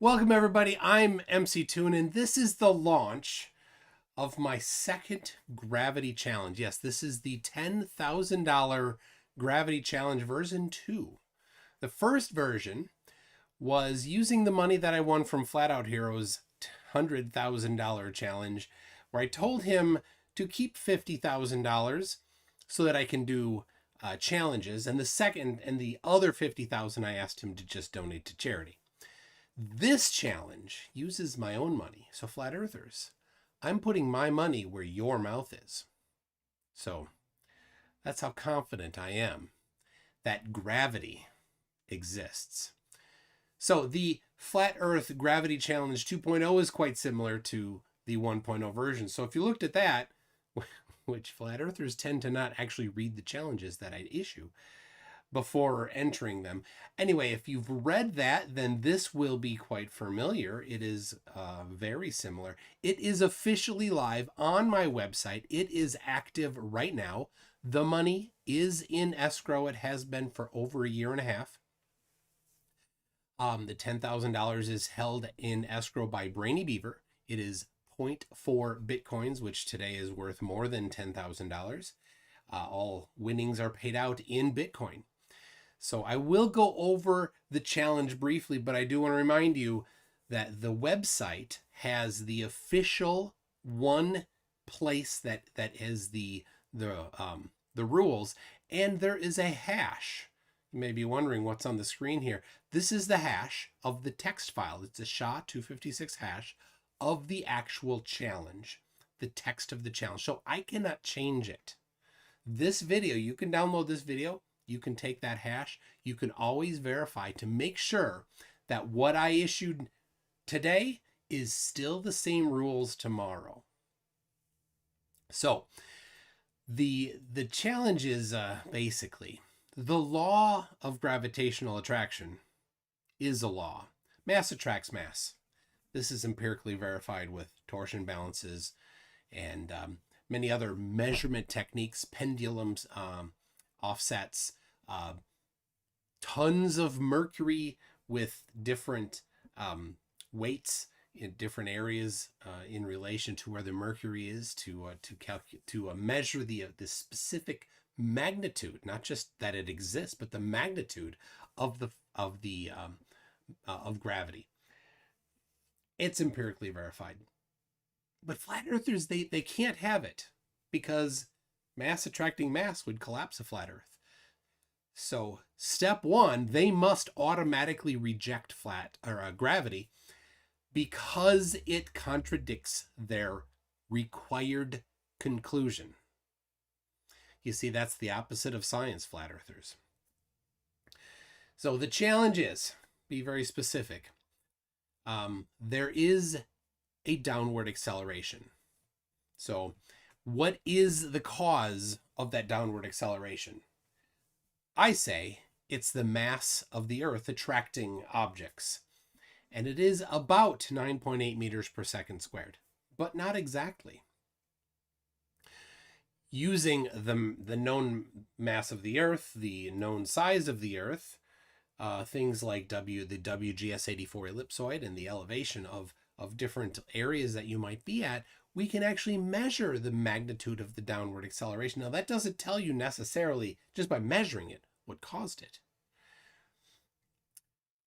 Welcome everybody, I'm MC Toon and this is the launch of my second Gravity Challenge. Yes, this is the $10,000 Gravity Challenge version 2. The first version was using the money that I won from Flat Out Heroes' $100,000 challenge, where I told him to keep $50,000 so that I can do challenges, and the other $50,000 I asked him to just donate to charity. This challenge uses my own money. So Flat Earthers, I'm putting my money where your mouth is. So that's how confident I am that gravity exists. So the Flat Earth Gravity Challenge 2.0 is quite similar to the 1.0 version. So if you looked at that, which Flat Earthers tend to not actually read the challenges that I issue before entering them. Anyway, if you've read that, then this will be quite familiar. It is very similar. It is officially live on my website. It is active right now. The money is in escrow. It has been for over a year and a half. The $10,000 is held in escrow by Brainy Beaver. It is 0.4 Bitcoins, which today is worth more than $10,000. All winnings are paid out in Bitcoin. So I will go over the challenge briefly, but I do want to remind you that the website has the official one place that is the rules, and there is a hash. You may be wondering what's on the screen here. This is the hash of the text file. It's a SHA-256 hash of the actual challenge, the text of the challenge. So I cannot change it. This video, you can download this video. You can take that hash. You can always verify to make sure that what I issued today is still the same rules tomorrow. So the challenge is basically the law of gravitational attraction is a law. Mass attracts mass. This is empirically verified with torsion balances and many other measurement techniques, pendulums, offsets, tons of mercury with different weights in different areas in relation to where the mercury is to measure the specific magnitude, not just that it exists, but the magnitude of gravity. It's empirically verified. But flat earthers, they can't have it because mass attracting mass would collapse a flat earth. So step one, they must automatically reject gravity because it contradicts their required conclusion. You see, that's the opposite of science, flat earthers. So the challenge is, be very specific. There is a downward acceleration. So what is the cause of that downward acceleration? I say it's the mass of the Earth attracting objects. And it is about 9.8 meters per second squared, but not exactly. Using the known mass of the Earth, the known size of the Earth, things like the WGS-84 ellipsoid and the elevation of different areas that you might be at, we can actually measure the magnitude of the downward acceleration. Now, that doesn't tell you necessarily, just by measuring it, what caused it.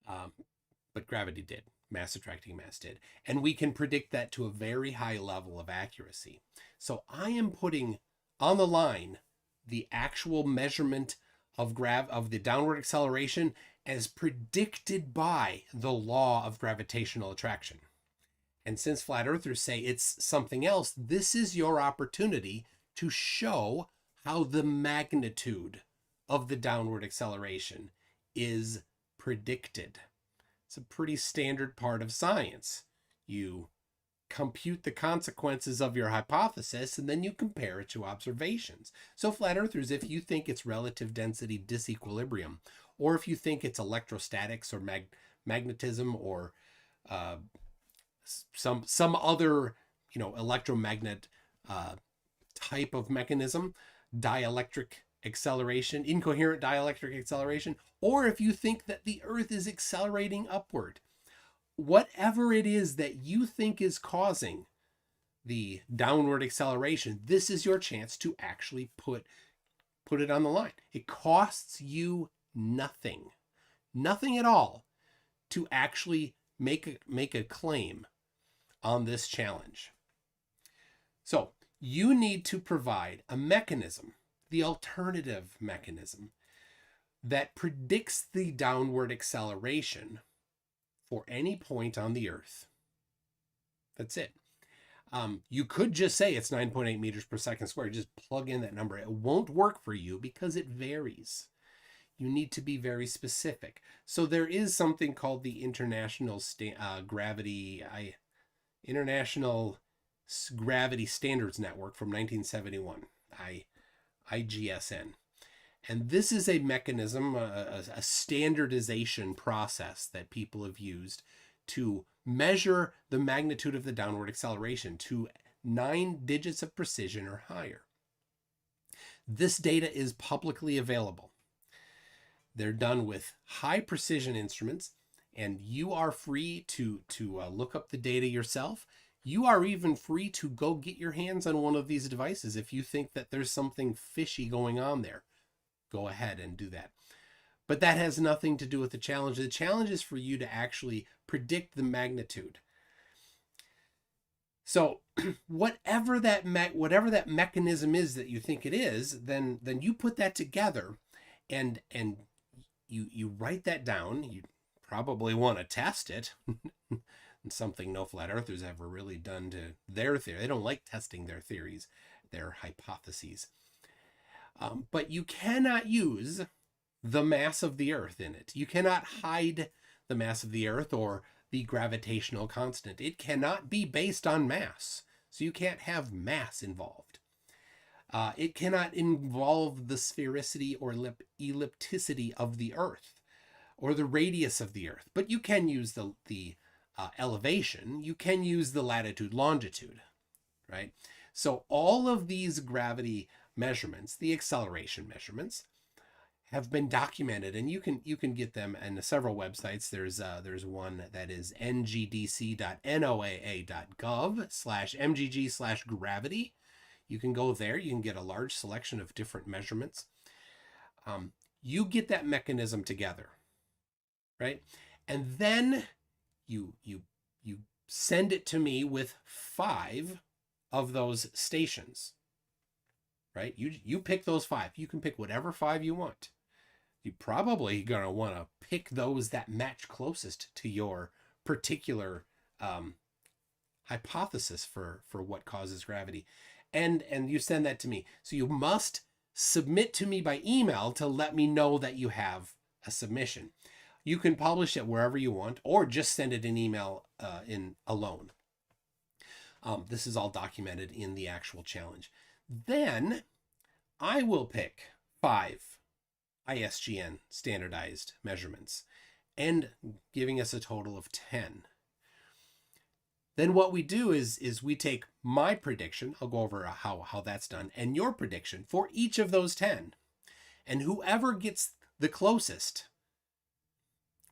But gravity did. Mass attracting mass did. And we can predict that to a very high level of accuracy. So I am putting on the line the actual measurement of the downward acceleration as predicted by the law of gravitational attraction. And since flat earthers say it's something else, this is your opportunity to show how the magnitude of the downward acceleration is predicted. It's a pretty standard part of science. You compute the consequences of your hypothesis and then you compare it to observations. So flat earthers, if you think it's relative density disequilibrium, or if you think it's electrostatics or magnetism or some other electromagnet type of mechanism, dielectric acceleration, incoherent dielectric acceleration, or if you think that the Earth is accelerating upward, whatever it is that you think is causing the downward acceleration, this is your chance to actually put it on the line. It costs you nothing at all to actually make a claim on this challenge. So you need to provide a mechanism, the alternative mechanism, that predicts the downward acceleration for any point on the Earth. That's it. You could just say it's 9.8 meters per second squared. Just plug in that number. It won't work for you because it varies. You need to be very specific. So there is something called the International Gravity Standards Network from 1971, IGSN. And this is a mechanism, a standardization process that people have used to measure the magnitude of the downward acceleration to 9 digits of precision or higher. This data is publicly available. They're done with high precision instruments, and you are free to look up the data yourself. You are even free to go get your hands on one of these devices if you think that there's something fishy going on there. Go ahead and do that. But that has nothing to do with the challenge. The challenge is for you to actually predict the magnitude. So whatever that mechanism is that you think it is, then you put that together and you write that down. You probably want to test it. Something no flat earthers ever really done to their theory. They don't like testing their theories, their hypotheses. But you cannot use the mass of the Earth in it. You cannot hide the mass of the Earth or the gravitational constant. It cannot be based on mass. So you can't have mass involved. It cannot involve the sphericity or ellipticity of the Earth or the radius of the Earth. But you can use the elevation. You can use the latitude, longitude, right? So all of these gravity measurements, the acceleration measurements, have been documented, and you can get them in several websites. There's one that is ngdc.noaa.gov/mgg/gravity. You can go there. You can get a large selection of different measurements. You get that mechanism together, right? And then you send it to me with 5 of those stations, right? You pick those 5. You can pick whatever 5 you want. You're probably going to want to pick those that match closest to your particular hypothesis for what causes gravity. And you send that to me. So you must submit to me by email to let me know that you have a submission. You can publish it wherever you want, or just send it an email in alone. This is all documented in the actual challenge. Then I will pick 5 ISGN standardized measurements and giving us a total of 10. Then what we do is we take my prediction, I'll go over how that's done, and your prediction for each of those 10. And whoever gets the closest,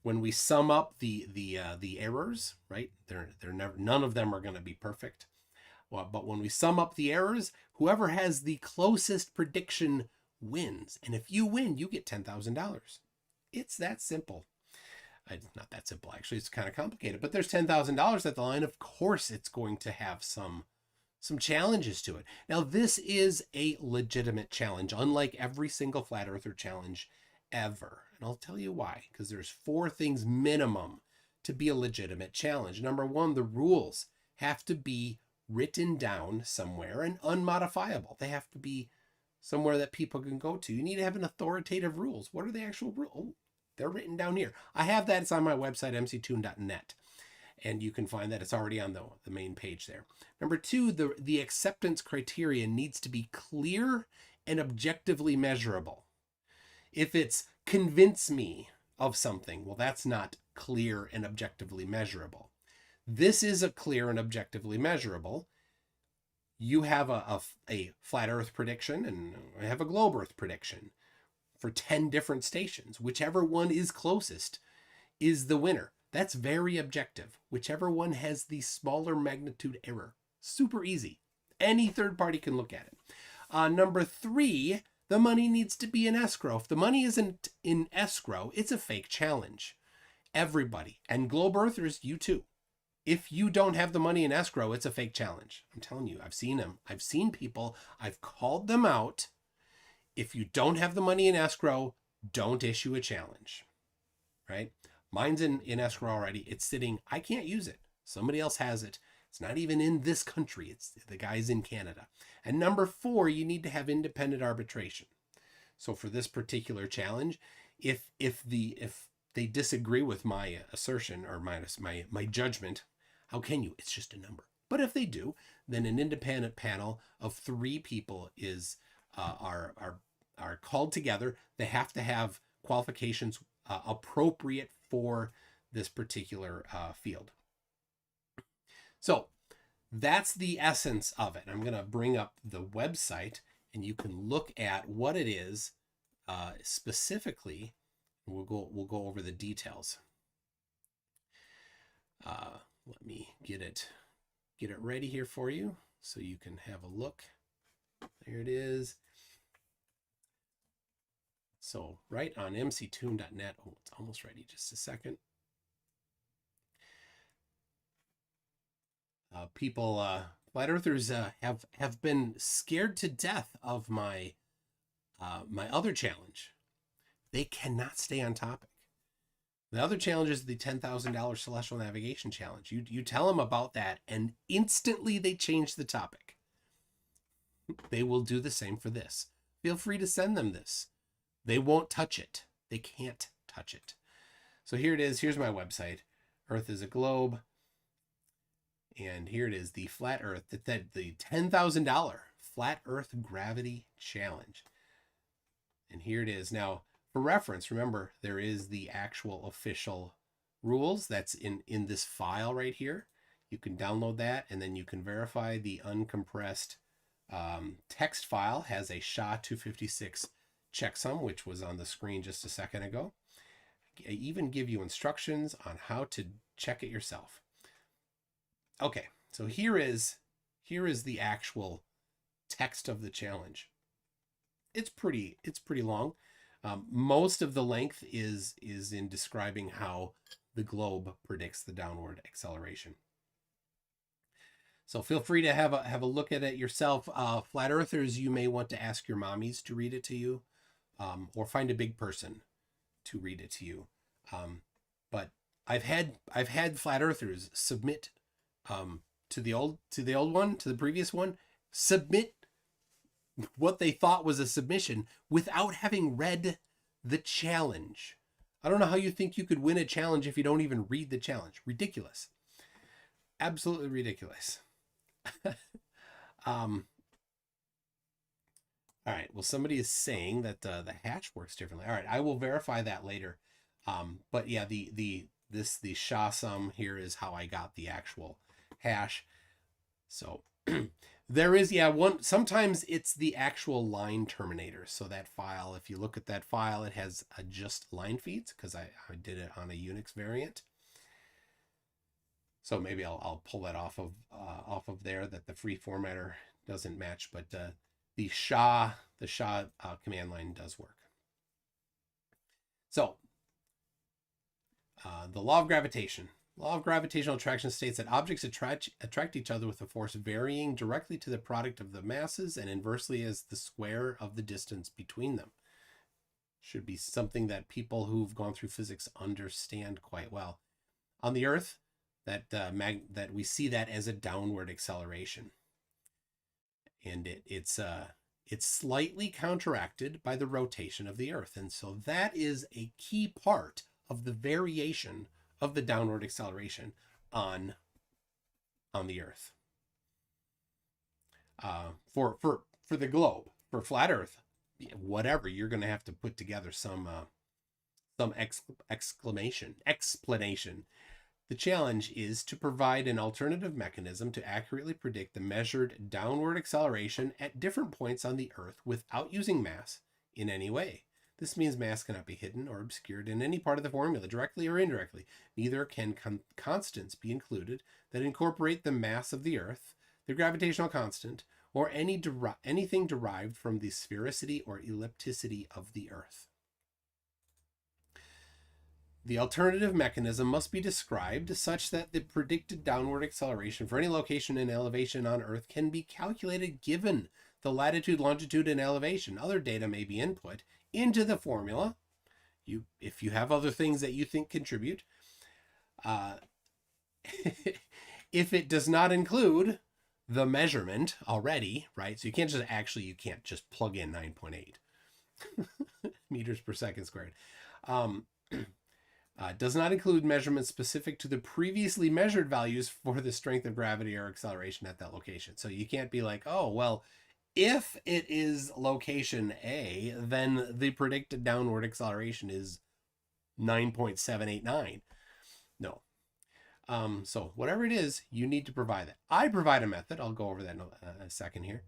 when we sum up the errors, right? They're never, none of them are going to be perfect. Well, but when we sum up the errors, whoever has the closest prediction wins. And if you win, you get $10,000. It's that simple. It's not that simple, actually. It's kind of complicated, but there's $10,000 at the line. Of course, it's going to have some challenges to it. Now, this is a legitimate challenge, unlike every single Flat Earther challenge ever. And I'll tell you why, because there's 4 things minimum to be a legitimate challenge. Number 1, the rules have to be written down somewhere and unmodifiable. They have to be somewhere that people can go to. You need to have an authoritative rules. What are the actual rules? Oh, they're written down here. I have that. It's on my website, mctoon.net. And you can find that. It's already on the main page there. Number 2, the acceptance criteria needs to be clear and objectively measurable. If it's convince me of something, well, that's not clear and objectively measurable. This is a clear and objectively measurable. You have a flat Earth prediction, and I have a globe Earth prediction for 10 different stations. Whichever one is closest is the winner. That's very objective. Whichever one has the smaller magnitude error. Super easy. Any third party can look at it. Number 3, the money needs to be in escrow. If the money isn't in escrow, it's a fake challenge. Everybody, and Globe Earthers, you too. If you don't have the money in escrow, it's a fake challenge. I'm telling you, I've seen them. I've seen people. I've called them out. If you don't have the money in escrow, don't issue a challenge, right? Mine's in escrow already. It's sitting. I can't use it. Somebody else has it. It's not even in this country. It's the guy's in Canada. And number 4, you need to have independent arbitration. So for this particular challenge, if they disagree with my assertion or my judgment, how can you? It's just a number. But if they do, then an independent panel of 3 people are called together. They have to have qualifications appropriate for this particular field. So that's the essence of it. I'm going to bring up the website and you can look at what it is specifically. We'll go over the details. Let me get it ready here for you so you can have a look. There it is. So right on mctoon.net. Oh, it's almost ready. Just a second. People, flat earthers have been scared to death of my other challenge. They cannot stay on topic. The other challenge is the $10,000 Celestial Navigation Challenge. You tell them about that, and instantly they change the topic. They will do the same for this. Feel free to send them this. They won't touch it. They can't touch it. So here it is. Here's my website. Earth is a globe. And here it is, the Flat Earth, the $10,000 Flat Earth Gravity Challenge. And here it is. Now, for reference, remember, there is the actual official rules that's in this file right here. You can download that, and then you can verify the uncompressed text file has a SHA-256 checksum, which was on the screen just a second ago. I even give you instructions on how to check it yourself. Okay, so here is the actual text of the challenge. It's pretty long. Most of the length is in describing how the globe predicts the downward acceleration. So feel free to have a look at it yourself. Flat Earthers, you may want to ask your mommies to read it to you, or find a big person to read it to you. But I've had Flat Earthers submit to the previous one, submit what they thought was a submission without having read the challenge. I don't know how you think you could win a challenge if you don't even read the challenge. Ridiculous. Absolutely ridiculous. All right. Well, somebody is saying that the hash works differently. All right. I will verify that later. But yeah, the SHA sum here is how I got the actual hash. So there is, sometimes it's the actual line terminator. So that file, if you look at that file, it has just line feeds because I did it on a Unix variant. So maybe I'll pull that off of there, that the free formatter doesn't match, but the SHA command line does work. So the law of gravitation. Law of gravitational attraction states that objects attract each other with a force varying directly to the product of the masses and inversely as the square of the distance between them. Should be something that people who've gone through physics understand quite well. On the Earth, that we see that as a downward acceleration, and it's slightly counteracted by the rotation of the Earth, and so that is a key part of the variation of the downward acceleration on the Earth. For the globe, for flat Earth, whatever, you're going to have to put together some explanation. The challenge is to provide an alternative mechanism to accurately predict the measured downward acceleration at different points on the Earth without using mass in any way. This means mass cannot be hidden or obscured in any part of the formula, directly or indirectly. Neither can constants be included that incorporate the mass of the Earth, the gravitational constant, or anything derived from the sphericity or ellipticity of the Earth. The alternative mechanism must be described such that the predicted downward acceleration for any location and elevation on Earth can be calculated given the latitude, longitude, and elevation. Other data may be input into the formula. If you have other things that you think contribute. If it does not include the measurement already, right? So you can't just plug in 9.8 meters per second squared. Does not include measurements specific to the previously measured values for the strength of gravity or acceleration at that location. So you can't be like, oh, well, if it is location A, then the predicted downward acceleration is 9.789. No. So whatever it is, you need to provide that. I provide a method. I'll go over that in a second here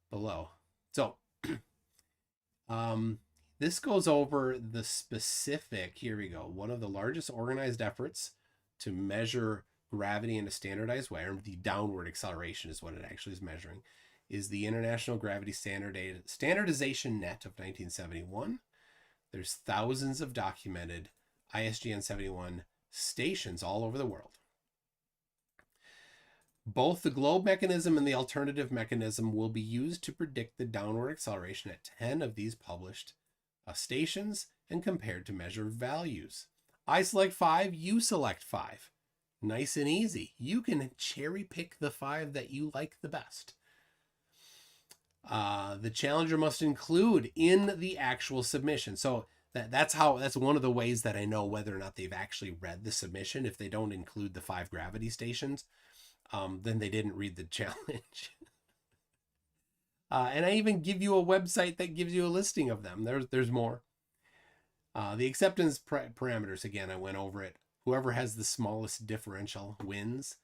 below. So, this goes over the specific, here we go, one of the largest organized efforts to measure gravity in a standardized way, or the downward acceleration is what it actually is measuring, is the International Gravity Standardization Net of 1971. There's thousands of documented ISGN 71 stations all over the world. Both the globe mechanism and the alternative mechanism will be used to predict the downward acceleration at 10 of these published stations and compared to measured values. I select 5, you select 5. Nice and easy. You can cherry pick the 5 that you like the best. The challenger must include in the actual submission. So that's one of the ways that I know whether or not they've actually read the submission. If they don't include the 5 gravity stations, then they didn't read the challenge. And I even give you a website that gives you a listing of them. There's more. The acceptance parameters, again, I went over it. Whoever has the smallest differential wins.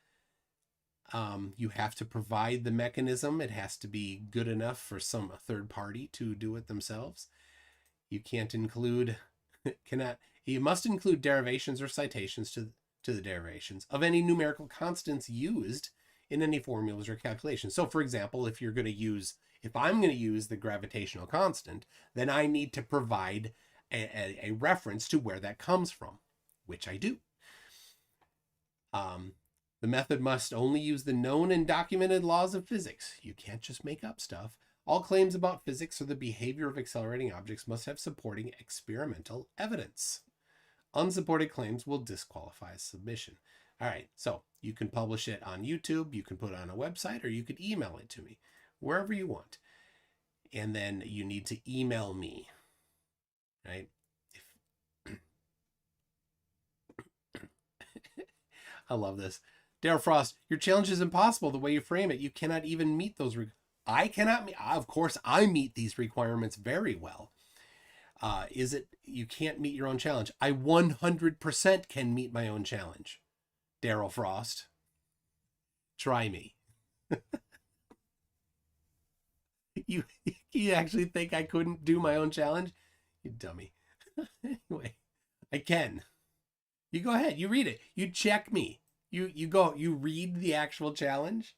You have to provide the mechanism. It has to be good enough for some third party to do it themselves. You can't include, you must include derivations or citations to the derivations of any numerical constants used in any formulas or calculations. So for example, if I'm going to use the gravitational constant, then I need to provide a reference to where that comes from, which I do. The method must only use the known and documented laws of physics. You can't just make up stuff. All claims about physics or the behavior of accelerating objects must have supporting experimental evidence. Unsupported claims will disqualify submission. All right, so you can publish it on YouTube, you can put it on a website, or you could email it to me, wherever you want. And then you need to email me, right? I love this. Daryl Frost, your challenge is impossible the way you frame it. You cannot even meet those. I cannot meet. Of course, I meet these requirements very well. Is it you can't meet your own challenge? I 100% can meet my own challenge. Daryl Frost, try me. You actually think I couldn't do my own challenge? You dummy. Anyway, I can. You go ahead. You read it. You check me. You read the actual challenge.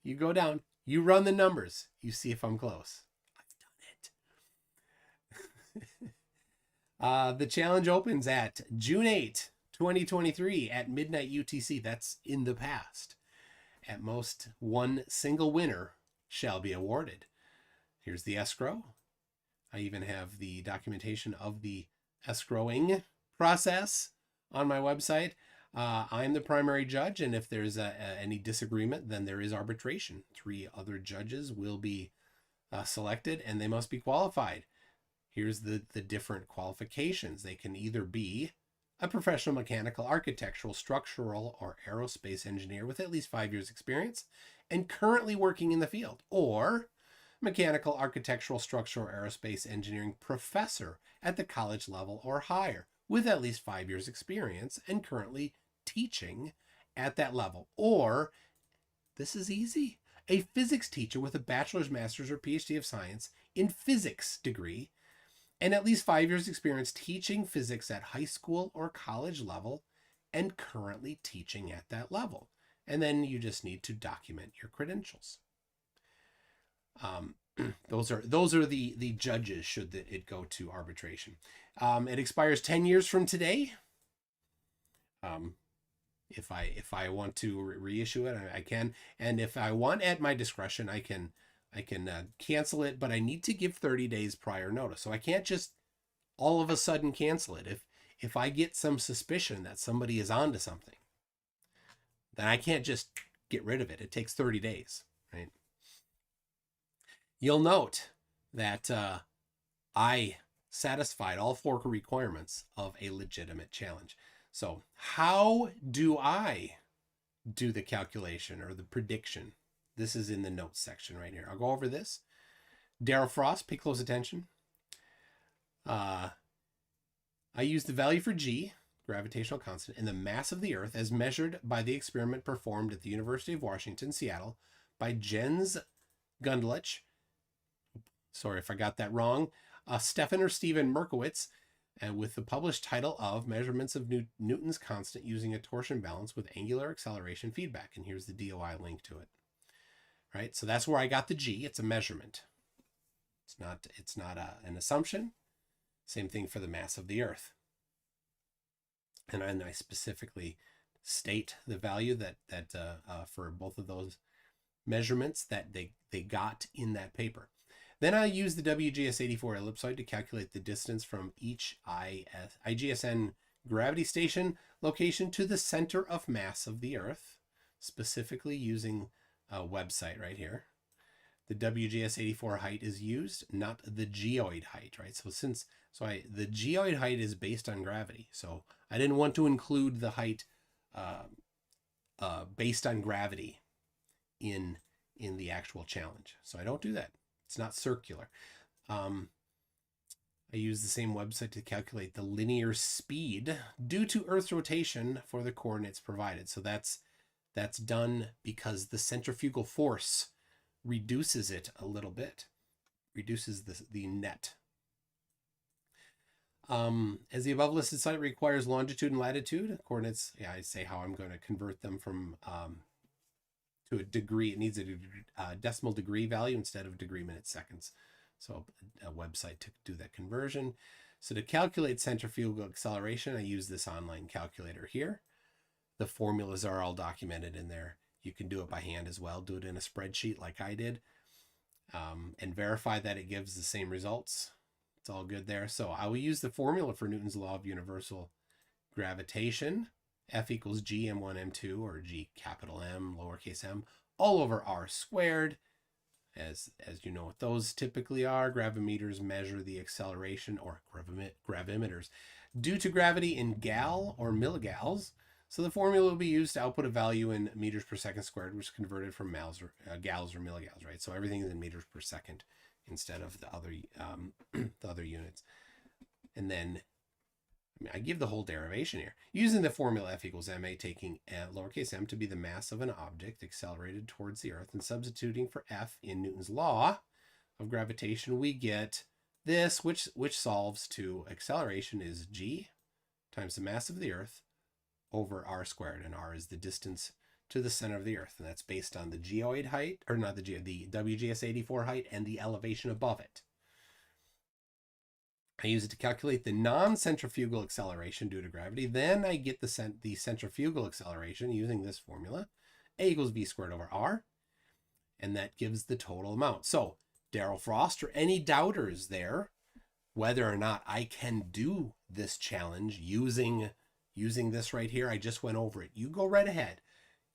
You go down. You run the numbers. You see if I'm close. I've done it. The challenge opens at June 8, 2023 at midnight UTC. That's in the past. At most, one single winner shall be awarded. Here's the escrow. I even have the documentation of the escrowing process on my website. I'm the primary judge, and if there's any disagreement, then there is arbitration. 3 other judges will be selected, and they must be qualified. Here's the different qualifications. They can either be a professional mechanical, architectural, structural, or aerospace engineer with at least 5 years experience and currently working in the field, or mechanical, architectural, structural, or aerospace engineering professor at the college level or higher with at least 5 years experience and currently teaching at that level. Or, this is easy, a physics teacher with a bachelor's, master's, or PhD of science in physics degree and at least 5 years experience teaching physics at high school or college level and currently teaching at that level. And then you just need to document your credentials. Those are the judges should it go to arbitration. It expires 10 years from today. If I want to reissue it, I can, and if I want at my discretion, I can cancel it, but I need to give 30 days prior notice. So I can't just all of a sudden cancel it. If I get some suspicion that somebody is onto something, then I can't just get rid of it. It takes 30 days, right? You'll note that I satisfied all 4 requirements of a legitimate challenge. So how do I do the calculation or the prediction? This is in the notes section right here. I'll go over this. Daryl Frost, pay close attention. I use the value for G, gravitational constant, and the mass of the Earth as measured by the experiment performed at the University of Washington, Seattle by Jens Gundlach. Sorry if I got that wrong. Stefan or Stephen Merkowitz, and with the published title of Measurements of Newton's Constant Using a Torsion Balance with Angular Acceleration Feedback. And here's the DOI link to it. Right, so that's where I got the G. It's a measurement. It's not an assumption. Same thing for the mass of the Earth. And I specifically state the value that for both of those measurements that they got in that paper. Then I use the WGS-84 ellipsoid to calculate the distance from each IGSN gravity station location to the center of mass of the Earth, specifically using a website right here. The WGS-84 height is used, not the geoid height, right? So the geoid height is based on gravity. So I didn't want to include the height based on gravity in the actual challenge. So I don't do that. It's not circular. I use the same website to calculate the linear speed due to Earth's rotation for the coordinates provided. So that's done because the centrifugal force reduces it a little bit, reduces the net. As the above listed site requires longitude and latitude coordinates, I say how I'm going to convert them from to a degree. It needs a decimal degree value instead of degree minutes seconds. So a website to do that conversion. So to calculate centrifugal acceleration, I use this online calculator here. The formulas are all documented in there. You can do it by hand as well. Do it in a spreadsheet like I did, and verify that it gives the same results. It's all good there. So I will use the formula for Newton's law of universal gravitation. F equals G M1 M2, or G capital M lowercase m, all over r squared. As you know what those typically are, gravimeters measure the acceleration, or gravimeters, due to gravity in gal or milligals. So the formula will be used to output a value in meters per second squared, which is converted from gals or milligals, right? So everything is in meters per second instead of the other units. And then I give the whole derivation here. Using the formula F equals ma, taking lowercase m to be the mass of an object accelerated towards the Earth, and substituting for F in Newton's law of gravitation, we get this, which solves to acceleration is G times the mass of the Earth over r squared, and r is the distance to the center of the Earth, and that's based on the geoid height, or not the WGS-84 height, and the elevation above it. I use it to calculate the non-centrifugal acceleration due to gravity. Then I get the centrifugal acceleration using this formula, a equals v squared over r, and that gives the total amount. So Daryl Frost, or any doubters there, whether or not I can do this challenge using this right here, I just went over it. You go right ahead.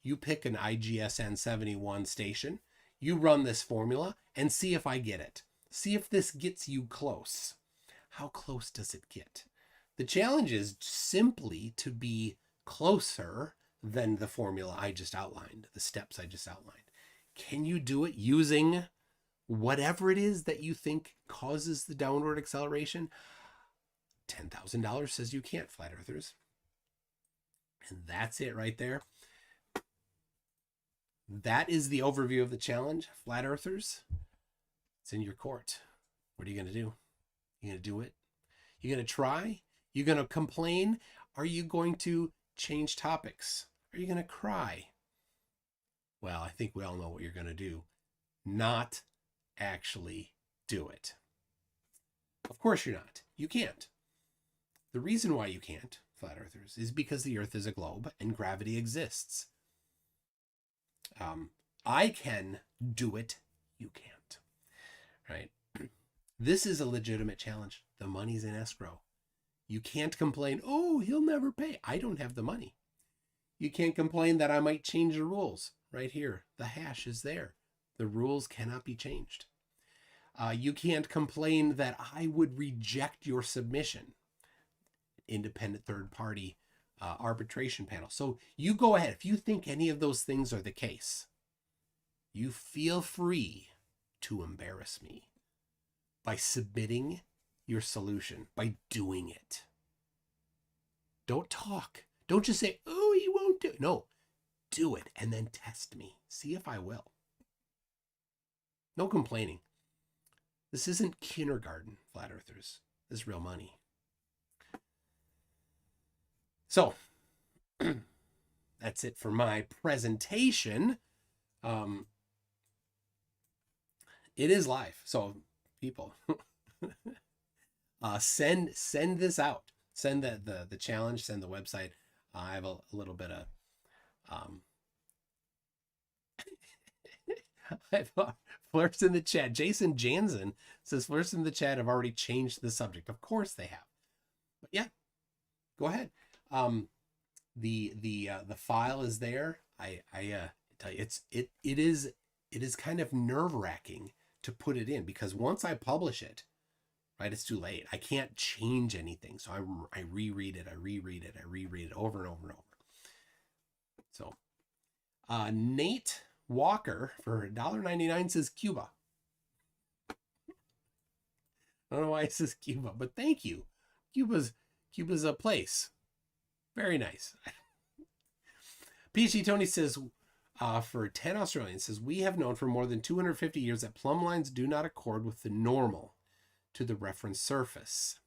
You pick an IGSN 71 station, you run this formula, and see if I get it. See if this gets you close. How close does it get? The challenge is simply to be closer than the formula I just outlined, the steps I just outlined. Can you do it using whatever it is that you think causes the downward acceleration? $10,000 says you can't, flat earthers. And that's it right there. That is the overview of the challenge, flat earthers. It's in your court. What are you going to do? You going to do it? You going to try? You going to complain? Are you going to change topics? Are you going to cry? Well, I think we all know what you're going to do. Not actually do it. Of course you're not. You can't. The reason why you can't, flat earthers, is because the earth is a globe and gravity exists. I can do it. You can't. Right? This is a legitimate challenge. The money's in escrow. You can't complain, oh, he'll never pay. I don't have the money. You can't complain that I might change the rules. Right here, the hash is there. The rules cannot be changed. You can't complain that I would reject your submission. Independent third-party arbitration panel. So you go ahead. If you think any of those things are the case, you feel free to embarrass me by submitting your solution, by doing it. Don't talk. Don't just say, oh, he won't do it. No, do it and then test me. See if I will. No complaining. This isn't kindergarten, flat earthers. This is real money. So, that's it for my presentation. It is live. So, people, send this out. Send the challenge, send the website. I have a little bit of I have flirts in the chat. Jason Jansen says flirts in the chat have already changed the subject. Of course they have. But yeah, go ahead. The file is there. I tell you, it is kind of nerve-wracking to put it in, because once I publish it, right, it's too late. I can't change anything. So I reread it over and over and over. So Nate Walker for $1.99 says Cuba. I don't know why it says Cuba, but thank you. Cuba's a place. Very nice. PG Tony says, for 10 Australians, says, we have known for more than 250 years that plumb lines do not accord with the normal to the reference surface.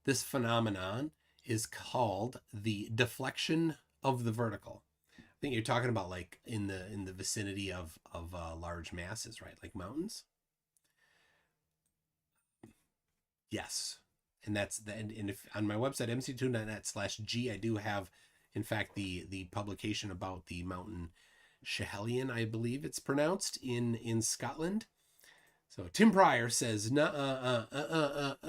This phenomenon is called the deflection of the vertical. I think you're talking about like in the vicinity of large masses, right? Like mountains. Yes. And that's and if on my website, mc2.net/G, I do have, in fact, the publication about the mountain Schehallien, I believe it's pronounced, in Scotland. So Tim Pryor says,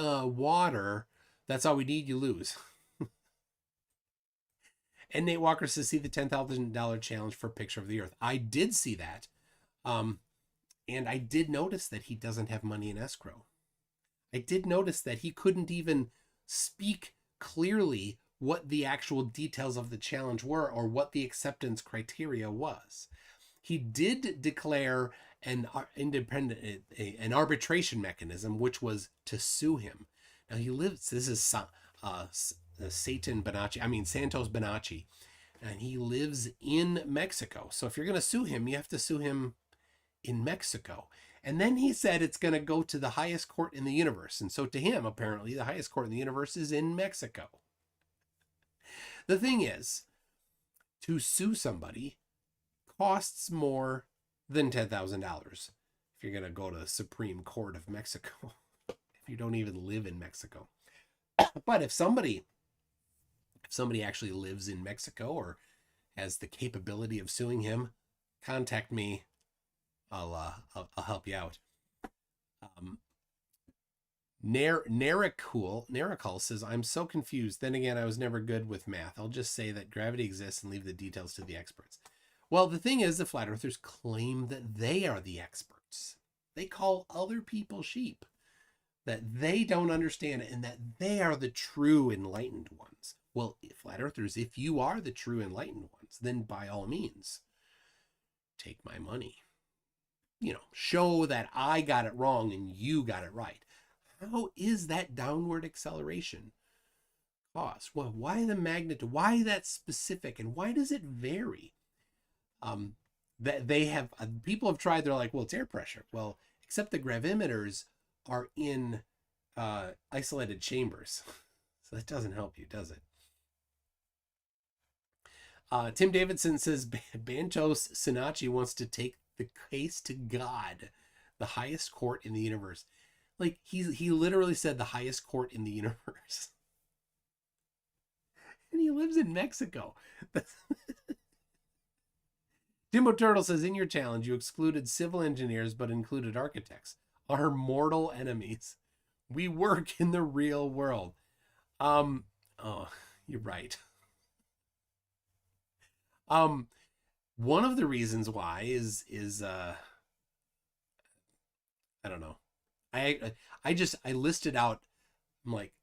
water, that's all we need, you lose. And Nate Walker says, see the $10,000 challenge for a picture of the earth. I did see that. And I did notice that he doesn't have money in escrow. I did notice that he couldn't even speak clearly what the actual details of the challenge were or what the acceptance criteria was. He did declare an arbitration mechanism, which was to sue him. Now he lives, this is Santos Bonacci, and he lives in Mexico. So if you're going to sue him, you have to sue him in Mexico. And then he said it's going to go to the highest court in the universe. And so to him, apparently, the highest court in the universe is in Mexico. The thing is, to sue somebody costs more than $10,000 if you're going to go to the Supreme Court of Mexico, if you don't even live in Mexico. But if somebody actually lives in Mexico or has the capability of suing him, contact me. I'll help you out. Naricul says, I'm so confused. Then again, I was never good with math. I'll just say that gravity exists and leave the details to the experts. Well, the thing is, the flat earthers claim that they are the experts. They call other people sheep, that they don't understand it, and that they are the true enlightened ones. Well, flat earthers, if you are the true enlightened ones, then by all means, take my money. Show that I got it wrong and you got it right. How is that downward acceleration cost? Well, why the magnitude? Why that specific? And why does it vary? That they have, people have tried, they're like, well, it's air pressure. Well, except the gravimeters are in isolated chambers. So that doesn't help you, does it? Tim Davidson says Bantos Sinachi wants to take the case to God, the highest court in the universe. Like he literally said the highest court in the universe. And he lives in Mexico. Timbo Turtle says, in your challenge, you excluded civil engineers but included architects, our mortal enemies. We work in the real world. Oh, you're right. One of the reasons why is I don't know. I listed out. I'm like,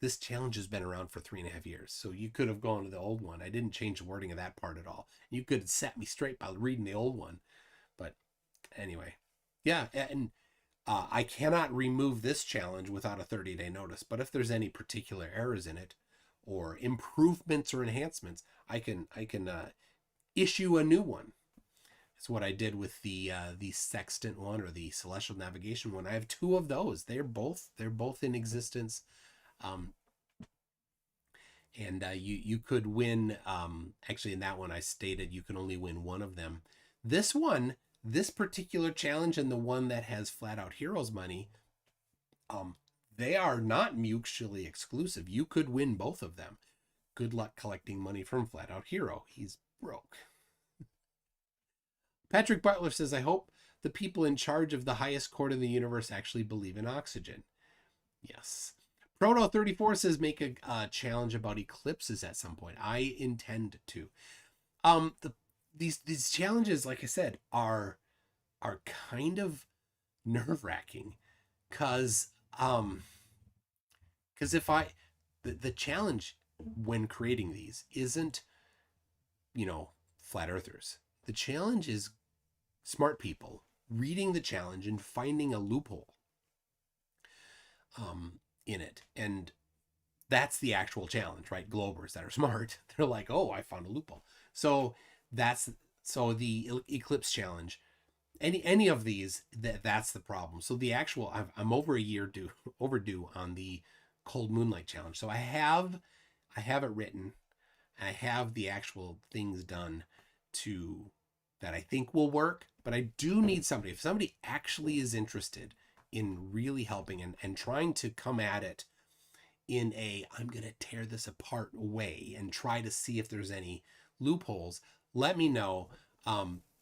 this challenge has been around for 3.5 years, so you could have gone to the old one. I didn't change the wording of that part at all. You could have set me straight by reading the old one, but anyway, yeah, and I cannot remove this challenge without a 30-day notice. But if there's any particular errors in it, or improvements or enhancements, I can issue a new one. It's what I did with the sextant one or the celestial navigation one. I have two of those. They're both in existence, um, and you could win. Actually, in that one, I stated you can only win one of them. This one, this particular challenge, and the one that has flat out heroes money, they are not mutually exclusive. You could win both of them. Good luck collecting money from Flat Out Hero. He's broke. Patrick Butler says, I hope the people in charge of the highest court in the universe actually believe in oxygen. Yes. Proto34 says, make a challenge about eclipses at some point. I intend to. These challenges, like I said, are kind of nerve-wracking because if the challenge when creating these isn't, flat earthers. The challenge is smart people reading the challenge and finding a loophole in it. And that's the actual challenge, right? Globers that are smart, they're like, oh, I found a loophole. So the eclipse challenge, any of these, that's the problem. So the actual, I'm over a year overdue on the cold moonlight challenge. So I have it written. I have the actual things done that I think will work, but I do need somebody. If somebody actually is interested in really helping and trying to come at it in I'm going to tear this apart way and try to see if there's any loopholes, let me know.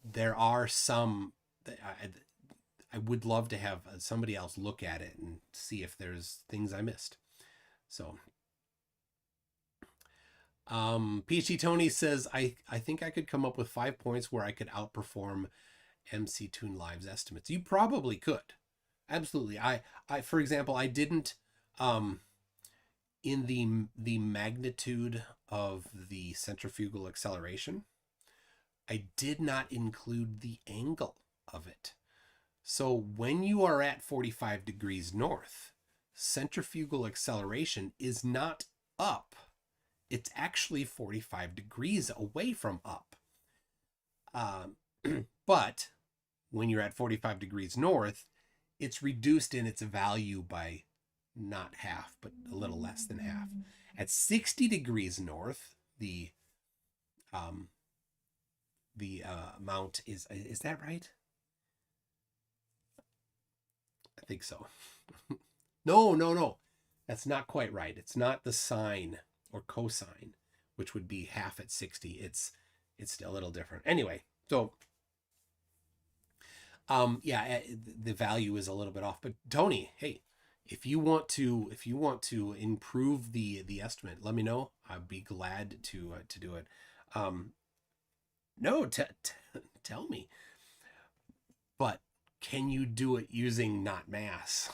There are some that I would love to have somebody else look at it and see if there's things I missed. So PhD Tony says, I think I could come up with 5 points where I could outperform MC Toon Live's estimates. You probably could. Absolutely. I for example, I didn't in the magnitude of the centrifugal acceleration, I did not include the angle of it. So when you are at 45 degrees north, centrifugal acceleration is not up. It's actually 45 degrees away from up. But when you're at 45 degrees north, it's reduced in its value by not half, but a little less than half. At 60 degrees north, the amount is that right? I think so. No. That's not quite right. It's not the sine or cosine, which would be half at 60. It's a little different. Anyway, so the value is a little bit off. But Tony, hey, if you want to improve the estimate, let me know. I'd be glad to do it. No, tell me. But can you do it using not mass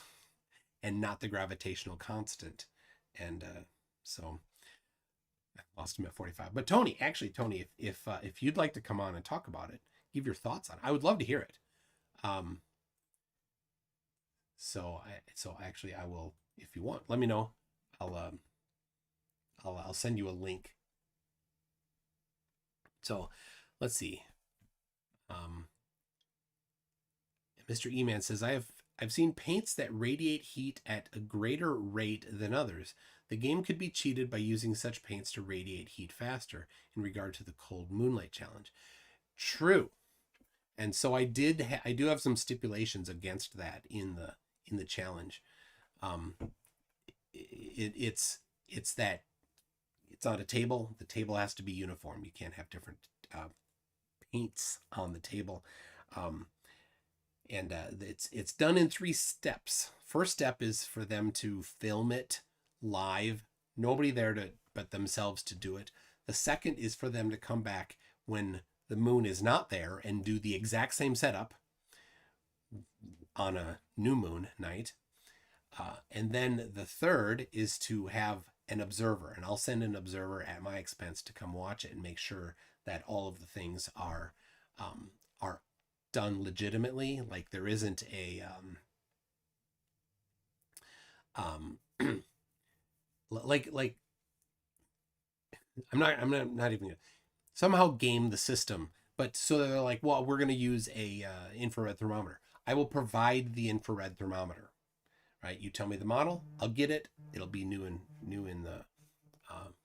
and not the gravitational constant? And so I lost him at 45. But Tony, if you'd like to come on and talk about it, give your thoughts on it, I would love to hear it. So actually I will, if you want, let me know. I'll send you a link. So let's see. Mr. E-Man says, I have I've seen paints that radiate heat at a greater rate than others. The game could be cheated by using such paints to radiate heat faster in regard to the cold moonlight challenge. True. And so I do have some stipulations against that in the challenge. It's that it's on a table. The table has to be uniform. You can't have different paints on the table. And it's done in 3 steps. First step is for them to film it live. Nobody there but themselves to do it. The second is for them to come back when the moon is not there and do the exact same setup on a new moon night. And then the third is to have an observer, and I'll send an observer at my expense to come watch it and make sure that all of the things are done legitimately. Like there isn't a like I'm not even gonna somehow game the system, but so they're like, well, we're gonna use a infrared thermometer. I will provide the infrared thermometer, right? You tell me the model, I'll get it. It'll be new in the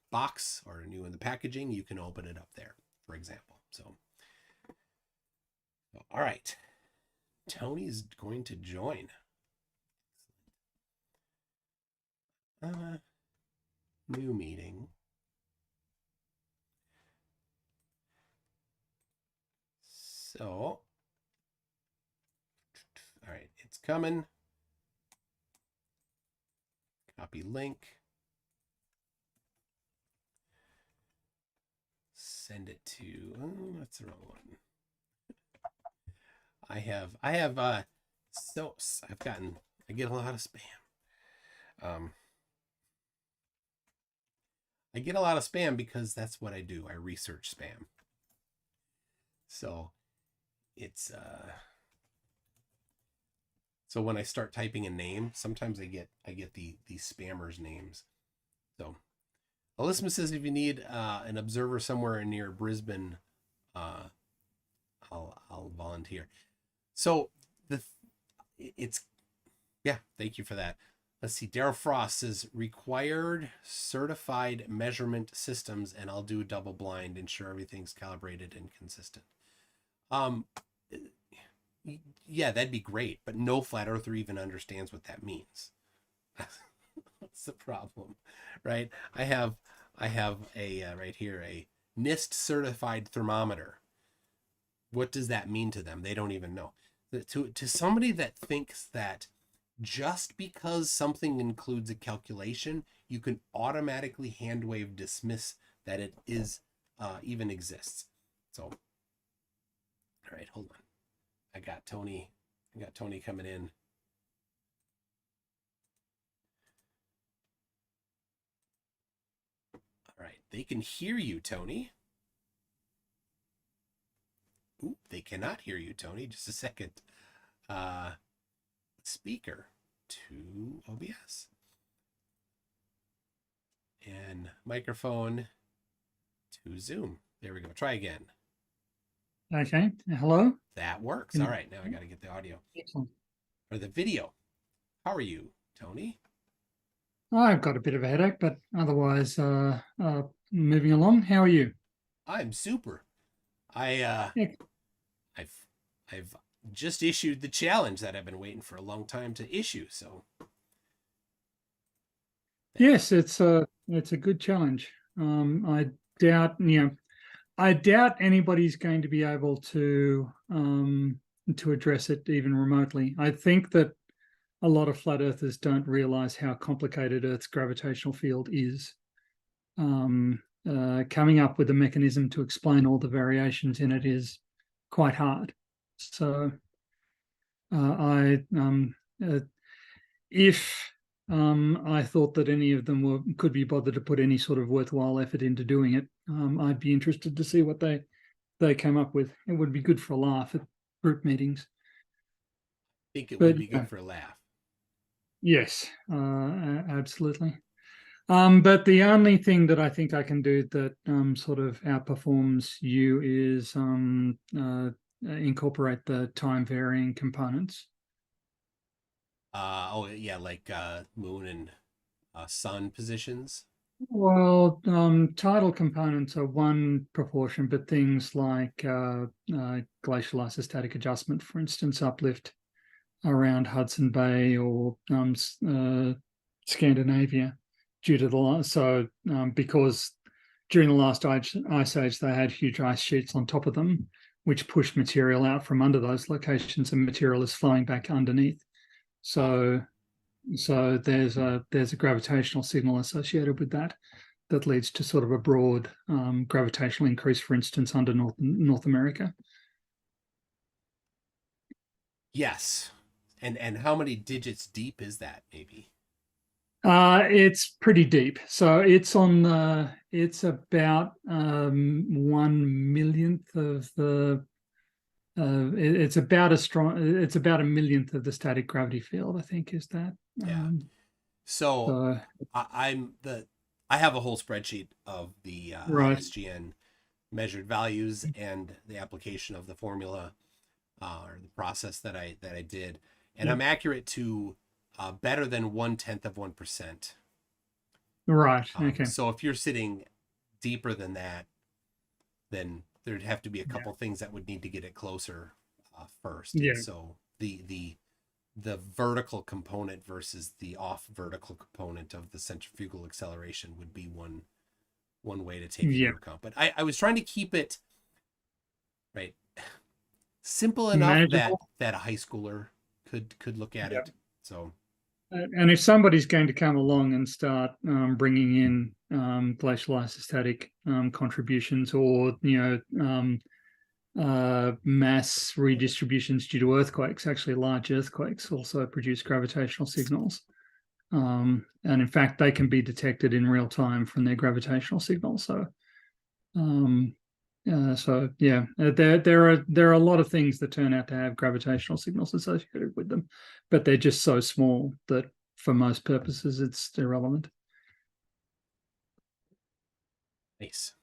box or new in the packaging. You can open it up there, for example. So, all right, Tony's going to join. New meeting. So, all right, it's coming. Copy link. Send it to, oh, that's the wrong one. I get a lot of spam. I get a lot of spam because that's what I do. I research spam. So it's, so when I start typing a name, sometimes I get these spammers names. So Alyssa says if you need an observer somewhere near Brisbane, I'll volunteer. So yeah, thank you for that. Let's see. Daryl Frost says required certified measurement systems, and I'll do double blind, ensure everything's calibrated and consistent. Yeah, that'd be great, but no flat earther even understands what that means. That's the problem, right? I have a right here a NIST certified thermometer. What does that mean to them? They don't even know. To somebody that thinks that just because something includes a calculation, you can automatically hand wave dismiss that it is even exists. So, all right, hold on. I got Tony coming in. All right, they can hear you, Tony. Ooh, they cannot hear you, Tony. Just a second. Speaker to OBS. And microphone to Zoom. There we go. Try again. Okay. Hello? That works. All right. Now I got to get the audio. Excellent. Or the video. How are you, Tony? I've got a bit of a headache, but otherwise moving along. How are you? I'm super. I've just issued the challenge that I've been waiting for a long time to issue. So yes, it's a good challenge. I doubt anybody's going to be able to address it even remotely. I think that a lot of flat earthers don't realize how complicated Earth's gravitational field is. Coming up with a mechanism to explain all the variations in it is quite hard. So if I thought that any of them could be bothered to put any sort of worthwhile effort into doing it, I'd be interested to see what they came up with. It would be good for a laugh at group meetings. I think it would be good for a laugh. Yes, absolutely. But the only thing that I think I can do that sort of outperforms you is incorporate the time varying components. Oh yeah, like moon and sun positions. Well, tidal components are one proportion, but things like glacial isostatic adjustment, for instance, uplift around Hudson Bay or Scandinavia due to because during the last ice age they had huge ice sheets on top of them, which pushed material out from under those locations, and material is flowing back underneath. Ah, So there's a gravitational signal associated with that leads to sort of a broad gravitational increase, for instance, under North America. yes. And how many digits deep is that? Maybe. It's pretty deep. So it's about 1/millionth of the it's about a millionth of the static gravity field, I think, is that. Yeah. So So I'm the I have a whole spreadsheet of the right. ISGN measured values and the application of the formula or the process that I did, and Yep. I'm accurate to better than 1/10 of 1%. Right. Okay. So if you're sitting deeper than that, then there'd have to be a Yeah. couple things that would need to get it closer first, and Yeah. so the vertical component versus the off vertical component of the centrifugal acceleration would be one way to take Yeah. into account. But I was trying to keep it right simple enough that Manageable. that a high schooler could look at Yeah. it. So And if somebody's going to come along and start bringing in glacial isostatic contributions, or mass redistributions due to earthquakes, actually large earthquakes also produce gravitational signals, and in fact they can be detected in real time from their gravitational signals. Um, there are a lot of things that turn out to have gravitational signals associated with them, but they're just so small that for most purposes it's irrelevant. nice.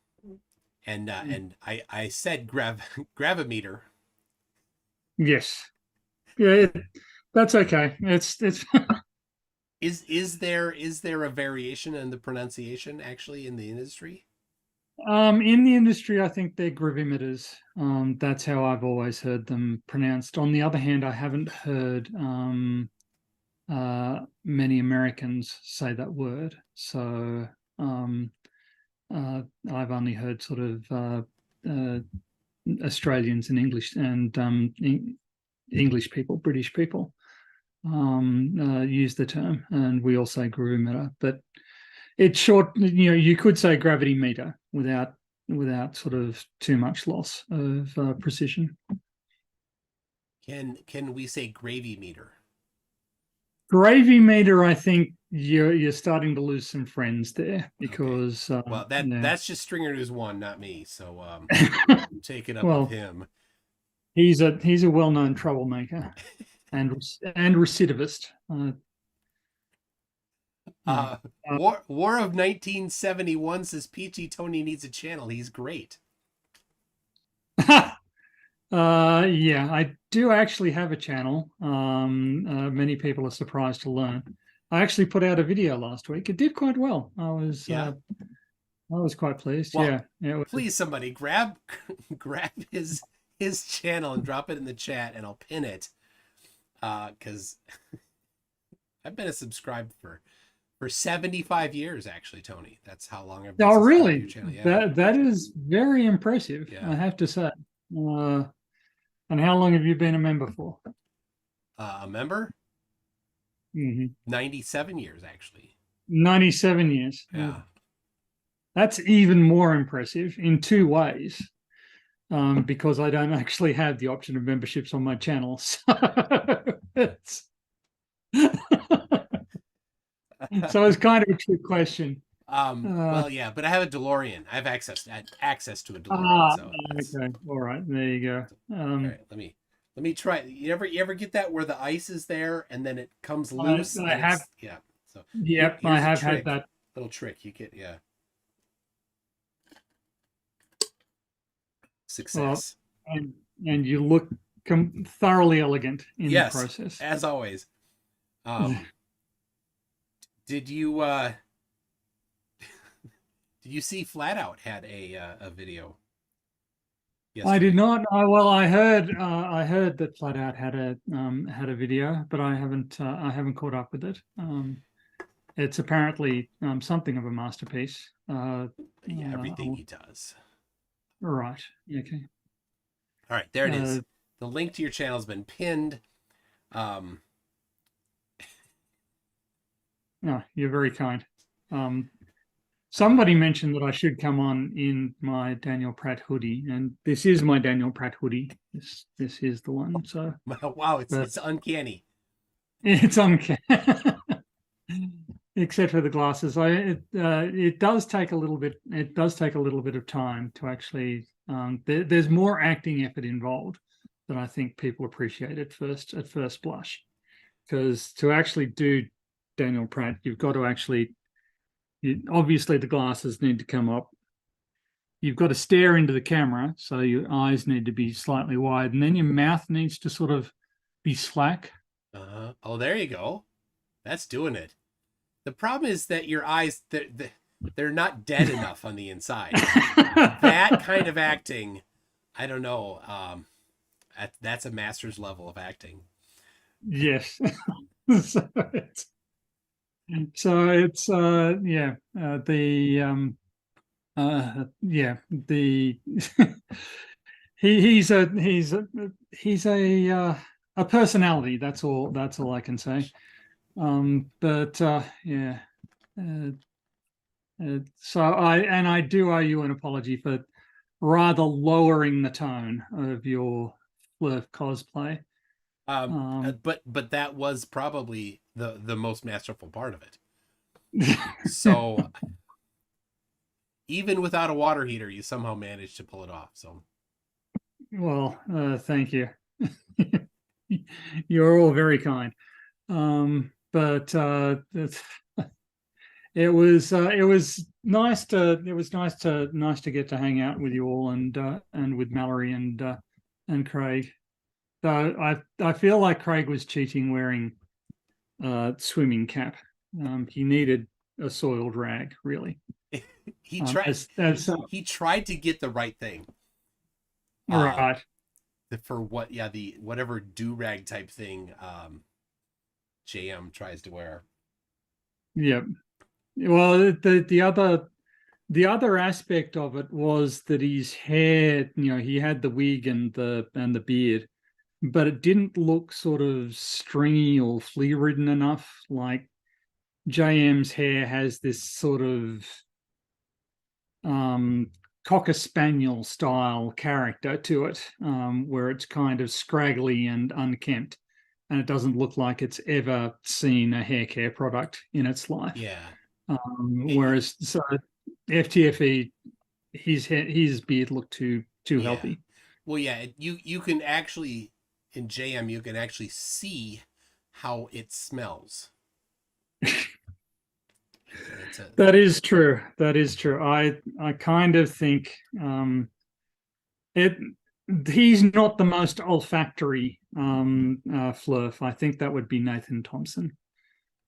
And I said gravimeter. Yes, yeah, that's okay. It's Is there a variation in the pronunciation actually in the industry? in the industry, I think they're gravimeters. That's how I've always heard them pronounced. On the other hand, I haven't heard many Americans say that word. So um, I've only heard sort of Australians and English people, British people use the term, and we all say gravimeter. But it's short. You could say gravity meter without sort of too much loss of precision. Can we say gravy meter? Gravy meter, I think you're starting to lose some friends there, Okay. because Well, yeah. that's just Stringer News One, not me. So take it up with Well, him. he's a well-known troublemaker and recidivist. Yeah. War of 1971 says PT Tony needs a channel. He's great. Yeah, I do actually have a channel. Many people are surprised to learn. I actually put out a video last week. It did quite well. Yeah. I was quite pleased. Well, Yeah, it was. please somebody grab grab his channel and drop it in the chat, and I'll pin it. Because I've been a subscribed for 75 years, actually, Tony. That's how long I've been Oh, subscribed to really? your channel. Yeah. That is very impressive, Yeah. I have to say. And how long have you been a member for? A member? Mm-hmm. 97 years, actually. 97 years. Yeah. That's even more impressive in two ways. Because I don't actually have the option of memberships on my channel. So it's kind of a trick question. Uh, Well, yeah, but I have a DeLorean. I have access to a DeLorean, ah, so that's okay. All right. There you go. all right. Let me try. You ever get that where the ice is there and then it comes loose I and have, it's yeah. So yep, I here's a have had trick. that. Little trick. You get yeah. Well, Success. and you look thoroughly elegant in the Yes, process. as always. Um, did you did you see Flat Out had a video I did yesterday? not. I heard that Flat Out had a video, but I haven't caught up with it. It's apparently something of a masterpiece. Yeah, everything he does. Right. Okay. All right, there it Uh, is. The link to your channel has been pinned. Um, no, you're very kind. Um, Somebody mentioned that I should come on in my Daniel Pratt hoodie, and this is my Daniel Pratt hoodie. This is the one. So, wow, but it's uncanny. it's uncanny. Except for the glasses. It does take a little bit. It does take a little bit of time to actually. There's more acting effort involved than I think people appreciate at first blush. Because to actually do Daniel Pratt, you've got to actually. Obviously, the glasses need to come up. You've got to stare into the camera, so your eyes need to be slightly wide, and then your mouth needs to sort of be slack. Oh, there you go. That's doing it. The problem is that your eyes they're not dead enough on the inside. That kind of acting, I don't know. That's a master's level of acting. Yes. so it's, so it's yeah, the he's a personality. That's all I can say. But yeah. Uh, so I do owe you an apology for rather lowering the tone of your Flurf cosplay. Um, But that was probably the most masterful part of it. So even without a water heater, you somehow managed to pull it off. So well, thank you. You're all very kind. But it was nice to get to hang out with you all and with Mallory and Craig. So I feel like Craig was cheating wearing swimming cap. He needed a soiled rag, really. he tried As he tried to get the right thing. Uh right. for what the whatever do rag type thing JM tries to wear. Yeah. Well, the other aspect of it was that his hair, he had the wig and the beard, but it didn't look sort of stringy or flea ridden enough. Like JM's hair has this sort of cocker spaniel style character to it, where it's kind of scraggly and unkempt, and it doesn't look like it's ever seen a hair care product in its life. Yeah. Whereas so FTFE, his beard looked too Yeah. healthy. Well, yeah, you can actually in JM you can actually see how it smells. It's a That is true. That is true. I kind of think it. He's not the most olfactory Flurf. I think that would be Nathan Thompson.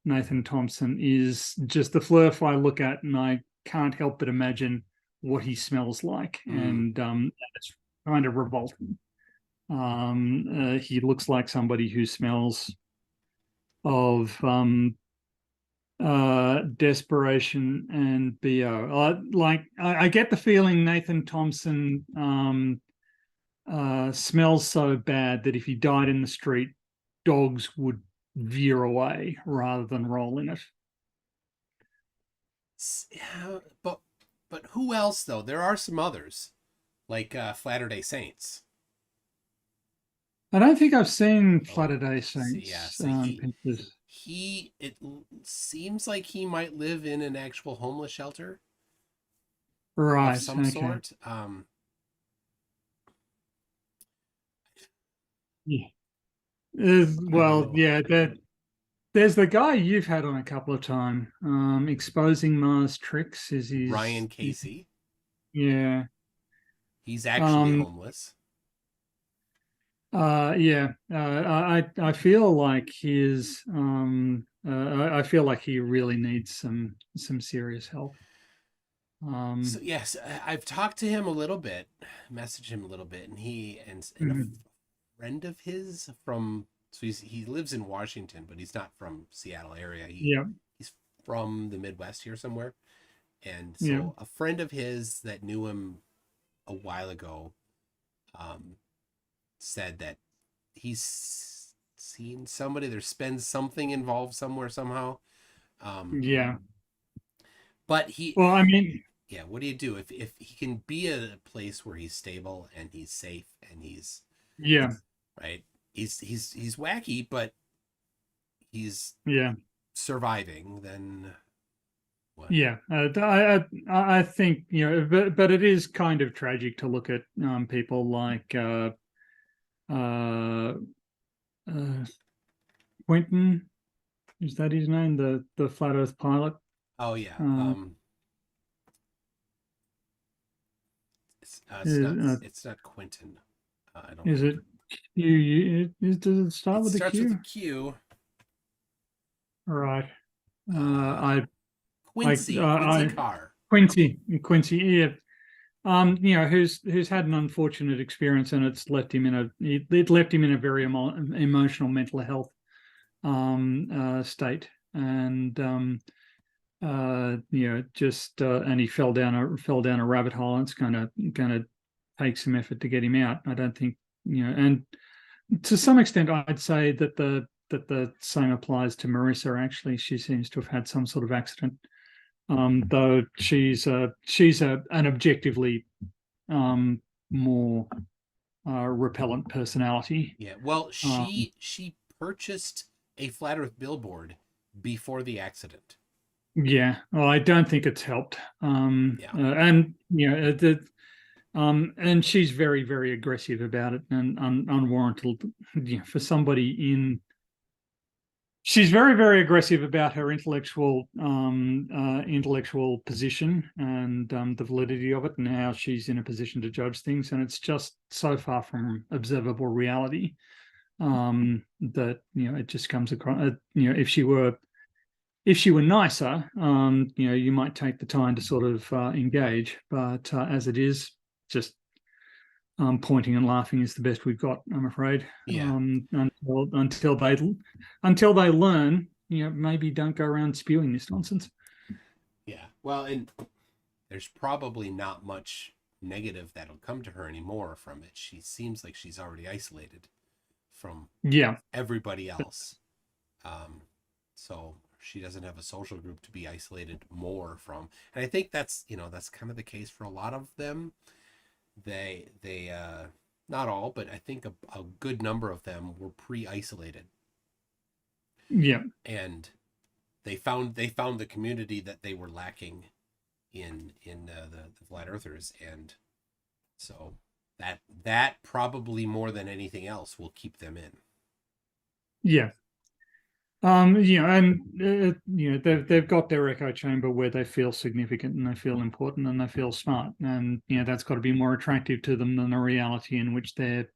Nathan Thompson is just the Flurf I look at, and I can't help but imagine what he smells like, mm, and it's kind of revolting. He looks like somebody who smells of desperation and bo. I get the feeling Nathan Thompson smells so bad that if he died in the street, dogs would veer away rather than roll in it. yeah, but who else though? There are some others like Flatter Day Saints. I don't think I've seen Oh, Flutter Day see, yeah, Saints see pictures. he it seems like he might live in an actual homeless shelter of Right. some Okay. sort. Yeah. I don't Well, know. yeah. There's the guy you've had on a couple of times. Exposing Mars Tricks is Ryan Casey. yeah. He's actually Um, homeless. Yeah. I feel like I feel like he really needs some serious help. So Um, yes, I've talked to him a little bit, messaged him a little bit, and a mhm. friend of his from, so he lives in Washington, but he's not from Seattle area. Yeah. He's from the Midwest here somewhere, and Yeah. so a friend of his that knew him a while ago, um, said that he's seen somebody. There's been something involved somewhere somehow. Um, Yeah. but he, Well, I mean, yeah, what do you do if he can be at a place where he's stable and he's safe and he's yeah. right? He's wacky, but he's Yeah. surviving. Then what? Yeah. I think, but it is kind of tragic to look at people like uh, uh, Quentin. Is that his name? The flat Earth pilot. Oh yeah, Uh, is it's not Quentin. I don't is think it does it start it with a starts with a Q? Q. Right. Uh, Quincy I Carr. Quincy. Yeah. Who's had an unfortunate experience, and it left him in a very emotional mental health state, and just and he fell down a rabbit hole. And it's gonna take some effort to get him out. I don't think, and to some extent, I'd say that the same applies to Marissa. Actually, she seems to have had some sort of accident, though she's an objectively more repellent personality. Yeah. Well, Um, she purchased a flat Earth billboard before the accident. yeah, well, I don't think it's helped. Yeah. And and she's very, very aggressive about it and unwarranted. For somebody in, she's very, very aggressive about her intellectual position and the validity of it and how she's in a position to judge things, and it's just so far from observable reality that it just comes across. If she were nicer, you might take the time to sort of engage. But as it is, just pointing and laughing is the best we've got, I'm afraid. Yeah. Until they learn, maybe don't go around spewing this nonsense. Yeah. Well, and there's probably not much negative that'll come to her anymore from it. She seems like she's already isolated from Yeah, everybody else. Um, so she doesn't have a social group to be isolated more from. And I think that's kind of the case for a lot of them. They not all, but I think a good number of them were pre-isolated yeah, and they found the community that they were lacking in the flat earthers, and so that probably more than anything else will keep them in. yeah. And they've got their echo chamber where they feel significant and they feel important and they feel smart, and that's got to be more attractive to them than a reality in which they're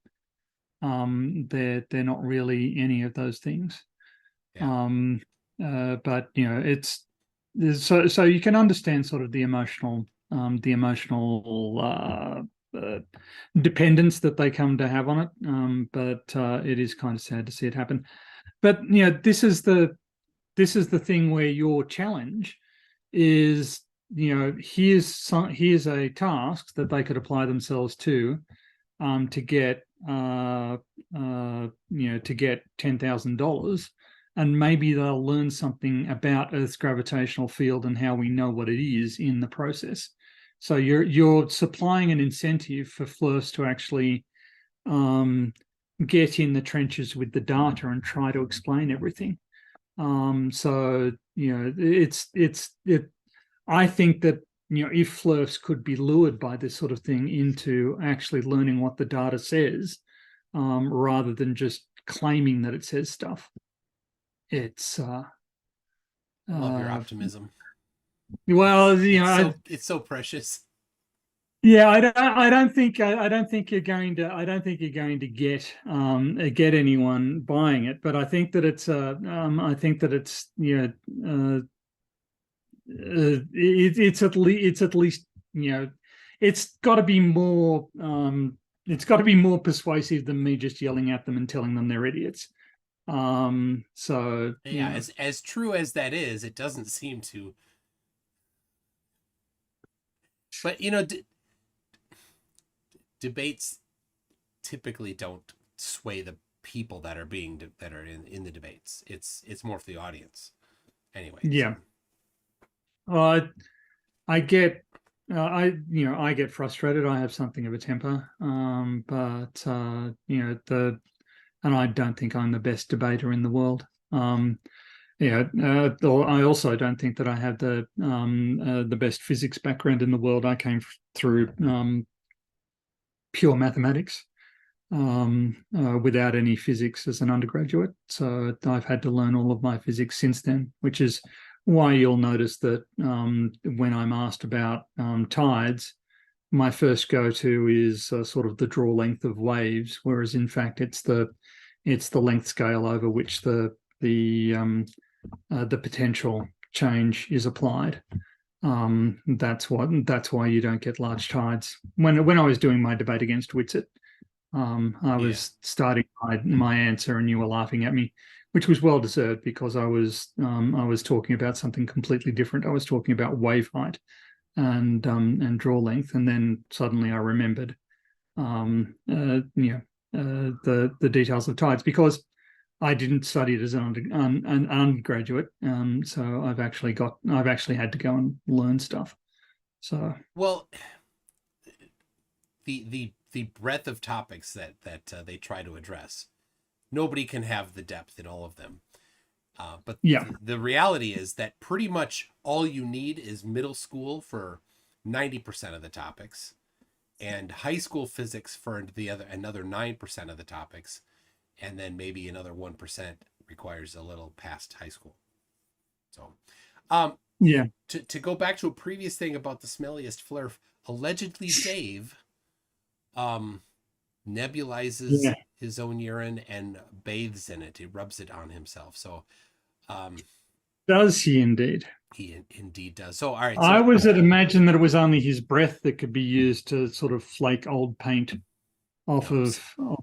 not really any of those things. Yeah. But so you can understand sort of the emotional dependence that they come to have on it. But it is kind of sad to see it happen. But this is the thing where your challenge is, here's a task that they could apply themselves to get to get $10,000, and maybe they'll learn something about Earth's gravitational field and how we know what it is in the process. So you're supplying an incentive for FLIRS to actually get in the trenches with the data and try to explain everything. So I think that if FLIRS could be lured by this sort of thing into actually learning what the data says, rather than just claiming that it says stuff, it's I love your uh, optimism. well, It's so precious. Yeah, I don't think you're going to, I don't think you're going to get anyone buying it. But I think that I think that it's, it's at least, you know, it's got to be more, it's got to be more persuasive than me just yelling at them and telling them they're idiots. So Yeah, as true as that is, it doesn't seem to. But debates typically don't sway the people that are that are in the debates. It's more for the audience anyway. So yeah, uh, I get, I get frustrated. I have something of a temper, but and I don't think I'm the best debater in the world. I also don't think that I have the best physics background in the world. I came through pure mathematics without any physics as an undergraduate. So I've had to learn all of my physics since then, which is why you'll notice that when I'm asked about tides, my first go-to is sort of the draw length of waves, whereas in fact it's the length scale over which the potential change is applied. That's why you don't get large tides. When I was doing my debate against Whitsitt, I yeah, was starting my answer and you were laughing at me, which was well deserved because I was talking about something completely different. I was talking about wave height and draw length, and then suddenly I remembered the details of tides because I didn't study it as an undergraduate, so I've actually had to go and learn stuff. So well, the breadth of topics that they try to address, nobody can have the depth in all of them. But yeah, the reality is that pretty much all you need is middle school for 90% of the topics, and high school physics for the other another 9% of the topics, and then maybe another 1% requires a little past high school. So, um, yeah, to go back to a previous thing about the smelliest flare, allegedly Dave um, nebulizes yeah. his own urine and bathes in it. He rubs it on himself. So um, Does he indeed? he indeed does. So all right. I So was to imagine that it was only his breath that could be used to sort of flake old paint no. off So of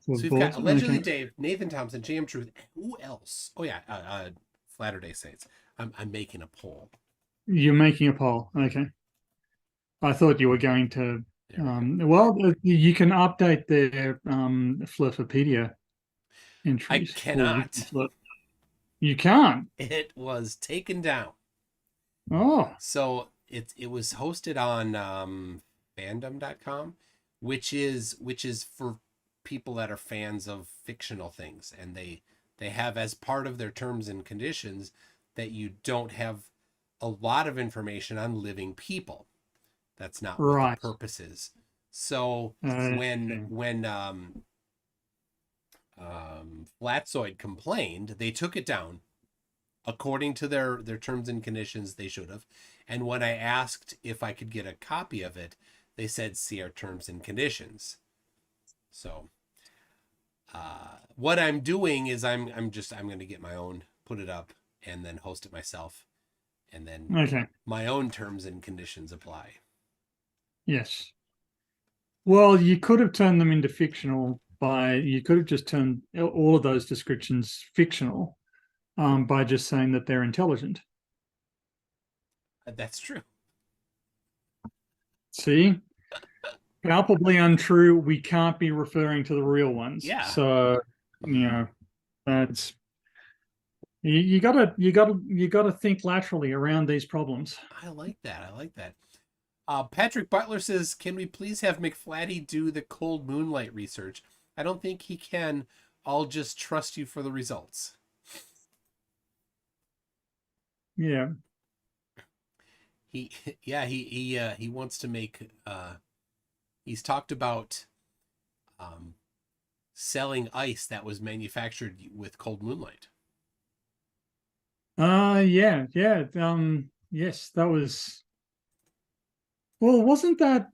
we've got boards. allegedly Okay, Dave, Nathan Thompson, JM Truth. Who else? Oh yeah, Flatter Day Saints. I'm making a poll. you're making a poll. Okay, I thought you were going to. There we go. You can update their Flurfopedia I entries for cannot. You can't. It was taken down. Oh, So it was hosted on fandom.com, which is for people that are fans of fictional things, and they have as part of their terms and conditions that you don't have a lot of information on living people. That's not what the right. purpose is. So when Okay. Flatzoid complained, they took it down according to their terms and conditions. They should have. And when I asked if I could get a copy of it, they said see our terms and conditions. So what I'm doing is I'm going to get my own, put it up, and then host it myself, and then Okay. my own terms and conditions apply. Yes. Well, you could have turned them into fictional you could have just turned all of those descriptions fictional by just saying that they're intelligent. That's true. See, palpably untrue. We can't be referring to the real ones. Yeah, So, you know, that's you gotta think laterally around these problems. I like that. I like that. Patrick Butler says, "Can we please have McFlatty do the cold moonlight research? I don't think he can. I'll just trust you for the results." Yeah. He, yeah, he wants to make. He's talked about um, selling ice that was manufactured with cold moonlight. Yeah. Yes, that was. Well, wasn't that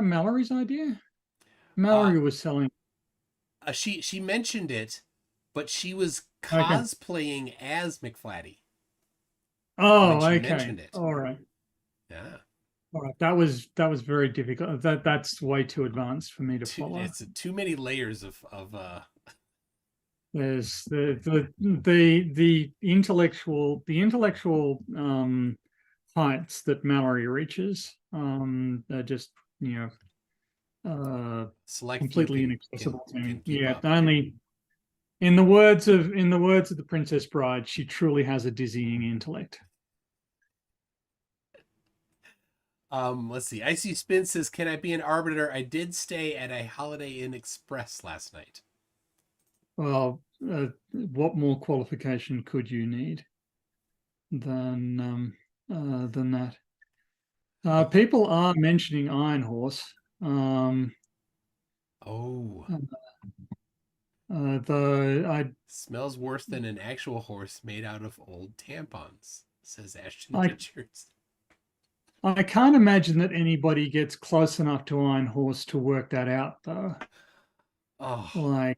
Mallory's idea? Uh, Mallory was selling. she mentioned it, but she was Okay. cosplaying as McFlatty when Oh, she okay. mentioned it. All right. Yeah, All right. That was very difficult. That's way too advanced for me to follow. it's too many layers of There's the intellectual heights that Mallory reaches are just you select few completely can inaccessible to me. can keep Yeah, up. only in the words of the Princess Bride, she truly has a dizzying intellect. Let's see. Icy Spin says, "Can I be an arbiter? I did stay at a Holiday Inn Express last night." Well, what more qualification could you need than that? Oh, People are mentioning Iron Horse. Um, oh, though smells worse than an actual horse made out of old tampons, says Ashton I Richards. I can't imagine that anybody gets close enough to Iron Horse to work that out, though. Oh, Like,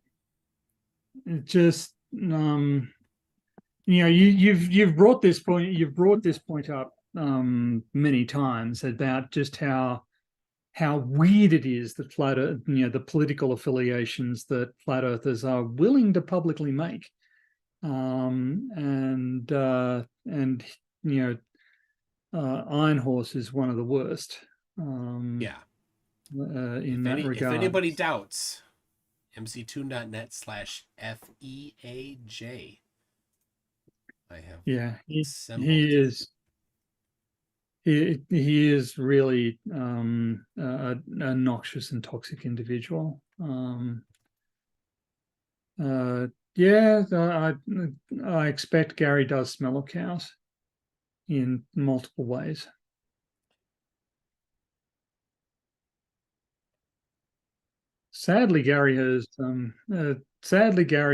it just you've brought this point up many times about just how weird it is that the political affiliations that flat earthers are willing to publicly make, and Iron Horse is one of the worst yeah. in that If regard. anybody doubts, mctoon.net/FEAJ. I have Yeah, he assembled. is he is really a noxious and toxic individual. Yeah, I expect Gary does smell of cows in multiple ways. Sadly, Gary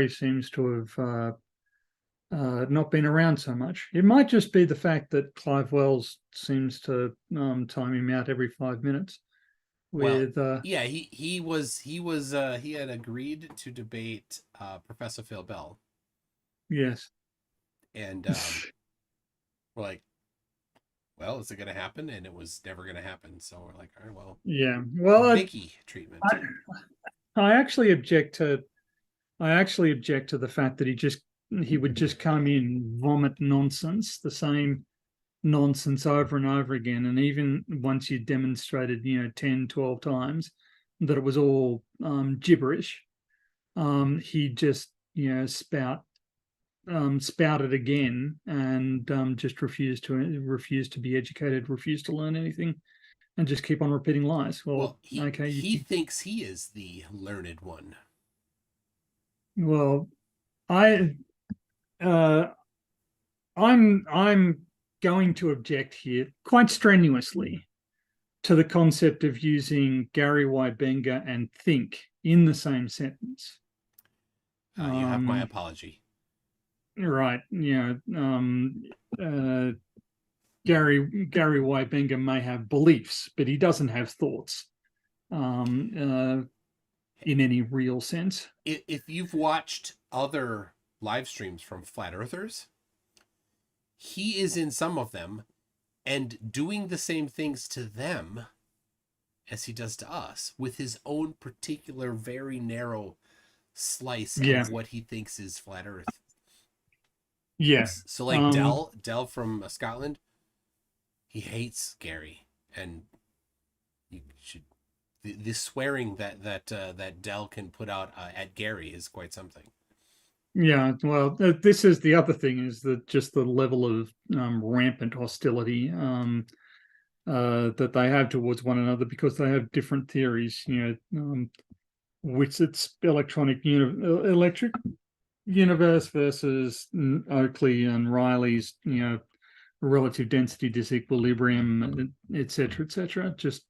seems to have not been around so much. It might just be the fact that Clive Wells seems to time him out every 5 minutes Well, with yeah, he had agreed to debate Professor Phil Bell, yes. and we're like, well, is it going to happen? And it was never going to happen. So we're like, all right, well, Yeah. Well, Vicky treatment. I, I actually object to the fact that he would just come in, vomit nonsense, the same nonsense over and over again. And even once you demonstrated, 10, 12 times that it was all gibberish, he just, spout it again and just refuse to be educated, refuse to learn anything, and just keep on repeating lies. Well, Well, he okay, he thinks he is the learned one. well, I uh, I'm going to object here quite strenuously to the concept of using Gary Wybenga and think in the same sentence. You have my Um, apology. right, uh, Gary Wybenga may have beliefs, but he doesn't have thoughts in any real sense. If you've watched other live streams from flat earthers, he is in some of them and doing the same things to them as he does to us with his own particular very narrow slice Yeah, of what he thinks is flat earth. yeah. So like Um, Dell from Scotland, he hates Gary, and you should the swearing that Dell can put out at Gary is quite something. Yeah, well, this is the other thing is that just the level of rampant hostility that they have towards one another because they have different theories. Which it's electric universe versus Oakley and Riley's, relative density disequilibrium, etc., etc. Just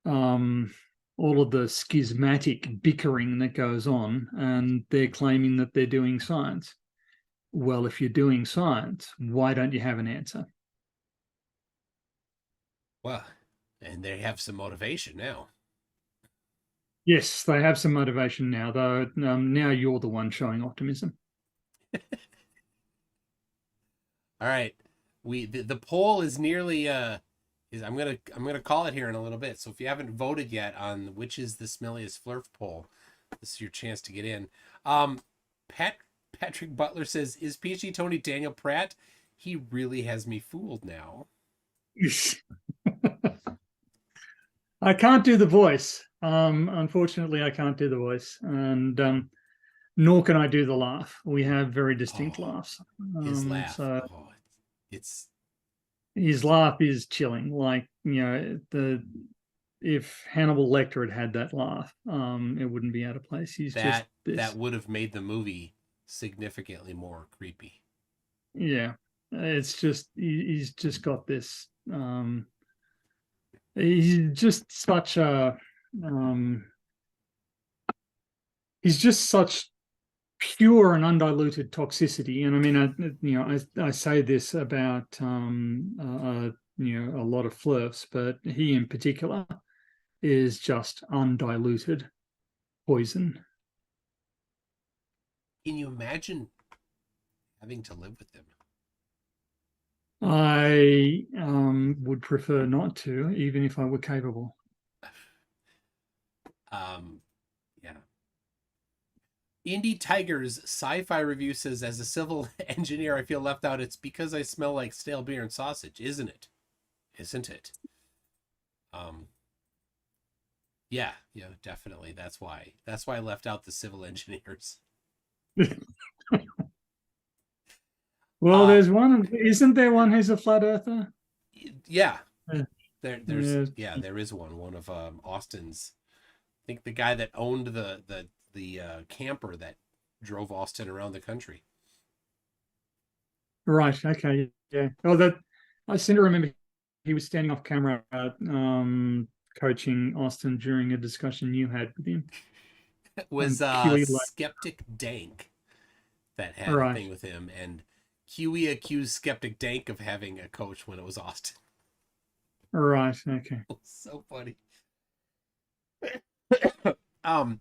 um, all of the schismatic bickering that goes on, and they're claiming that they're doing science. Well, if you're doing science, why don't you have an answer? Well, and they have some motivation now. Yes, they have some motivation now, though. Now you're the one showing optimism. All right. The poll is nearly is I'm gonna call it here in a little bit. So if you haven't voted yet on which is the smelliest flurf poll, this is your chance to get in. Um Pat Patrick Butler says, is PhD Tony Daniel Pratt? He really has me fooled now. I can't do the voice. Unfortunately, I can't do the voice, and nor can I do the laugh. We have very distinct Oh, laughs. his laugh. So Oh, it's his laugh is chilling. Like, the if Hannibal Lecter had that laugh, it wouldn't be out of place. He's just that this. would have made the movie significantly more creepy. Yeah, it's just he's just got this. He's just such a. Um, he's just such pure and undiluted toxicity. And I mean, I say this about a lot of flirts, but he in particular is just undiluted poison. Can you imagine having to live with him? I would prefer not to, even if I were capable. Um, yeah. Indie Tiger's sci-fi review says, as a civil engineer, I feel left out. It's because I smell like stale beer and sausage, isn't it? Isn't it? Um, yeah, definitely. That's why. That's why I left out the civil engineers. Well, Uh, there's one. Isn't there one who's a flat earther? yeah, Yeah. there is one of Austin's. I think the guy that owned the camper that drove Austin around the country. Right. Okay. Yeah. Oh, that I seem to remember he was standing off camera, coaching Austin during a discussion you had with him. It was And QE like, Skeptic Dank that had a right, thing with him, and QE accused Skeptic Dank of having a coach when it was Austin. right. Okay. So funny. um.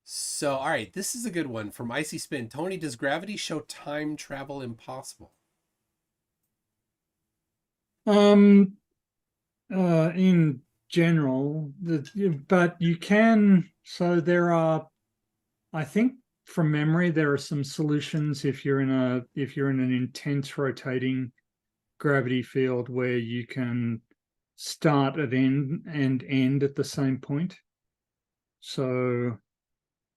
So, all right, this is a good one from Icy Spin. Tony, does gravity show time travel impossible? Um. In general, but you can. So there are. I think from memory, there are some solutions if you're in an intense rotating gravity field where you can start at end and end at the same point. So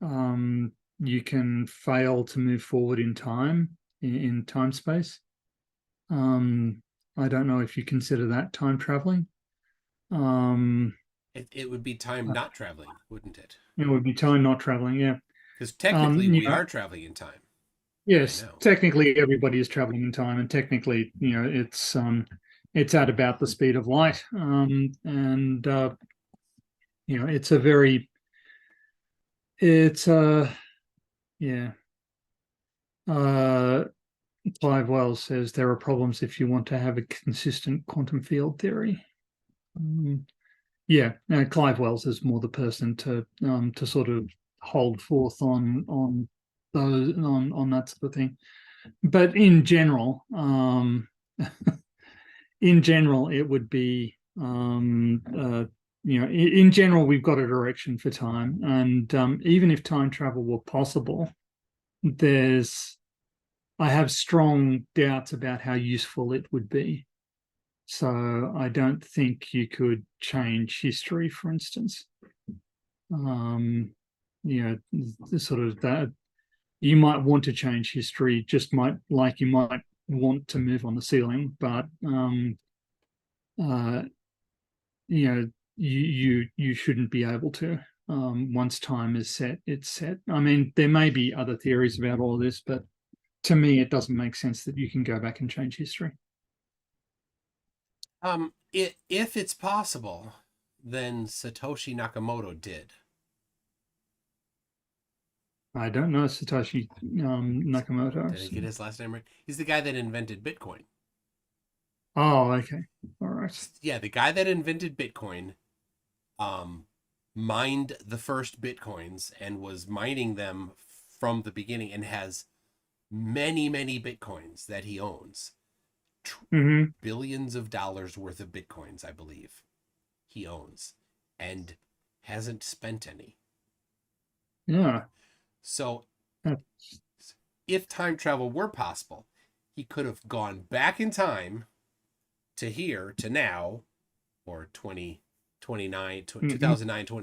you can fail to move forward in time, in time space. Um, I don't know if you consider that time traveling. Um, It would be time not traveling, wouldn't it? it would be time not traveling. Yeah. Because technically we Yeah. are traveling in time right Yes. now. Technically, everybody is traveling in time, and technically, it's at about the speed of light. And it's a very, it's yeah. Uh, Clive Wells says there are problems if you want to have a consistent quantum field theory. Yeah, Clive Wells is more the person to sort of hold forth on those on that sort of thing. But in general, it would be in general we've got a direction for time, and even if time travel were possible, there's I have strong doubts about how useful it would be. So I don't think you could change history, for instance. You know, sort of that you might want to change history, just you might want to move on the ceiling, but uh, you shouldn't be able to. Once time is set, it's set. I mean, there may be other theories about all of this, but to me, it doesn't make sense that you can go back and change history. If it's possible, then Satoshi Nakamoto did. I don't know Satoshi Nakamoto. Did I get his last name right? He's the guy that invented Bitcoin. Oh, okay. All right. Yeah, the guy that invented Bitcoin um, mined the first Bitcoins and was mining them from the beginning and has many, many Bitcoins that he owns. Mm-hmm. Billions of dollars worth of Bitcoins, I believe, he owns and hasn't spent any. Yeah. So That's, if time travel were possible, he could have gone back in time to here, to now, or mm-hmm. 2009,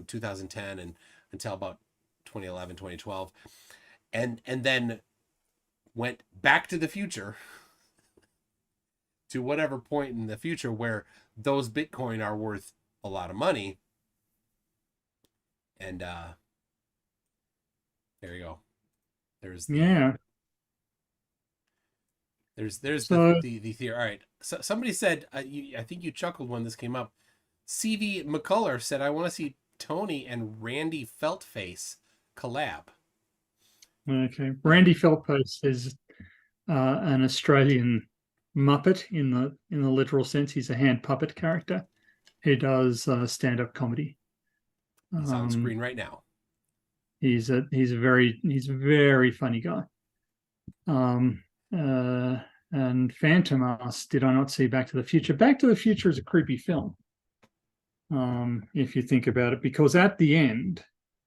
2010, and until about 2011, 2012, and then went back to the future to whatever point in the future where those Bitcoin are worth a lot of money. And there you go. There's the Yeah. there's So the theory. All right. So somebody said, I think you chuckled when this came up. CV McCuller said, I want to see Tony and Randy Feltface collab. okay. Randy Feldpost is an Australian Muppet in the literal sense. He's a hand puppet character who does stand-up comedy. He's on Um, screen right now. he's a very funny guy. Um, uh, and Phantom asked, "Did I not see Back to the Future?" Back to the Future is a creepy film, if you think about it, because at the end,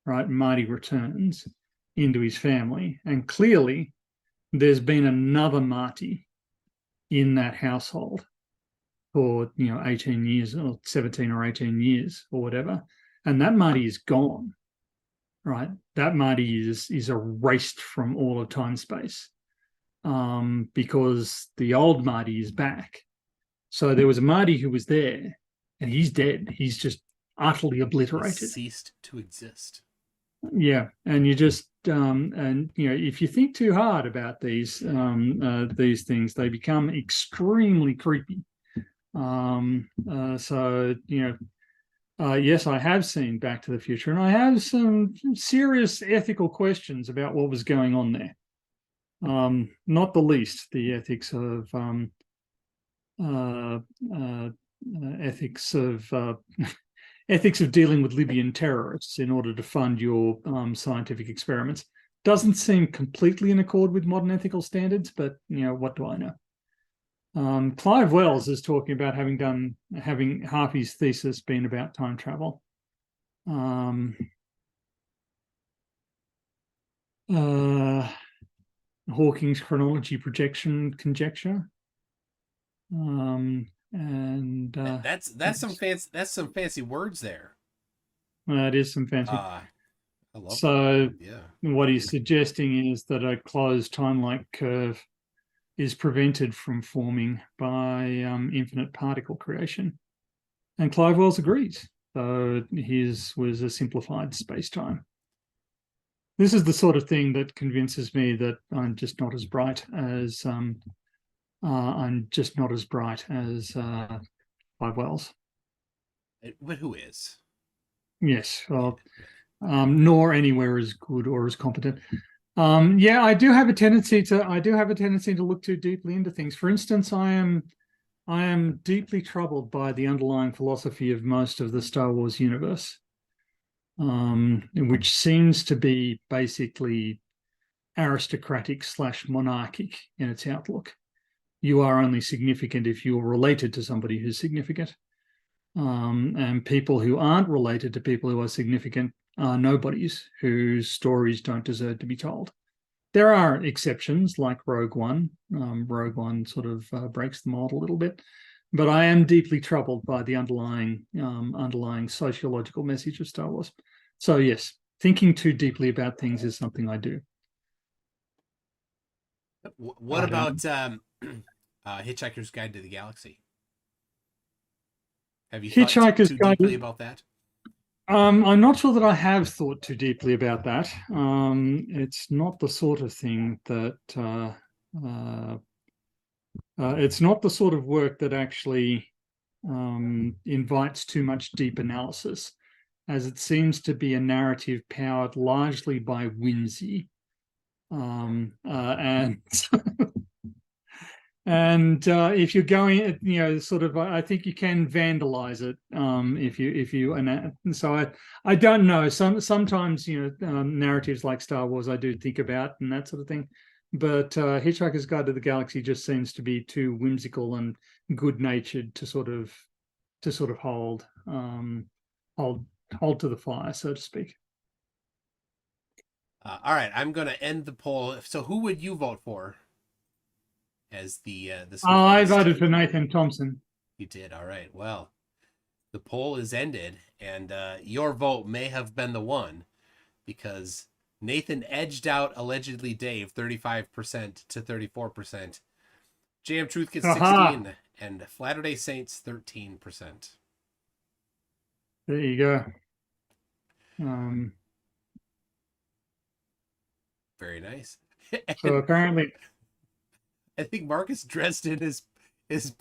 right, Marty returns into his family, and clearly there's been another Marty in that household for 18 years or 17 or 18 years or whatever, and that Marty is gone, right? That Marty is erased from all of time space, because the old Marty is back. So there was a Marty who was there, and he's dead. He's just utterly He obliterated. ceased to exist. Yeah, and you just and if you think too hard about these things, they become extremely creepy. So yes, I have seen Back to the Future, and I have some serious ethical questions about what was going on there. Not the least, the ethics of uh, uh, ethics of ethics of dealing with Libyan terrorists in order to fund your scientific experiments. Doesn't seem completely in accord with modern ethical standards, but what do I know? Clive Wells is talking about having half his thesis been about time travel. Um, uh, Hawking's chronology projection conjecture, and That's some fancy words there. it is some fancy. Uh I love that. So Yeah. what he's suggesting is that a closed time-like curve is prevented from forming by infinite particle creation. And Clive Wells agrees. So his was a simplified space-time. This is the sort of thing that convinces me that I'm just not as bright as Clive Wells. But who is? Yes, Yeah, well, yeah. nor anywhere as good or as competent. Yeah, I do have a tendency to look too deeply into things. For instance, I am deeply troubled by the underlying philosophy of most of the Star Wars universe, which seems to be basically aristocratic / monarchic in its outlook. You are only significant if you're related to somebody who's significant. And people who aren't related to people who are significant are nobodies whose stories don't deserve to be told. There are exceptions like Rogue One. Rogue One sort of breaks the mold a little bit, but I am deeply troubled by the underlying sociological message of Star Wars. So yes, thinking too deeply about things is something I do. What But about Hitchhiker's Guide to the Galaxy? Have you thought Hitchhiker's too Guide. deeply about that? I'm not sure that I have thought too deeply about that. It's not the sort of thing that uh, it's not the sort of work that actually invites too much deep analysis, as it seems to be a narrative powered largely by whimsy. And And if you're going, sort of, I think you can vandalize it. And so I don't know. Sometimes narratives like Star Wars I do think about and that sort of thing, but Hitchhiker's Guide to the Galaxy just seems to be too whimsical and good natured to sort of hold hold to the fire, so to speak. All right, I'm going to end the poll. So, who would you vote for as the Sweet I Beast? voted for Nathan Thompson. You did. All right. Well, the poll is ended, and your vote may have been the one because Nathan edged out allegedly Dave 35% to 34%. JM Truth gets Aha! 16, and Flatter Day Saints 13%. There you go. Um, Very nice. so And apparently, I think Marcus Dresden is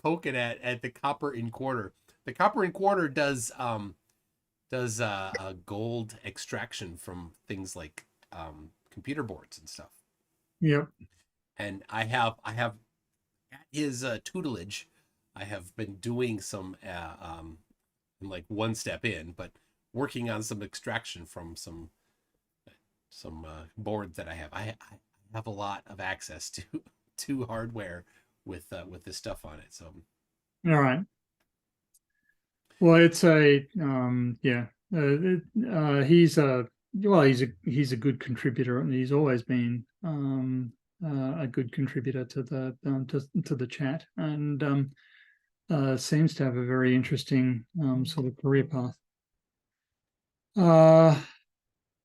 poking at the copper in quarter. The copper in quarter does a gold extraction from things like computer boards and stuff. yeah. And I have at his tutelage, I have been doing some I'm like one step in, but working on some extraction from some boards that I have. I have a lot of access to to hardware with this stuff on it. So All right. Well, it's a yeah. He's a he's a good contributor, and he's always been a good contributor to the chat, and seems to have a very interesting sort of career path.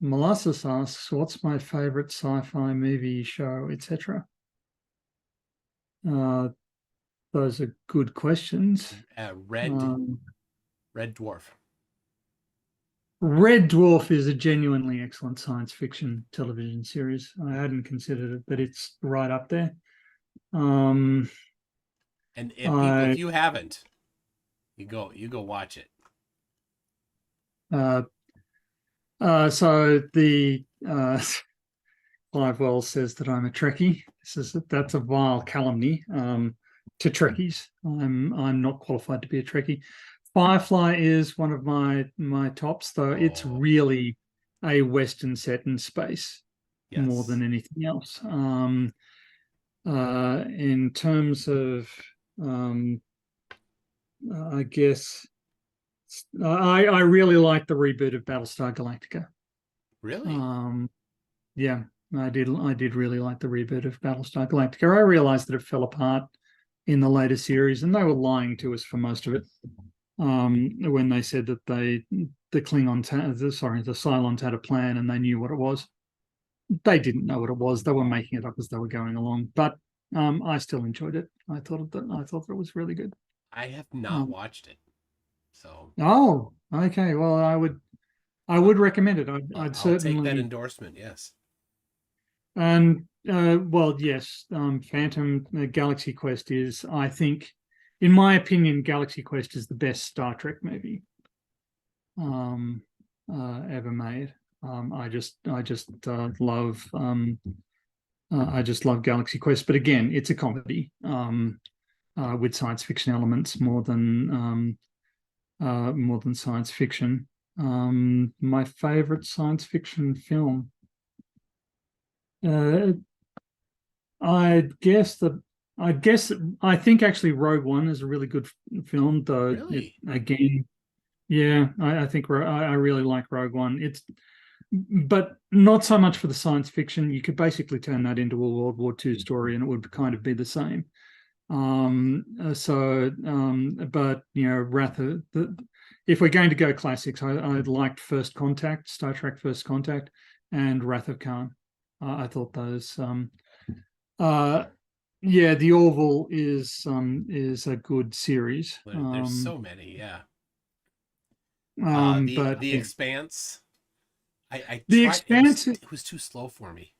Molasses asks, "What's my favorite sci-fi movie, show, etc." Those are good questions. red Um, red dwarf. Red Dwarf is a genuinely excellent science fiction television series. I hadn't considered it, but it's right up there. Um, And if people, if I you haven't, you go watch it. uh, so the Clive Wells says that I'm a Trekkie. That's a vile calumny to Trekkies. I'm not qualified to be a Trekkie. Firefly is one of my tops, though. It's Oh really a Western set in space more yes, than anything else. In terms of, um, I guess, I really like the reboot of Battlestar Galactica. really? Um, yeah, I did really like the reboot of Battlestar Galactica. I realized that it fell apart in the later series, and they were lying to us for most of it. When they said that the Cylons had a plan and they knew what it was. They didn't know what it was. They were making it up as they were going along. But I still enjoyed it. I thought that it was really good. I have not Um, watched it, so oh, okay. Well, I I'll, would recommend it. I'd I'll take that certainly. endorsement. Yes. And well, yes. Phantom Galaxy Quest is, I think, in my opinion, Galaxy Quest is the best Star Trek movie um, ever made. I just love Galaxy Quest, but again, it's a comedy with science fiction elements more than science fiction. My favorite science fiction film, uh, I guess that I think actually Rogue One is a really good film, though. It Really? again, yeah, I think I really like Rogue One. But not so much for the science fiction. You could basically turn that into a World War II story, and it would kind of be the same. But if we're going to go classics, I liked First Contact, Star Trek First Contact, and Wrath of Khan. I thought those. Uh, yeah, the Orville is a good series. There's so many. Yeah. The But the yeah, Expanse. I The tried. It was Expanse. it was too slow for me.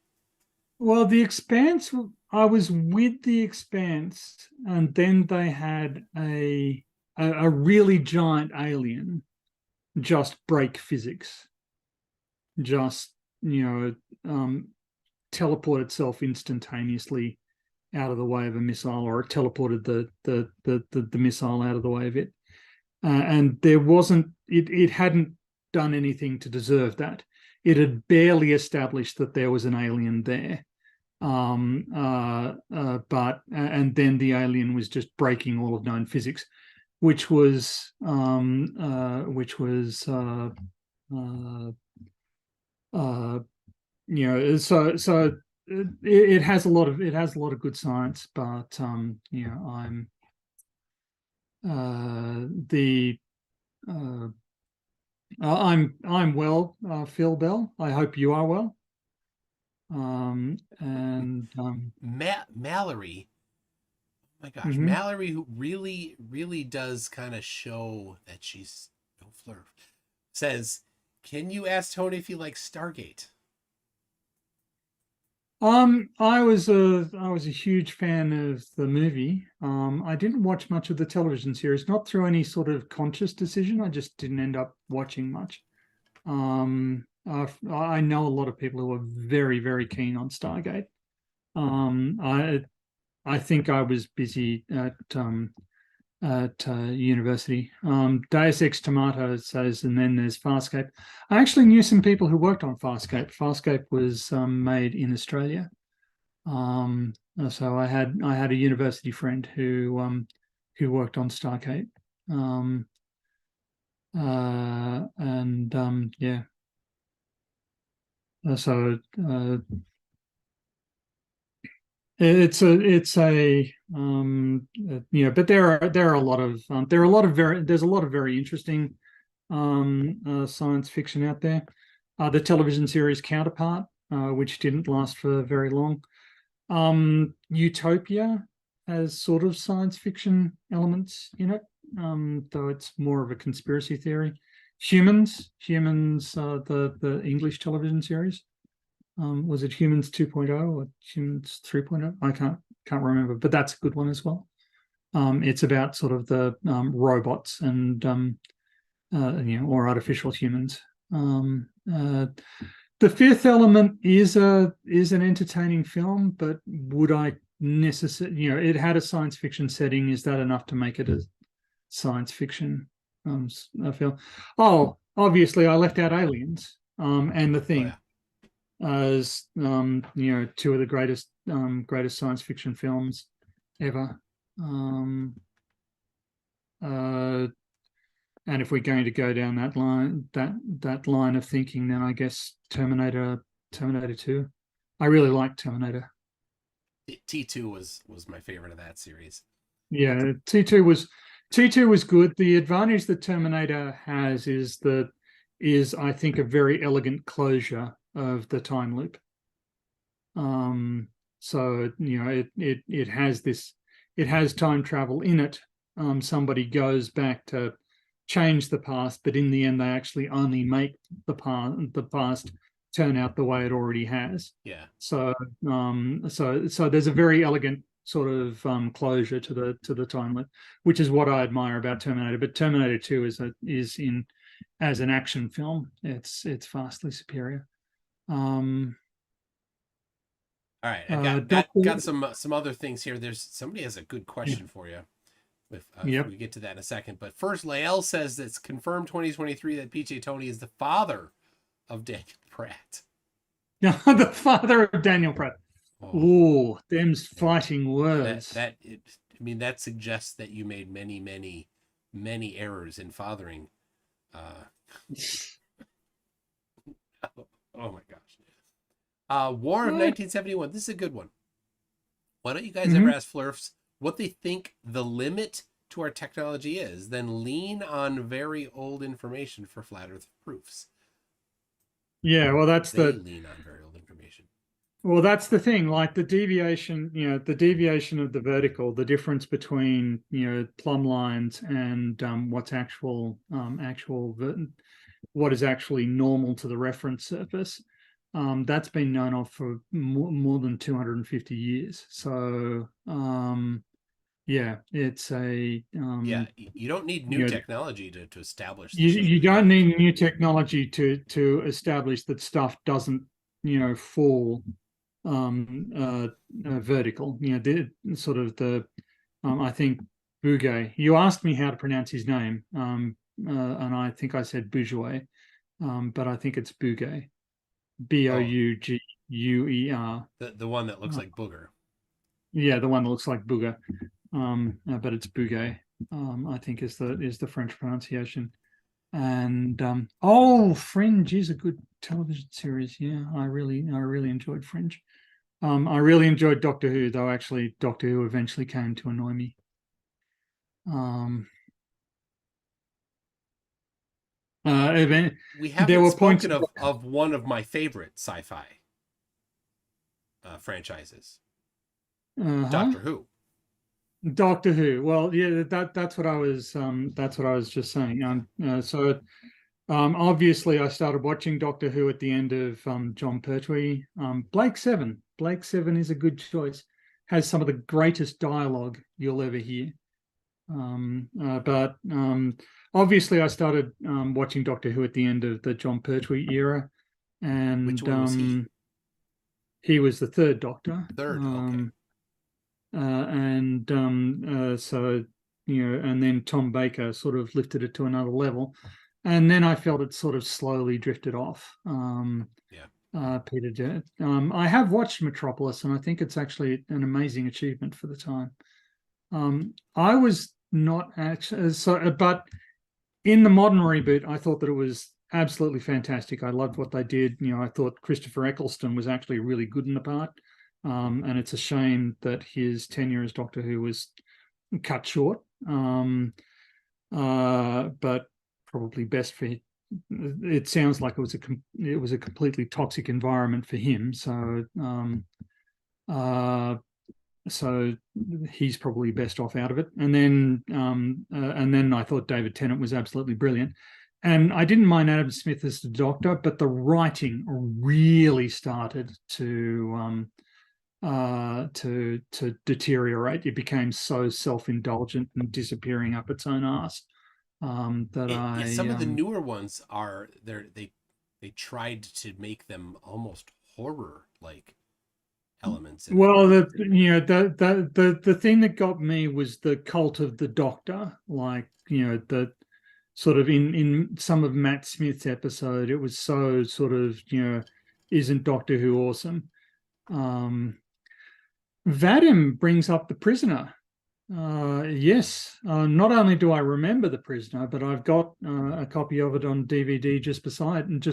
Well, The Expanse. I was with The Expanse, and then they had a really giant alien just break physics, just you know, um, teleport itself instantaneously out of the way of a missile, or it teleported the missile out of the way of it. And there wasn't, it hadn't done anything to deserve that. It had barely established that there was an alien there. But and then the alien was just breaking all of known physics, which was so it has a lot of good science, but I'm well, Phil Bell. I hope you are well. Mallory. Oh my gosh, Mhm. Mallory, who really does kind of show that she's no flirt. Says, "Can you ask Tony if he likes Stargate?" I was a huge fan of the movie. I didn't watch much of the television series, not through any sort of conscious decision. I just didn't end up watching much. I know a lot of people who are very, very keen on Stargate. I think I was busy at university. Deus Ex Tomato says, and then there's Farscape. I actually knew some people who worked on Farscape. Farscape was made in Australia. So I had a university friend who worked on Stargate. Yeah. So it's a but there are a lot of there's a lot of very interesting science fiction out there. The television series Counterpart, which didn't last for very long. Utopia has sort of science fiction elements in it, though it's more of a conspiracy theory. Humans, the English television series. Was it Humans 2.0 or Humans 3.0? I can't remember, but that's a good one as well. It's about sort of the robots and or artificial humans. The Fifth Element is an entertaining film, but would I necessarily, it had a science fiction setting. Is that enough to make it a science fiction film? Oh, obviously I left out Aliens and The Thing. Oh yeah. As two of the greatest science fiction films ever. And if we're going to go down that line of thinking, then I guess Terminator 2. I really like Terminator. T2 was my favorite of that series. Yeah, T2 was good. The advantage that Terminator has is I think a very elegant closure of the time loop. So it has time travel in it. Somebody goes back to change the past, but in the end, they actually only make the past turn out the way it already has. Yeah. So there's a very elegant sort of closure to the time loop, which is what I admire about Terminator. But Terminator 2 as an action film, it's vastly superior. All right, I got some other things here. There's somebody has a good question for you. If we get to that in a second, but first, Lael says it's confirmed 2023 that PJ Tony is the father of Daniel Pratt. The father of Daniel Pratt. Oh, them's fighting words. That suggests that you made many errors in fathering. Oh my gosh. War of 1971. This is a good one. Why don't you guys ever ask Flurfs what they think the limit to our technology is, then lean on very old information for flat earth proofs? Yeah, well, lean on very old information. Well, that's the thing, like the deviation of the vertical, the difference between, plumb lines and what is actually normal to the reference surface. That's been known of for more than 250 years. So, it's a you don't need new technology to establish. You don't need new technology to establish that stuff doesn't fall vertical. The sort of the I think Bugay. You asked me how to pronounce his name, and I think I said Bourgeois, but I think it's Bugay. Oh, Bouguer. the one that looks like booger. Yeah, the one that looks like Booger, but it's Bugay. I think is the French pronunciation. And oh, Fringe is a good television series. Yeah, I really enjoyed Fringe. I really enjoyed Doctor Who, though. Actually, Doctor Who eventually came to annoy me. Um, We there haven't were points. spoken of one of my favorite sci-fi franchises, Uh-huh. Doctor Who. Doctor Who. Well, yeah, that's what I was just saying. Yeah. Obviously, I started watching Doctor Who at the end of John Pertwee. Blake Seven. Blake Seven is a good choice. Has some of the greatest dialogue you'll ever hear. But obviously, I started watching Doctor Who at the end of the John Pertwee era, Which and one was he? he was the third Doctor. Third. Okay. So and then Tom Baker sort of lifted it to another level, and then I felt it sort of slowly drifted off. Yeah. Peter Janet. I have watched Metropolis, and I think it's actually an amazing achievement for the time. I was not actually but in the modern reboot, I thought that it was absolutely fantastic. I loved what they did. I thought Christopher Eccleston was actually really good in the part. And it's a shame that his tenure as Doctor Who was cut short. But probably best for. It sounds like it was a completely toxic environment for him. So he's probably best off out of it. And then I thought David Tennant was absolutely brilliant. And I didn't mind Adam Smith as the Doctor, but the writing really started to deteriorate. It became so self-indulgent and disappearing up its own ass that Yeah, I some of the newer ones are they tried to make them almost horror like elements in it. well, the thing that got me was the cult of the Doctor. Like, the sort of in some of Matt Smith's episode, it was so sort of, isn't Doctor Who awesome? Um, Vadim brings up the prisoner. Yes. Not only do I remember the prisoner, but I've got a copy of it on DVD just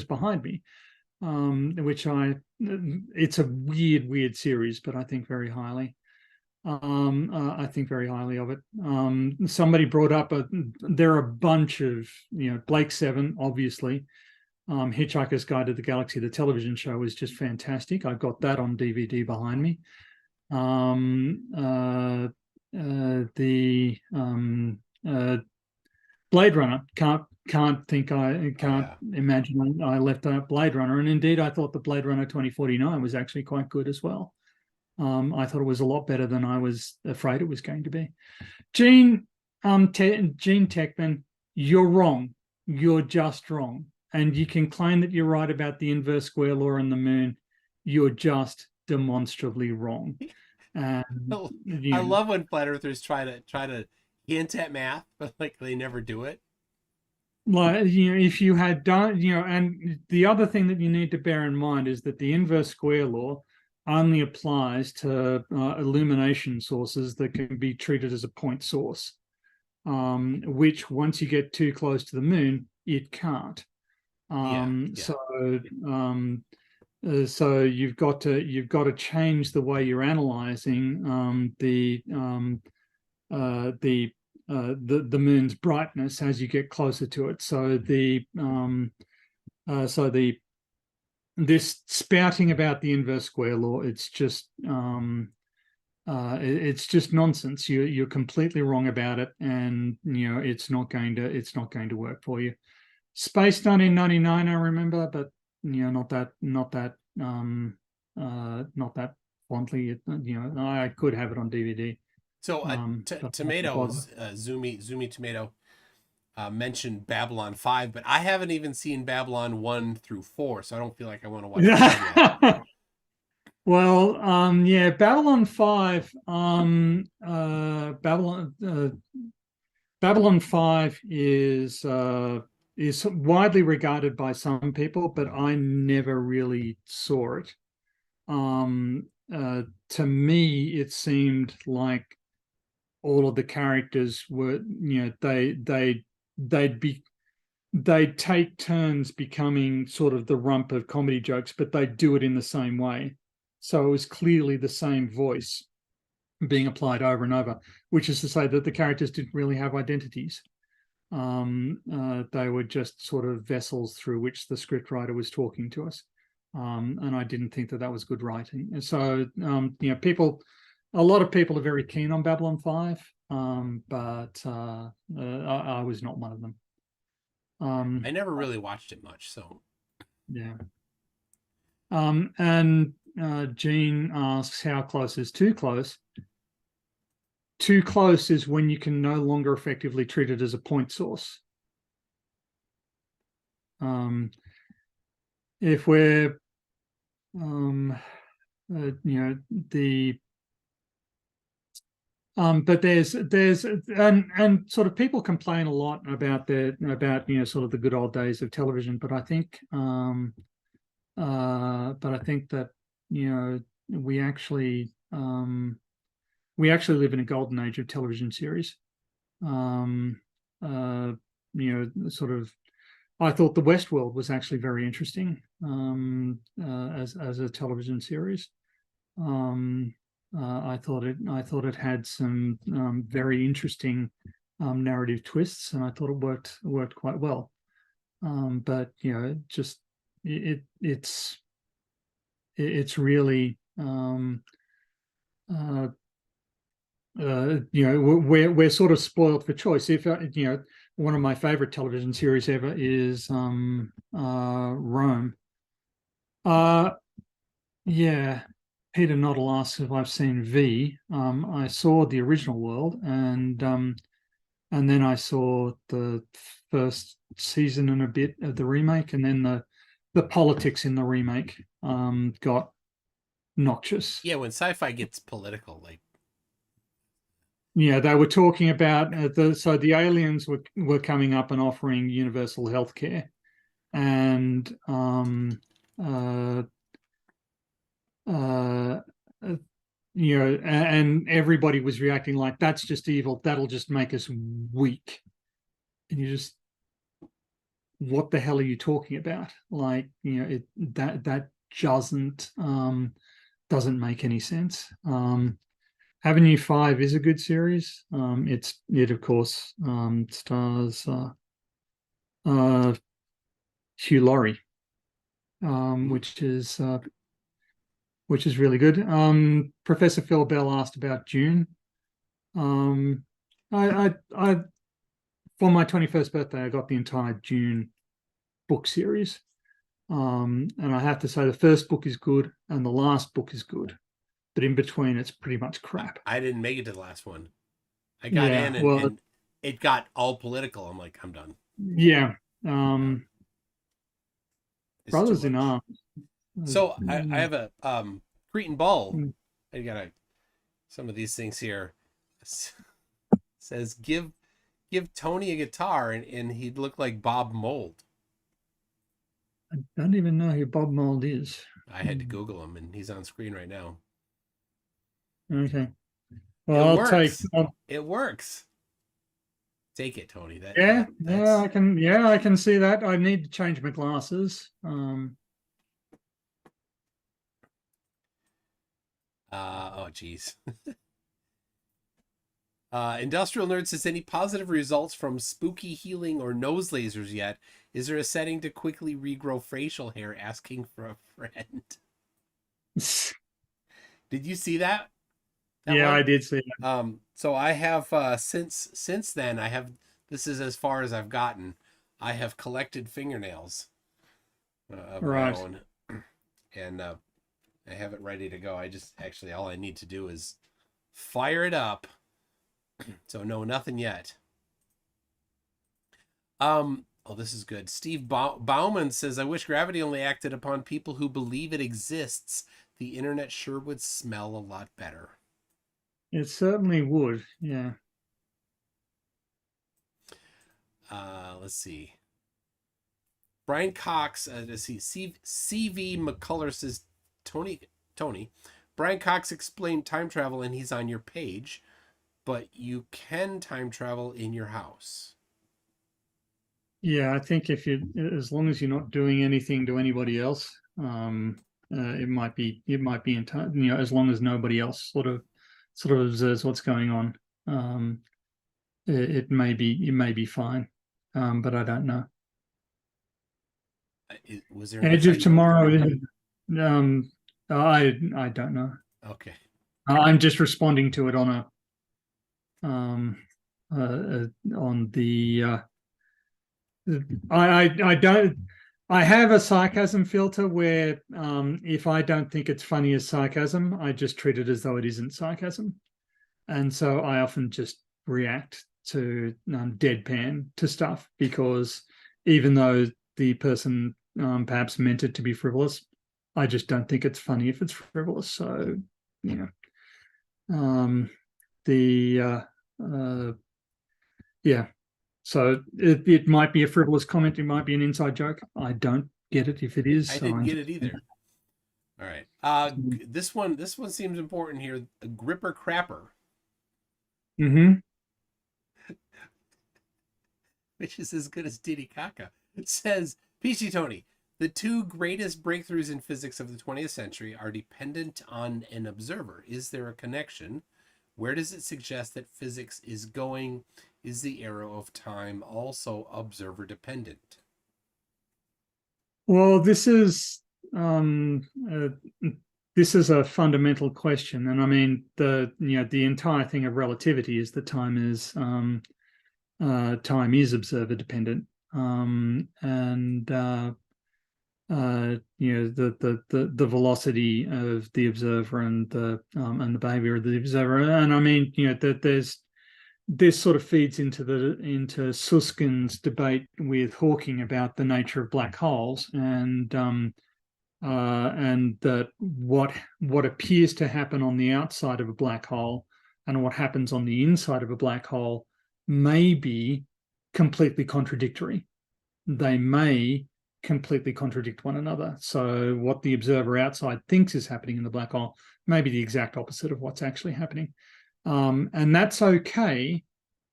behind me. It's a weird series, but I think very highly. I think very highly of it. Somebody brought up there are a bunch of, Blake Seven, obviously. Hitchhiker's Guide to the Galaxy, the television show, is just fantastic. I've got that on DVD behind me. The Blade Runner, Oh can't yeah. imagine I left out Blade Runner, and indeed I thought the Blade Runner 2049 was actually quite good as well. I thought it was a lot better than I was afraid it was going to be. Gene Techman, you're wrong. You're just wrong, and you can claim that you're right about the inverse square law and the moon. You're just demonstrably wrong. And I you know, love when flat earthers try to hint at math, but like they never do it. if you had done, and the other thing that you need to bear in mind is that the inverse square law only applies to illumination sources that can be treated as a point source, which once you get too close to the moon, it can't. Yeah, Um, yeah. so um, so you've got to change the way you're analyzing the moon's brightness as you get closer to it. So this spouting about the inverse square law, it's just nonsense. You're completely wrong about it, and it's not going to work for you. Space 1999, I remember, but not that fondly. I could have it on DVD. So But I'm not gonna bother. tomatoes, Zoomy tomato mentioned Babylon 5, but I haven't even seen Babylon 1 through 4, so I don't feel like I want to watch 5 yet. Well, yeah, Babylon 5, Babylon 5 is widely regarded by some people, but I never really saw it. To me, it seemed like all of the characters were, they'd be they'd take turns becoming sort of the rump of comedy jokes, but they'd do it in the same way. So it was clearly the same voice being applied over and over, which is to say that the characters didn't really have identities. They were just sort of vessels through which the scriptwriter was talking to us. And I didn't think that that was good writing. And so, a lot of people are very keen on Babylon 5, but I was not one of them. I never really watched it much, so. Yeah. And Gene asks, how close is too close? Too close is when you can no longer effectively treat it as a point source. If we're, the but there's and sort of people complain a lot about sort of the good old days of television, but I think that we actually live in a golden age of television series. Sort of, I thought the Westworld was actually very interesting as a television series. I thought it had some very interesting narrative twists, and I thought it worked quite well. But it's really we're sort of spoiled for choice. If one of my favorite television series ever is Rome. Yeah. Peter Noddle asks if I've seen V. I saw the original World, and then I saw the first season and a bit of the remake, and then the politics in the remake got noxious. Yeah, when sci-fi gets political, like. Yeah, they were talking about the aliens were coming up and offering universal health care, and and everybody was reacting like, that's just evil, that'll just make us weak. And you just, what the hell are you talking about? Like, that doesn't make any sense. Avenue 5 is a good series. It of course stars Hugh Laurie, which is really good. Professor Phil Bell asked about June. I for my 21st birthday, I got the entire June book series. And I have to say the first book is good and the last book is good, but in between it's pretty much crap. I didn't make it to the last one. I got Yeah, in well, and it got all political. I'm like, I'm done. yeah. It's too Brothers in much. Arms. So I have a Cretan Ball. Mm. I got some of these things here. Says give Tony a guitar and he'd look like Bob Mould. I don't even know who Bob Mould is. I had to Google him and he's on screen right now. Okay. Well, It works. Take it, Tony. I can see that. I need to change my glasses. Oh geez. Industrial Nerd says, any positive results from spooky healing or nose lasers yet? Is there a setting to quickly regrow facial hair? Asking for a friend. Did you see that? Yeah, I did see that. So I have since then this is as far as I've gotten. I have collected fingernails of my own, and I have it ready to go. I just actually all I need to do is fire it up. So no, nothing yet. Oh, this is good. Steve Bauman says, I wish gravity only acted upon people who believe it exists. the internet sure would smell a lot better. It certainly would. Yeah. Let's see. Brian Cox, let's see. CV McCuller says, Tony, Brian Cox explained time travel and he's on your page, but you can time travel in your house. Yeah, I think as long as you're not doing anything to anybody else, it might be in time. As long as nobody else sort of observes what's going on, it may be fine. But I don't know. Was there an Edge of upside down? Tomorrow. I don't know. Okay. I'm just responding to it on on the. I don't. I have a sarcasm filter where if I don't think it's funny as sarcasm, I just treat it as though it isn't sarcasm, and so I often just react to deadpan to stuff, because even though the person perhaps meant it to be frivolous, I just don't think it's funny if it's frivolous. So, yeah. So it might be a frivolous comment. It might be an inside joke. I don't get it if it is. I didn't get it either. All right. This one seems important here. A gripper crapper. Mm-hmm. Which is as good as Diddy Kaka. It says, PC Tony, the two greatest breakthroughs in physics of the 20th century are dependent on an observer. Is there a connection? Where does it suggest that physics is going? Is the arrow of time also observer dependent? Well, this is a fundamental question, and I mean the entire thing of relativity is that time is observer dependent, and the velocity of the observer and the behavior of the observer, and I mean that this sort of feeds into Susskind's debate with Hawking about the nature of black holes, and that what appears to happen on the outside of a black hole and what happens on the inside of a black hole may be completely contradictory. They may completely contradict one another. So what the observer outside thinks is happening in the black hole may be the exact opposite of what's actually happening. And that's okay,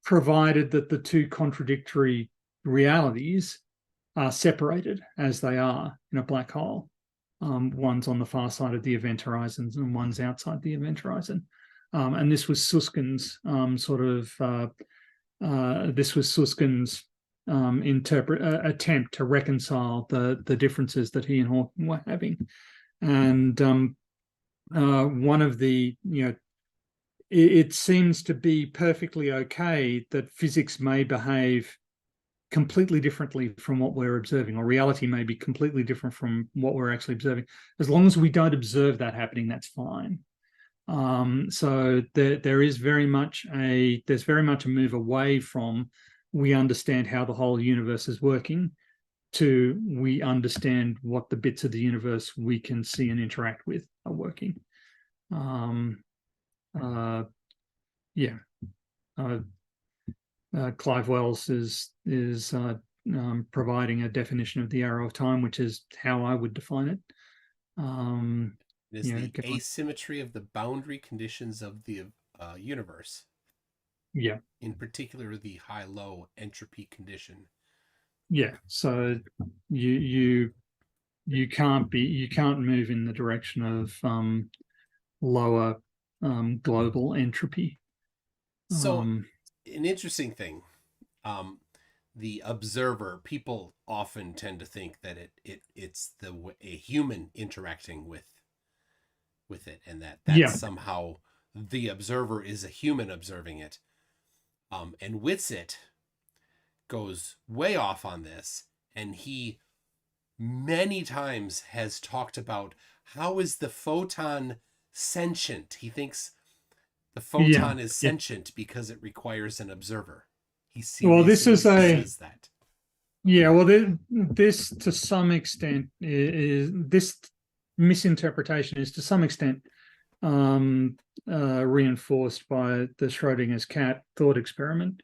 provided that the two contradictory realities are separated as they are in a black hole. One's on the far side of the event horizon and one's outside the event horizon. And this was Susskind's attempt to reconcile the differences that he and Hawking were having. And one of the, it seems to be perfectly okay that physics may behave completely differently from what we're observing, or reality may be completely different from what we're actually observing. As long as we don't observe that happening, that's fine. So there's very much a move away from we understand how the whole universe is working to we understand what the bits of the universe we can see and interact with are working. Clive Wells is providing a definition of the arrow of time, which is how I would define it. It is the asymmetry of the boundary conditions of the universe. Yeah. In particular, the high-low entropy condition. Yeah. So you can't move in the direction of lower global entropy. So an interesting thing, the observer, people often tend to think that it's a human interacting with it, and that's somehow the observer is a human observing it. And Whitsitt goes way off on this, and he many times has talked about how is the photon sentient. He thinks the photon is sentient because it requires an observer. He says that. Yeah, well, this to some extent is this misinterpretation is to some extent reinforced by the Schrodinger's cat thought experiment,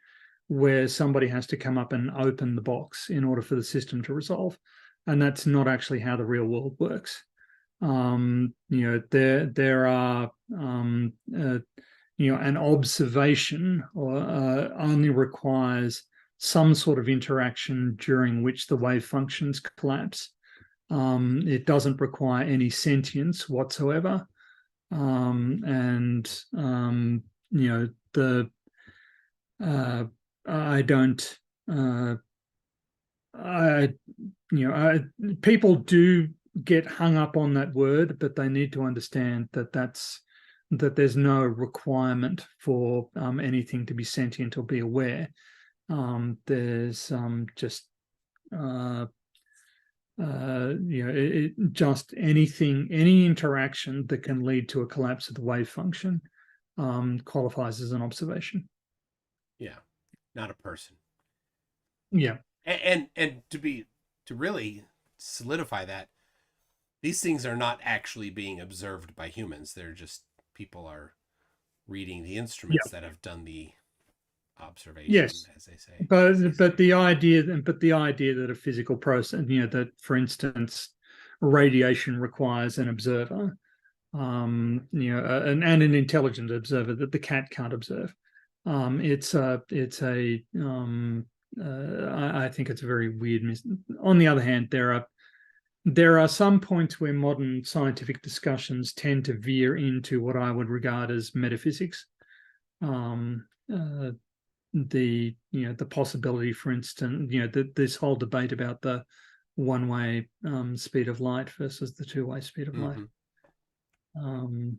where somebody has to come up and open the box in order for the system to resolve. And that's not actually how the real world works. There are an observation only requires some sort of interaction during which the wave functions collapse. It doesn't require any sentience whatsoever. I don't. People do get hung up on that word, but they need to understand that there's no requirement for anything to be sentient or be aware. There's just just any interaction that can lead to a collapse of the wave function qualifies as an observation. Yeah, not a person. Yeah. And to really solidify that, these things are not actually being observed by humans. They're just people are reading the instruments that have done the observation, yes, as they say. But the idea that a physical process, that for instance, radiation requires an observer, and an intelligent observer that the cat can't observe. I think it's a very weird. On the other hand, there are some points where modern scientific discussions tend to veer into what I would regard as metaphysics. The possibility, for instance, this whole debate about the one-way speed of light versus the two-way speed of light.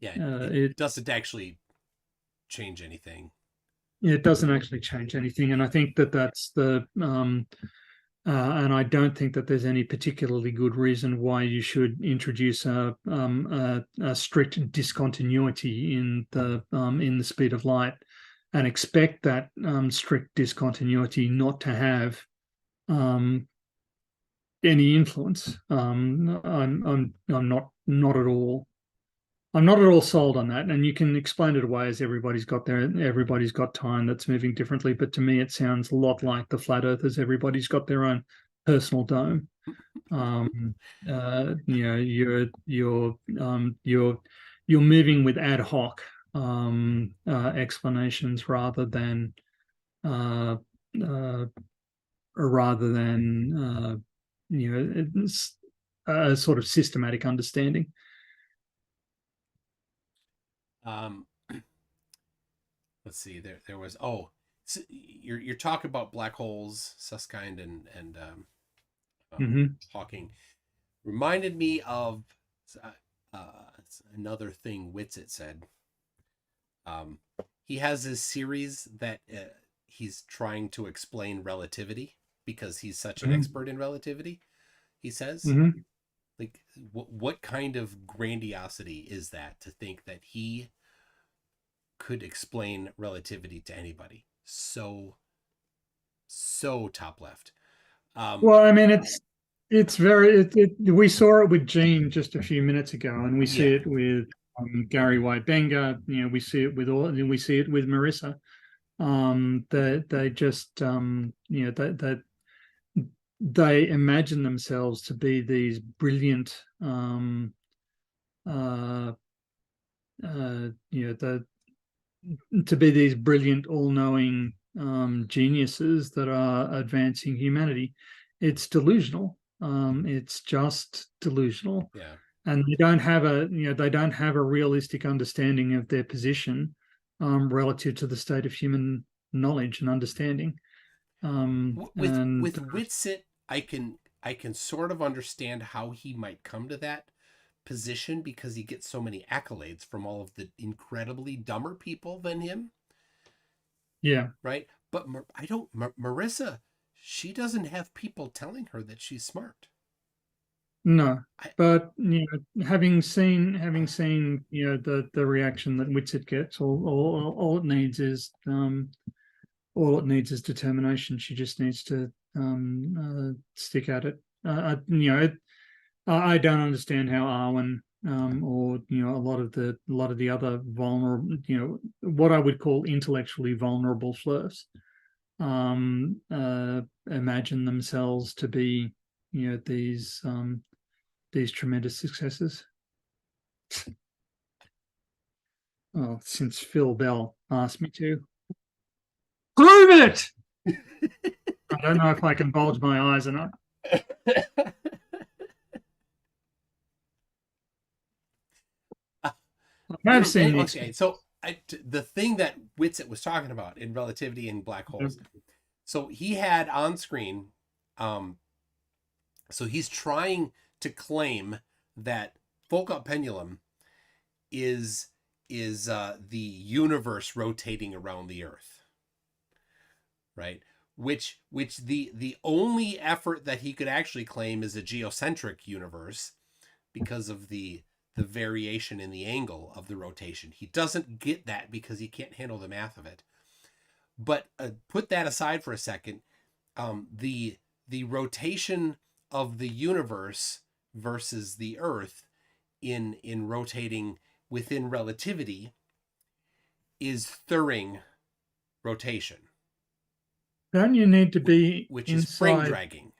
It doesn't actually change anything. It doesn't actually change anything, and I think that's the and I don't think that there's any particularly good reason why you should introduce a strict discontinuity in the speed of light and expect that strict discontinuity not to have any influence. I'm not at all. I'm not at all sold on that, and you can explain it away as everybody's got time that's moving differently. But to me, it sounds a lot like the flat earthers. Everybody's got their own personal dome. You're moving with ad hoc explanations rather than a sort of systematic understanding. Let's see. There was so you're talking about black holes, Susskind and Hawking. Reminded me of another thing Whitsitt said. He has this series that he's trying to explain relativity because he's such an expert in relativity. He says. Like, what kind of grandiosity is that to think that he could explain relativity to anybody? So top left. Well, I mean, it's very. We saw it with Gene just a few minutes ago, and we see it with Gary White Benga. We see it with Marissa. They just they imagine themselves to be these brilliant all-knowing geniuses that are advancing humanity. It's delusional. It's just delusional. Yeah. And they don't have a realistic understanding of their position relative to the state of human knowledge and understanding. With Whitsitt, I can sort of understand how he might come to that position because he gets so many accolades from all of the incredibly dumber people than him. Yeah. Right. But Marissa, she doesn't have people telling her that she's smart. No, but having seen the reaction that Whitsitt gets, all it needs is determination. She just needs to stick at it. I don't understand how Arwen, or a lot of the other vulnerable, what I would call intellectually vulnerable Flurfs, imagine themselves to be, these tremendous successes. Oh, since Phil Bell asked me to prove it, I don't know if I can bulge my eyes or not. I've seen these. Okay, so the thing that Whitsitt was talking about in relativity and black holes. So he had on screen, so he's trying to claim that Foucault pendulum is the universe rotating around the Earth, right? Which the only effort that he could actually claim is a geocentric universe because of the variation in the angle of the rotation. He doesn't get that because he can't handle the math of it. But put that aside for a second. The rotation of the universe versus the Earth in rotating within relativity is Turing rotation. Don't you need to be which inside, is frame dragging?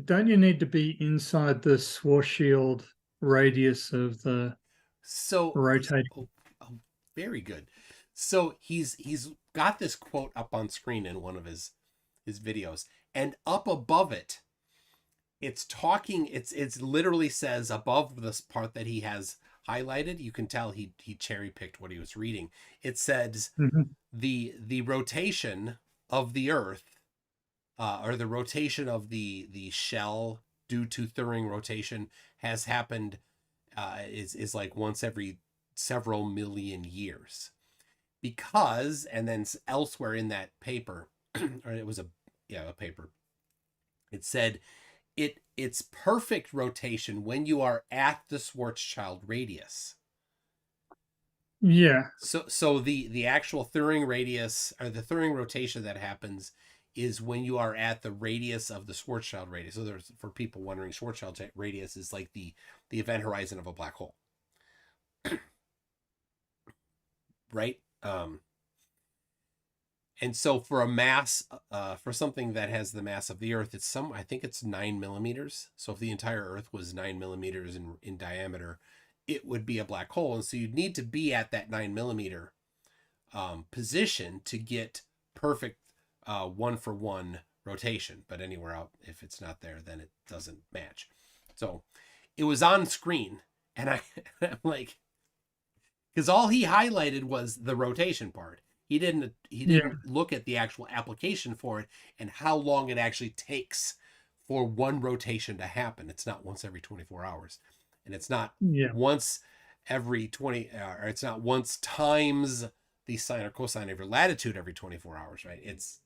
Don't you need to be inside the Schwarzschild radius of the rotating? Oh, very good. So he's got this quote up on screen in one of his videos, and up above it, it's talking. It's literally says above this part that he has highlighted. You can tell he cherry picked what he was reading. It says the rotation of the Earth, or the rotation of the shell due to Turing rotation has happened, is like once every several million years. Because, and then elsewhere in that paper, or it was a paper, it said it's perfect rotation when you are at the Schwarzschild radius. Yeah. So the actual Turing radius, or the Turing rotation that happens, is when you are at the radius of the Schwarzschild radius. So there's, for people wondering, Schwarzschild radius is like the event horizon of a black hole. Right? And so for a mass, for something that has the mass of the Earth, I think it's 9 millimeters. So if the entire Earth was 9 millimeters in diameter, it would be a black hole. And so you'd need to be at that 9 millimeter position to get perfect 1-for-1 rotation. But anywhere out, if it's not there, then it doesn't match. So it was on screen, and I'm like, because all he highlighted was the rotation part. He didn't look at the actual application for it and how long it actually takes for one rotation to happen. It's not once every 24 hours, and it's not once every 20, or it's not once times the sine or cosine of your latitude every 24 hours, right? It's,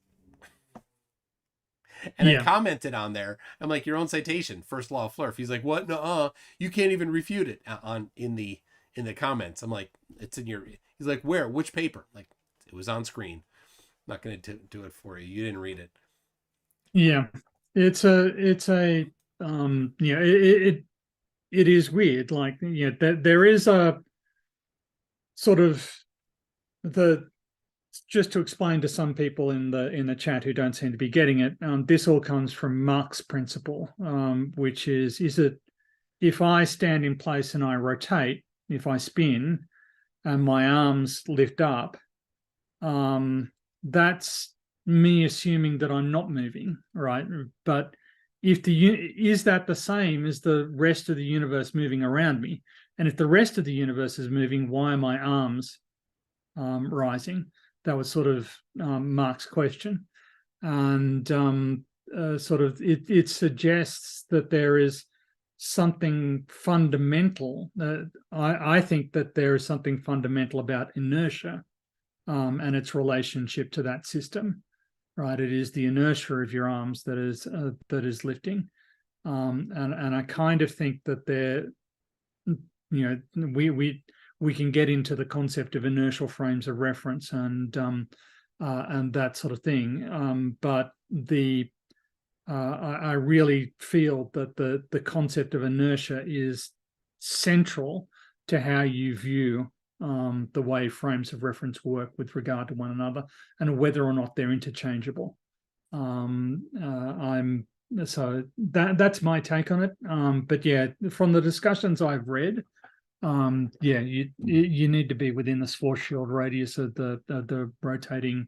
and I commented on there. I'm like, your own citation, first law of Flurf. He's like, what? No, you can't even refute it in the comments. I'm like, it's in your. He's like, where? Which paper? Like, it was on screen. I'm not going to do it for you. You didn't read it. Yeah, it is weird. Like, there is a sort of just to explain to some people in the chat who don't seem to be getting it, this all comes from Mach's principle, which is it if I stand in place and I rotate, if I spin and my arms lift up, that's me assuming that I'm not moving, right? But is that the same as the rest of the universe moving around me? And if the rest of the universe is moving, why are my arms rising? That was sort of Mark's question. And sort of it suggests that there is something fundamental. I think that there is something fundamental about inertia and its relationship to that system, right? It is the inertia of your arms that is lifting, and I kind of think that we can get into the concept of inertial frames of reference and that sort of thing, but I really feel that the concept of inertia is central to how you view the way frames of reference work with regard to one another and whether or not they're interchangeable. I'm so that's my take on it. But yeah, from the discussions I've read, yeah, you need to be within the force shield radius of the rotating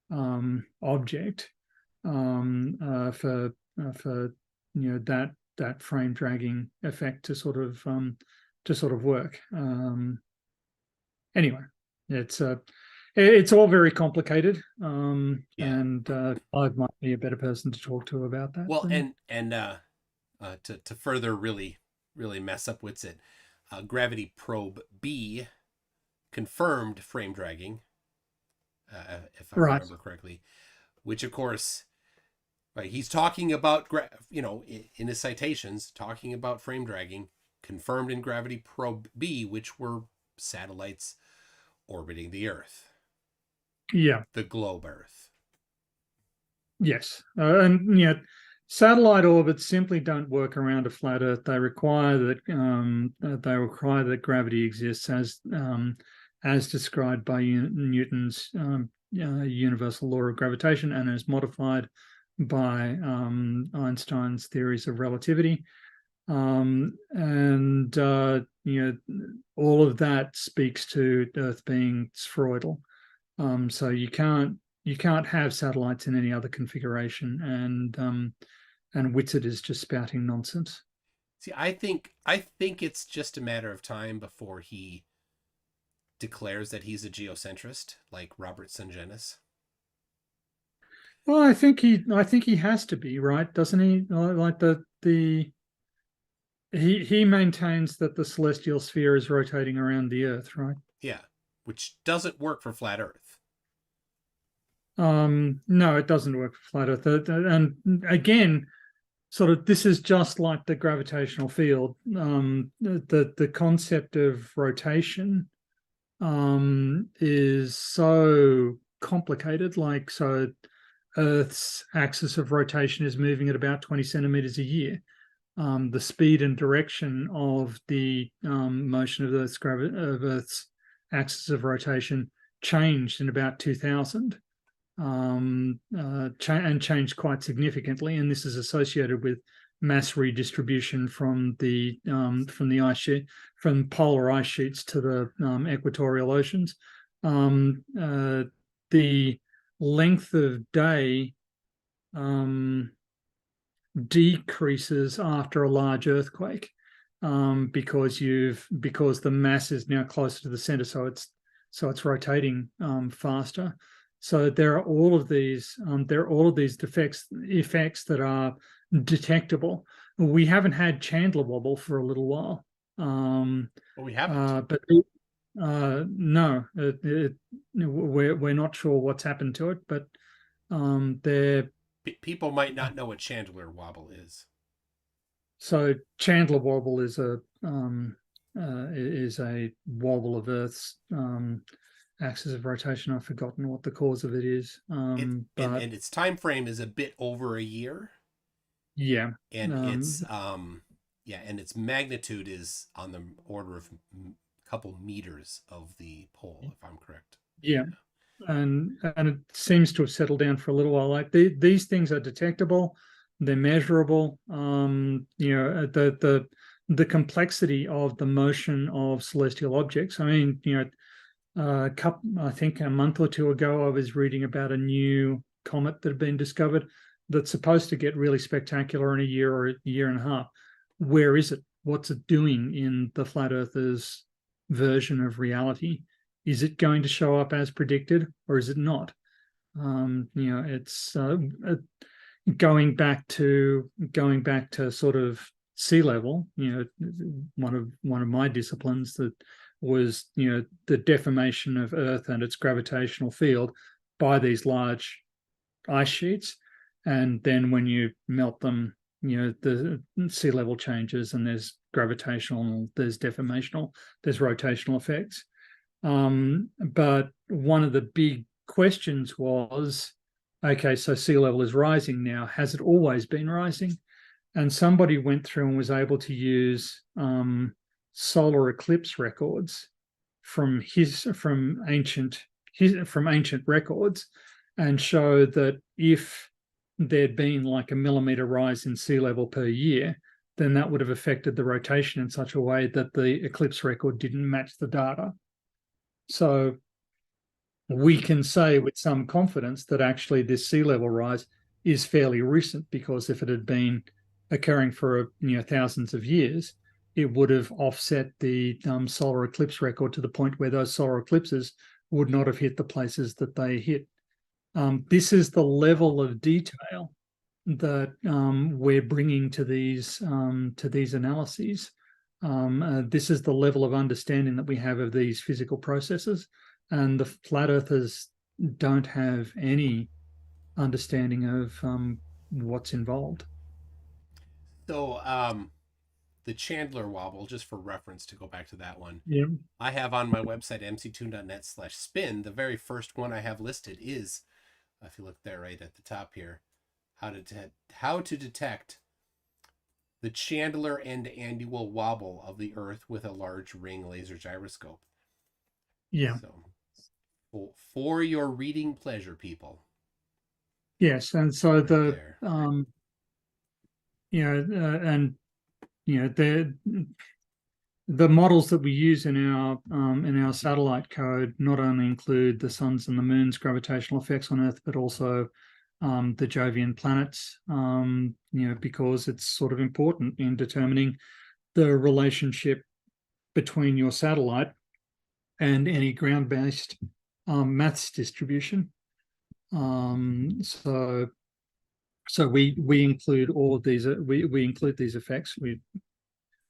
object for that frame dragging effect to sort of work. Anyway, it's all very complicated, Yeah. and I might be a better person to talk to about that. Well, and to further really mess up Witsit, Gravity Probe B confirmed frame dragging, if I Right. remember correctly, which of course, right, he's talking about in his citations talking about frame dragging confirmed in Gravity Probe B, which were satellites orbiting the Earth, Yeah. the globe Earth. Yes. And satellite orbits simply don't work around a flat Earth. They require that gravity exists as described by Newton's universal law of gravitation, and is modified by Einstein's theories of relativity. And all of that speaks to Earth being spheroidal. So you can't have satellites in any other configuration, and Witsit is just spouting nonsense. See, I think it's just a matter of time before he declares that he's a geocentrist, like Robert Sungenis. Well, I think he has to be, right, doesn't he? Like he maintains that the celestial sphere is rotating around the Earth, right? Yeah, which doesn't work for flat Earth. No, it doesn't work for flat Earth. And again, sort of, this is just like the gravitational field. The concept of rotation is so complicated. Like, so Earth's axis of rotation is moving at about 20 centimeters a year. The speed and direction of the motion of Earth's axis of rotation changed in about 2000, and changed quite significantly. And this is associated with mass redistribution from the ice sheet, from polar ice sheets to the equatorial oceans. The length of day decreases after a large earthquake, because the mass is now closer to the center, so it's rotating faster. So there are all of these effects that are detectable. We haven't had Chandler wobble for a little while. Well, we haven't. But no, we're not sure what's happened to it, but they're People might not know what Chandler wobble is. So Chandler wobble is a wobble of Earth's axis of rotation. I've forgotten what the cause of it is, but and its time frame is a bit over a year. Yeah, and its magnitude is on the order of a couple meters of the pole, if I'm correct. Yeah. And it seems to have settled down for a little while. Like these things are detectable, they're measurable. The complexity of the motion of celestial objects. I mean, I think a month or two ago, I was reading about a new comet that had been discovered that's supposed to get really spectacular in a year or a year and a half. Where is it? What's it doing in the flat earthers' version of reality? Is it going to show up as predicted, or is it not? It's going back to sort of sea level. One of my disciplines that was the deformation of Earth and its gravitational field by these large ice sheets, and then when you melt them, the sea level changes, and there's gravitational, there's deformational, there's rotational effects. But one of the big questions was, okay, so sea level is rising now. Has it always been rising? And somebody went through and was able to use solar eclipse records from ancient records and show that if there'd been like a millimeter rise in sea level per year, then that would have affected the rotation in such a way that the eclipse record didn't match the data. So we can say with some confidence that actually this sea level rise is fairly recent, because if it had been occurring for thousands of years, it would have offset the solar eclipse record to the point where those solar eclipses would not have hit the places that they hit. This is the level of detail that we're bringing to these analyses. This is the level of understanding that we have of these physical processes, and the flat earthers don't have any understanding of what's involved. So, the Chandler wobble, just for reference to go back to that one, Yeah. I have on my website, mctoon.net/spin. The very first one I have listed is, if you look there right at the top here, how to detect the Chandler and annual wobble of the Earth with a large ring laser gyroscope. Yeah. So, for your reading pleasure, people. Yes, and so Right the there. and the models that we use in our satellite code not only include the sun's and the moon's gravitational effects on Earth, but also the Jovian planets, because it's sort of important in determining the relationship between your satellite and any ground-based maths distribution. So we include all of these. We include these effects.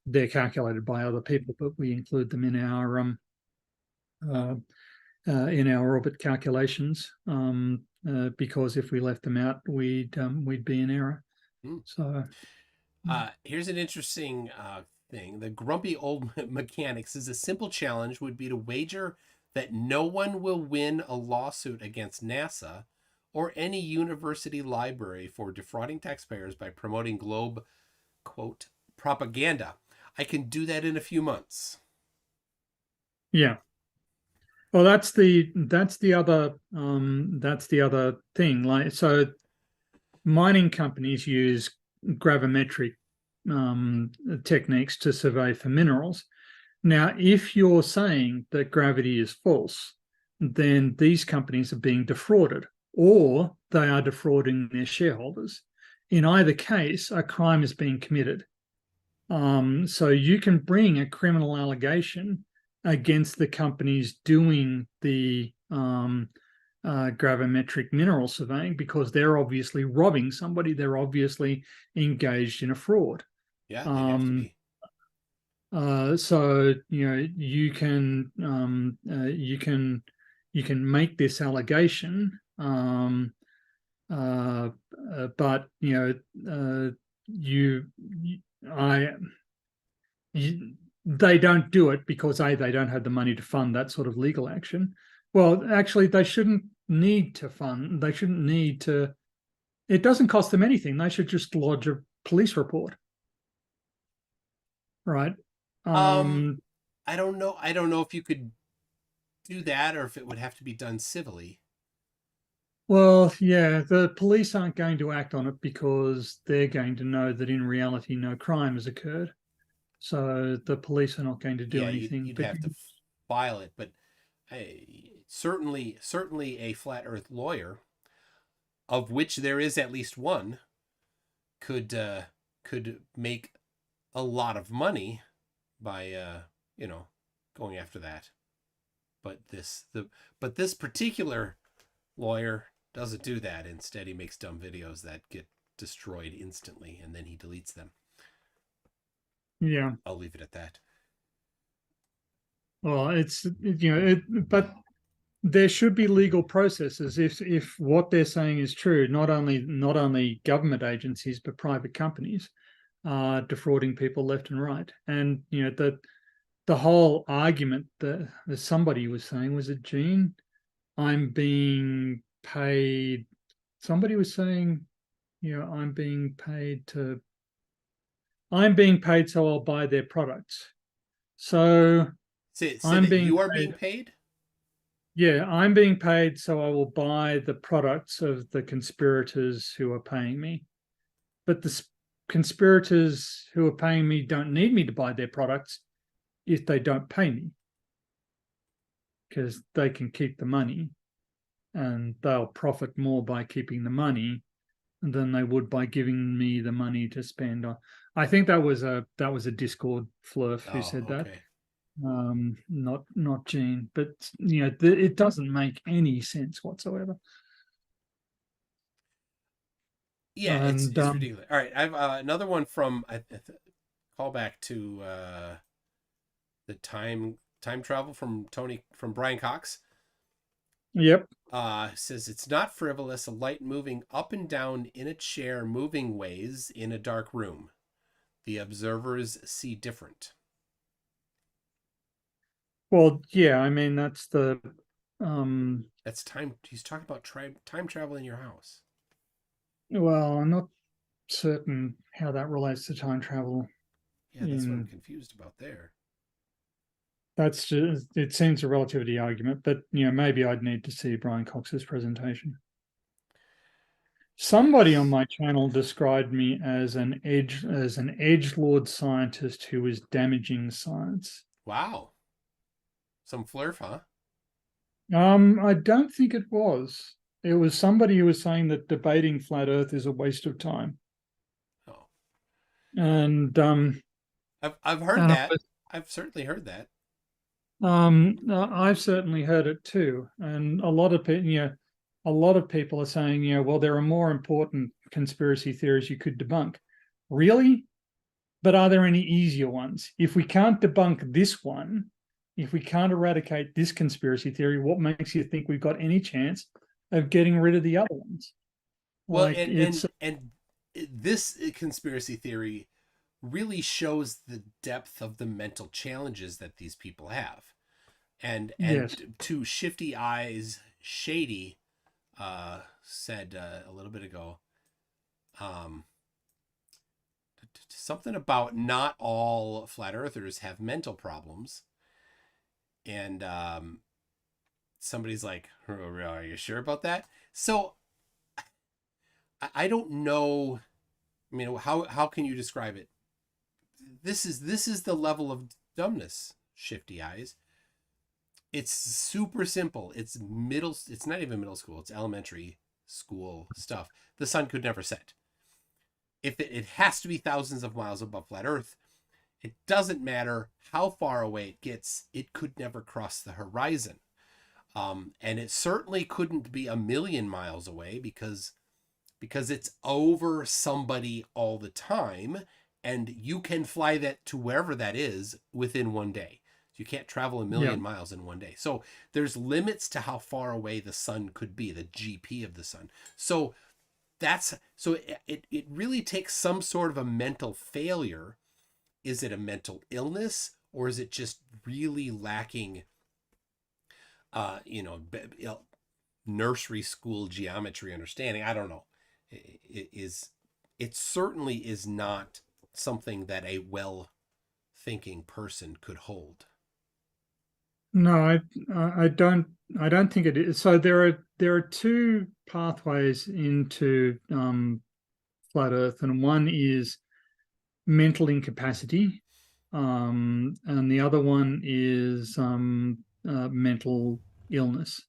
They're calculated by other people, but we include them in our orbit calculations, because if we left them out, we'd be in error. So Here's an interesting thing. The grumpy old mechanic says a simple challenge would be to wager that no one will win a lawsuit against NASA or any university library for defrauding taxpayers by promoting globe, quote, propaganda. I can do that in a few months. yeah. Well, that's the other thing. Like, so mining companies use gravimetric techniques to survey for minerals. Now, if you're saying that gravity is false, then these companies are being defrauded, or they are defrauding their shareholders. In either case, a crime is being committed. So you can bring a criminal allegation against the companies doing the gravimetric mineral surveying, because they're obviously robbing somebody. They're obviously engaged in a fraud. Yeah, they'd have to be. So you can make this allegation, but they don't do it because they don't have the money to fund that sort of legal action. Well, actually, they shouldn't need to fund. They shouldn't need to. It doesn't cost them anything. They should just lodge a police report, right? I don't know. I don't know if you could do that or if it would have to be done civilly. Well, yeah, the police aren't going to act on it because they're going to know that in reality no crime has occurred. So the police are not going to do Yeah, anything. you'd But have to file it, but certainly a flat Earth lawyer, of which there is at least one, could make a lot of money by going after that. But this particular lawyer doesn't do that. Instead, he makes dumb videos that get destroyed instantly, and then he deletes them. yeah, I'll leave it at that. well, but there should be legal processes if what they're saying is true. Not only government agencies but private companies are defrauding people left and right. And the whole argument that somebody was saying, was it Gene? I'm being paid somebody was saying, I'm being paid, so I'll buy their products. So Say I'm that being you are paid. being paid. Yeah, I'm being paid, so I will buy the products of the conspirators who are paying me. But the conspirators who are paying me don't need me to buy their products if they don't pay me, because they can keep the money and they'll profit more by keeping the money than they would by giving me the money to spend on. I think that was a Discord flurf who Oh, said that. okay. Not Gene, but it doesn't make any sense whatsoever. Yeah, it's And it's ridiculous. All right, I've another one from call back to the time travel from Brian Cox. yep. Says it's not frivolous, a light moving up and down in a chair, moving ways in a dark room. The observers see different. Well, yeah, I mean that's the um That's time. He's talking about time travel in your house. well, I'm not certain how that relates to time travel. Yeah, that's what I'm In confused about there. That's just, it seems a relativity argument, but maybe I'd need to see Brian Cox's presentation. Somebody on Yes. my channel described me as an edge lord scientist who was damaging science. Wow. Some flurf, huh? I don't think it was. It was somebody who was saying that debating flat Earth is a waste of time, Oh, and I've heard and that. I've certainly heard that. I've certainly heard it too, and a lot of people are saying, well, there are more important conspiracy theories you could debunk. Really? But are there any easier ones? If we can't debunk this one, if we can't eradicate this conspiracy theory, what makes you think we've got any chance of getting rid of the other ones? Well, Like and it's and this conspiracy theory really shows the depth of the mental challenges that these people have. And Yes. to Shifty Eyes Shady said a little bit ago, um, something about not all flat earthers have mental problems. And somebody's like, are you sure about that? So I don't know. I mean, how can you describe it? This is the level of dumbness, Shifty Eyes. It's super simple. It's not even middle school. It's elementary school stuff. The sun could never set. If it has to be thousands of miles above flat Earth, it doesn't matter how far away it gets. It could never cross the horizon. And it certainly couldn't be a million miles away because it's over somebody all the time, and you can fly that to wherever that is within one day. You can't travel a Yeah. million miles in one day. So there's limits to how far away the sun could be, the GP of the sun. So it really takes some sort of a mental failure. Is it a mental illness, or is it just really lacking uh you know nursery school geometry understanding? I don't know. It certainly is not something that a well thinking person could hold. No, I don't think it is. So there are two pathways into flat Earth, and one is mental incapacity, and the other one is mental illness.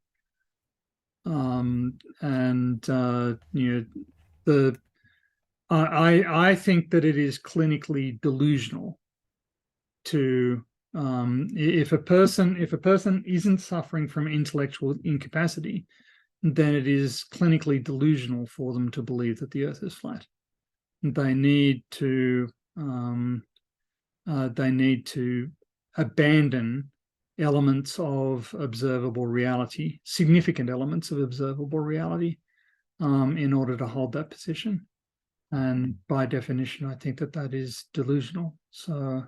And the I think that it is clinically delusional to if a person isn't suffering from intellectual incapacity, then it is clinically delusional for them to believe that the Earth is flat. They need to um, they need to abandon elements of observable reality, significant elements of observable reality, in order to hold that position. And by definition, I think that that is delusional. So,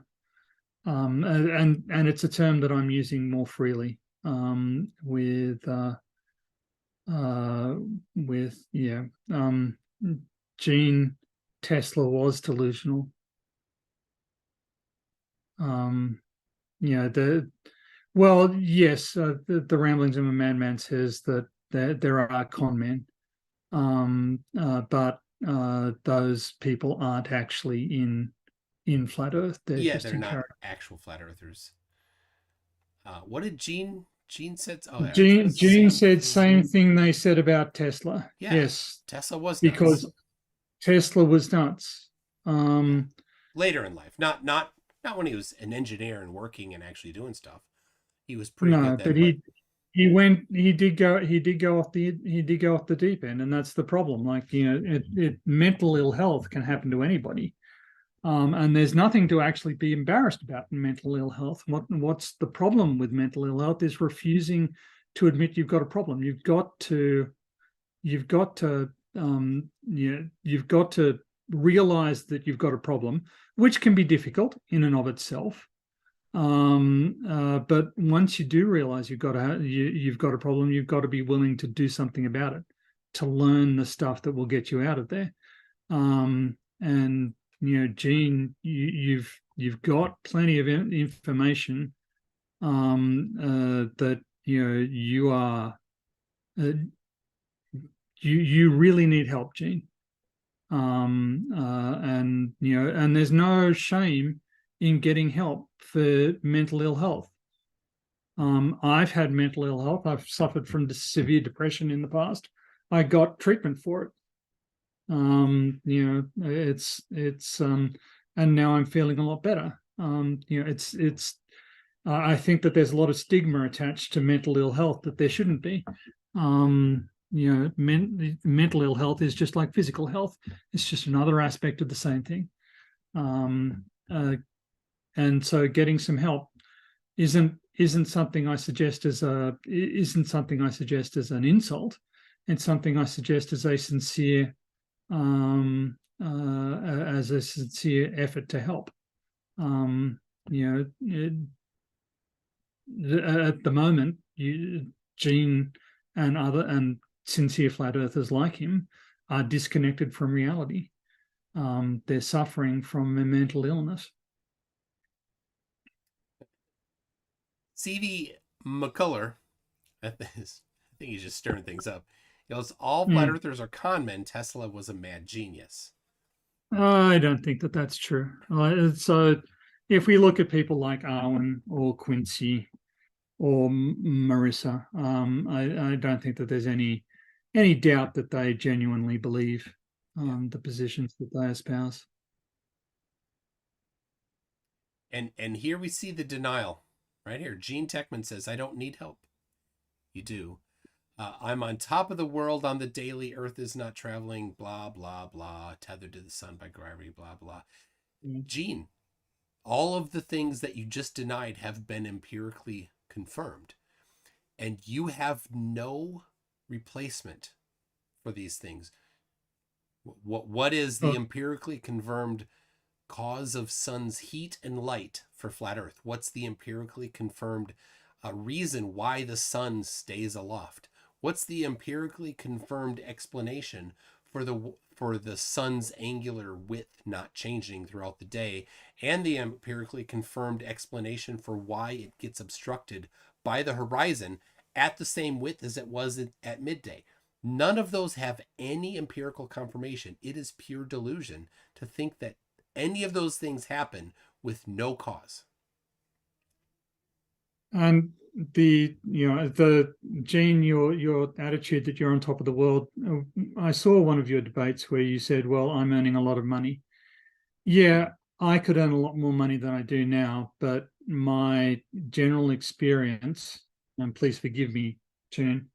and it's a term that I'm using more freely with with Gene Tesla was delusional. Yes, the Ramblings of a Madman says that there are con men, but those people aren't actually in flat Earth. They're Yeah, just they're in not character. actual flat earthers. What did Gene said? Oh, yeah, Gene same said thing. same thing they said about Tesla. Yeah, Yes, Tesla was nuts. because Tesla was nuts. Yeah, Um, later in life, not when he was an engineer and working and actually doing stuff. He was pretty good no, then, but but he did go off the deep end, and that's the problem. Like, mental ill health can happen to anybody. And there's nothing to actually be embarrassed about in mental ill health. What's the problem with mental ill health is refusing to admit you've got a problem. You've got to realize that you've got a problem, which can be difficult in and of itself. But once you do realize you've got a problem, you've got to be willing to do something about it, to learn the stuff that will get you out of there. And Gene, you've got plenty of information that you are you really need help, Gene. And there's no shame in getting help for mental ill health. I've had mental ill health. I've suffered from severe depression in the past. I got treatment for it. And now I'm feeling a lot better. I think that there's a lot of stigma attached to mental ill health that there shouldn't be. Mental ill health is just like physical health. It's just another aspect of the same thing. And so getting some help isn't something I suggest as an insult. It's something I suggest as a sincere effort to help. At the moment, Gene and sincere flat earthers like him are disconnected from reality. They're suffering from a mental illness. C.V. McCullough, I think he's just stirring things up. He goes, all flat Mm. earthers are con men. Tesla was a mad genius. I don't think that that's true. So, if we look at people like Arwen or Quincy or Marissa, I don't think that there's any doubt that they genuinely believe Yeah. the positions that they espouse. And here we see the denial right here. Gene Techman says, I don't need help. You do. I'm on top of the world on the daily. Earth is not traveling, blah, blah, blah, tethered to the sun by gravity, blah, blah. Mm. Gene, all of the things that you just denied have been empirically confirmed. And you have no replacement for these things. What is the Oh, empirically confirmed cause of sun's heat and light for flat Earth? What's the empirically confirmed reason why the sun stays aloft? What's the empirically confirmed explanation for the sun's angular width not changing throughout the day, and the empirically confirmed explanation for why it gets obstructed by the horizon at the same width as it was at midday? None of those have any empirical confirmation. It is pure delusion to think that any of those things happen with no cause. and the Gene, your attitude that you're on top of the world. I saw one of your debates where you said, "Well, I'm earning a lot of money." Yeah, I could earn a lot more money than I do now, but my general experience, and please forgive me, June,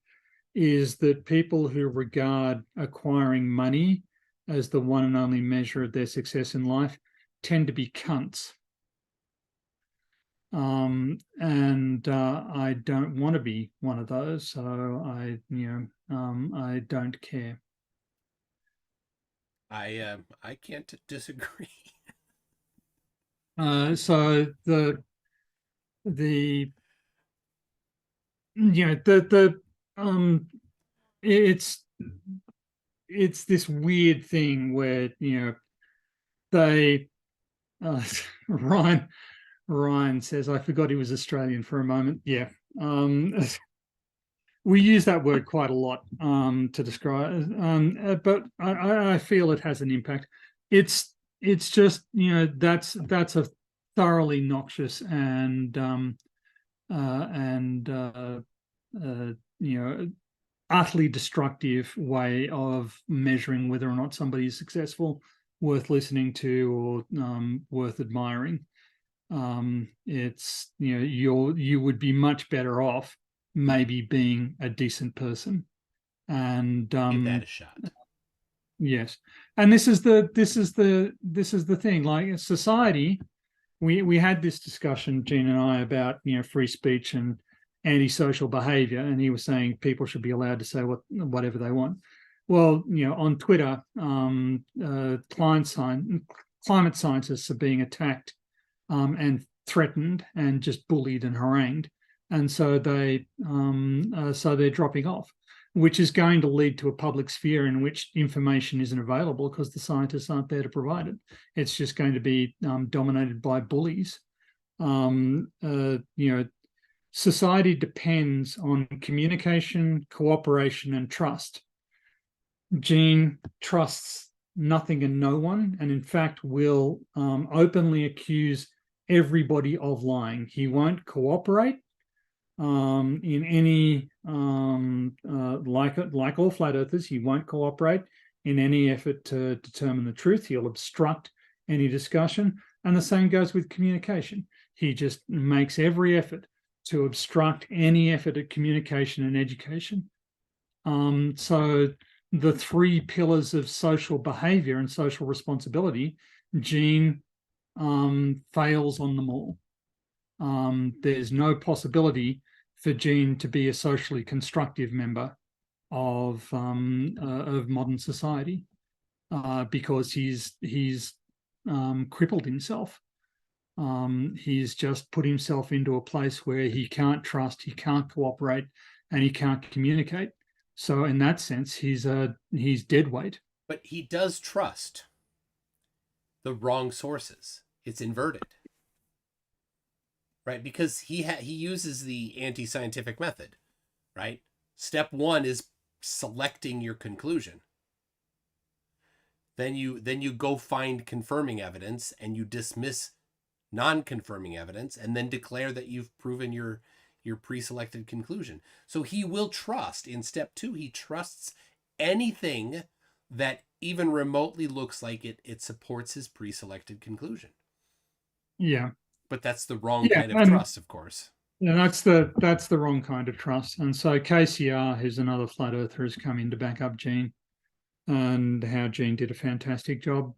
is that people who regard acquiring money as the one and only measure of their success in life tend to be cunts. And I don't want to be one of those, so I don't care. I can't disagree. So the the it's this weird thing where they uh, Ryan Ryan says, I forgot he was Australian for a moment. Yeah. We use that word quite a lot to describe, but I feel it has an impact. It's just that's a thoroughly noxious and utterly destructive way of measuring whether or not somebody is successful, worth listening to, or worth admiring. It's you would be much better off maybe being a decent person. And Give that a shot. yes, and this is the thing. Like society, we had this discussion, Gene and I, about free speech and antisocial behavior, and he was saying people should be allowed to say whatever they want. Well, on Twitter, climate scientists are being attacked and threatened and just bullied and harangued, and so they're dropping off, which is going to lead to a public sphere in which information isn't available because the scientists aren't there to provide it. It's just going to be dominated by bullies. Society depends on communication, cooperation, and trust. Gene trusts nothing and no one, and in fact will openly accuse everybody of lying. He won't cooperate in any like all flat earthers. He won't cooperate in any effort to determine the truth. He'll obstruct any discussion, and the same goes with communication. He just makes every effort to obstruct any effort at communication and education. So the three pillars of social behavior and social responsibility, Gene fails on them all. There's no possibility for Gene to be a socially constructive member of modern society because he's crippled himself. He's just put himself into a place where he can't trust, he can't cooperate, and he can't communicate. So in that sense, he's dead weight. But he does trust the wrong sources. It's inverted, right? Because he uses the anti-scientific method, right? Step one is selecting your conclusion. Then you go find confirming evidence and you dismiss non-confirming evidence and then declare that you've proven your pre-selected conclusion. So he will trust in step two. He trusts anything that even remotely looks like it supports his pre-selected conclusion. Yeah. But that's the wrong kind of trust, of course. Yeah, that's the wrong kind of trust. And so KCR, who's another flat earther, has come in to back up Gene, and how Gene did a fantastic job.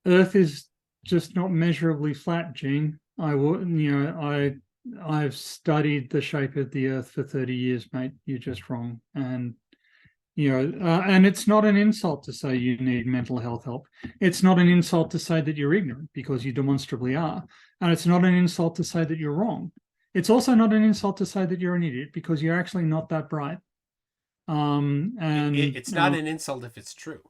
Earth is just not measurably flat, Gene. I've studied the shape of the Earth for 30 years, mate. You're just wrong. And and it's not an insult to say you need mental health help. It's not an insult to say that you're ignorant, because you demonstrably are. And it's not an insult to say that you're wrong. It's also not an insult to say that you're an idiot, because you're actually not that bright. And it's not an insult if it's true.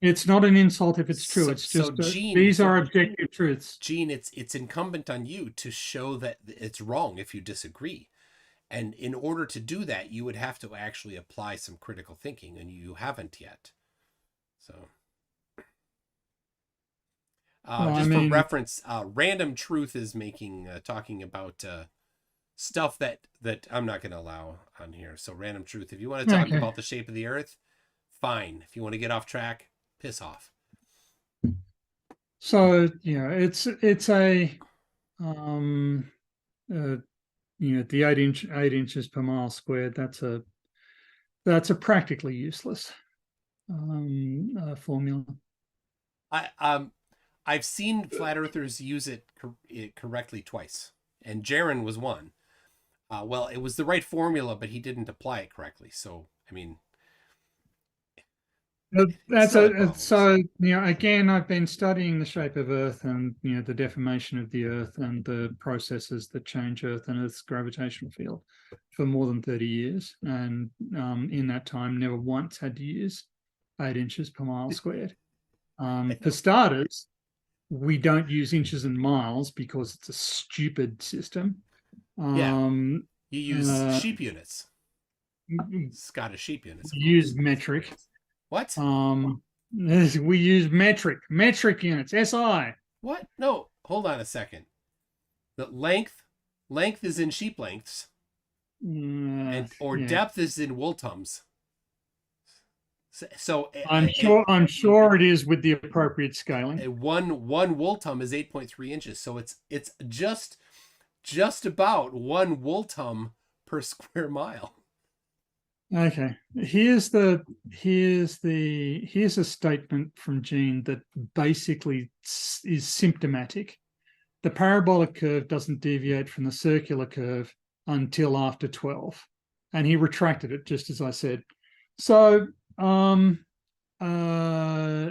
It's not an insult if it's true. It's just these are objective truths. Gene, it's incumbent on you to show that it's wrong if you disagree. And in order to do that, you would have to actually apply some critical thinking, and you haven't yet. So, for reference, Random Truth is talking about stuff that I'm not going to allow on here. So, Random Truth, if you want to talk about the shape of the Earth, fine. If you want to get off track, piss off. So it's a the 8 inches per mile squared. That's a practically useless formula. I've seen flat earthers use it correctly twice, and Jaron was one. Well, it was the right formula, but he didn't apply it correctly. So, I mean, That's Still like bones. so again, I've been studying the shape of Earth and the deformation of the Earth and the processes that change Earth and Earth's gravitational field for more than 30 years, and in that time, never once had to use 8 inches per mile squared. I For know. starters, we don't use inches and miles because it's a stupid system. Yeah, Um, you use uh, sheep units, we Scottish sheep units, of use course. metric. What? Um, we use metric units, SI. What? No, hold on a second. The length is in sheep lengths, and or Yeah, depth is in wool tums. So I'm sure it is with the appropriate scaling. one wool tum is 8.3 inches. So it's just about one wool tum per square mile. Okay, here's a statement from Gene that basically is symptomatic. The parabolic curve doesn't deviate from the circular curve until after 12, and he retracted it just as I said. So uh,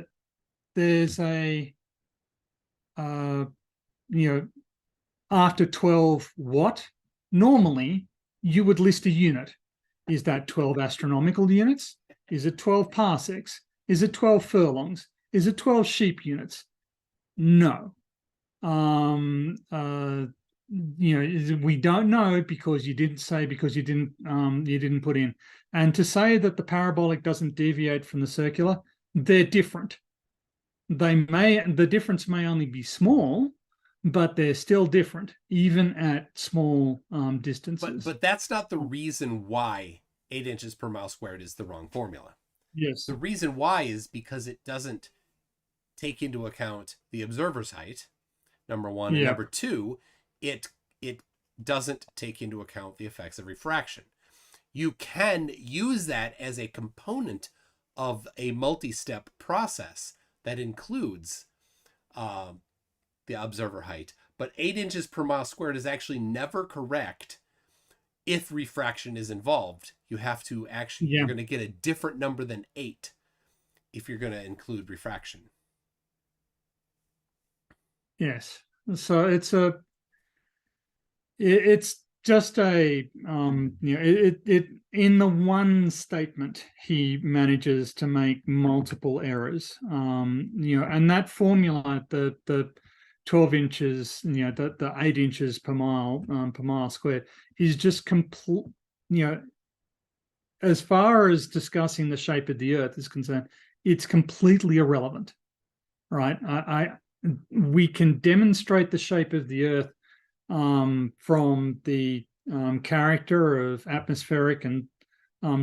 there's a uh, you know after 12 what? Normally, you would list a unit. Is that 12 astronomical units? Is it 12 parsecs? Is it 12 furlongs? Is it 12 sheep units? No. Um, uh, we don't know because you didn't say, because you didn't put in. And to say that the parabolic doesn't deviate from the circular, they're different. The difference may only be small, but they're still different, even at small distances. But that's not the reason why 8 inches per mile squared is the wrong formula. Yes. The reason why is because it doesn't take into account the observer's height, number one, and Yeah. number two, it doesn't take into account the effects of refraction. You can use that as a component of a multi-step process that includes uh, the observer height, but 8 inches per mile squared is actually never correct if refraction is involved. You have to actually, Yeah. you're going to get a different number than 8 if you're going to include refraction. Yes. So it's just it in the one statement he manages to make multiple errors. And that formula, the 12 inches, the 8 inches per mile squared, is just complete. As far as discussing the shape of the Earth is concerned, it's completely irrelevant, right? We can demonstrate the shape of the Earth from the character of atmospheric and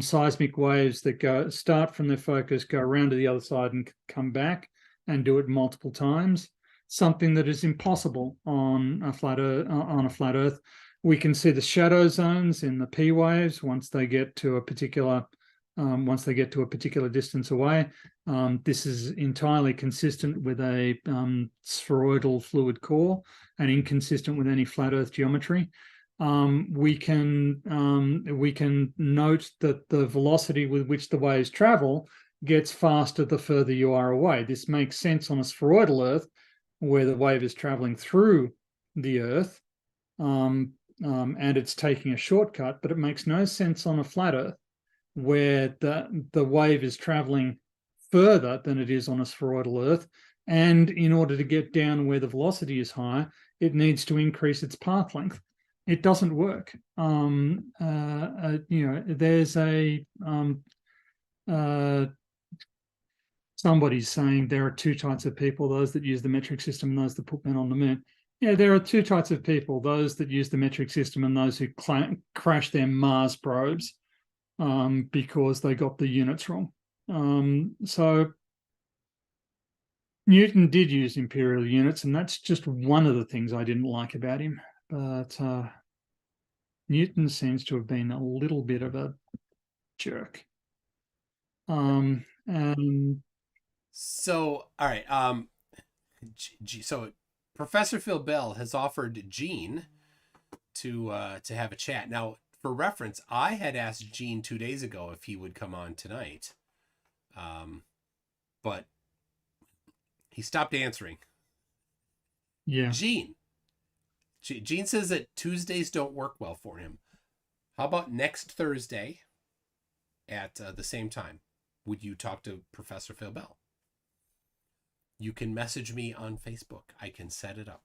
seismic waves that start from their focus, go around to the other side, and come back, and do it multiple times. Something that is impossible on a flat Earth. We can see the shadow zones in the P waves once they get to a particular distance away. This is entirely consistent with a spheroidal fluid core and inconsistent with any flat Earth geometry. We can note that the velocity with which the waves travel gets faster the further you are away. This makes sense on a spheroidal Earth where the wave is traveling through the Earth, and it's taking a shortcut, but it makes no sense on a flat Earth where the wave is traveling further than it is on a spheroidal Earth. And in order to get down where the velocity is high, it needs to increase its path length. It doesn't work. There's somebody's saying there are two types of people: those that use the metric system and those that put men on the moon. Yeah, there are two types of people: those that use the metric system and those who crash their Mars probes because they got the units wrong. So Newton did use imperial units, and that's just one of the things I didn't like about him. But Newton seems to have been a little bit of a jerk. And So, all right. So Professor Phil Bell has offered Gene to have a chat. Now, for reference, I had asked Gene 2 days ago if he would come on tonight. but he stopped answering. Yeah. Gene says that Tuesdays don't work well for him. How about next Thursday at the same time? Would you talk to Professor Phil Bell? You can message me on Facebook. I can set it up.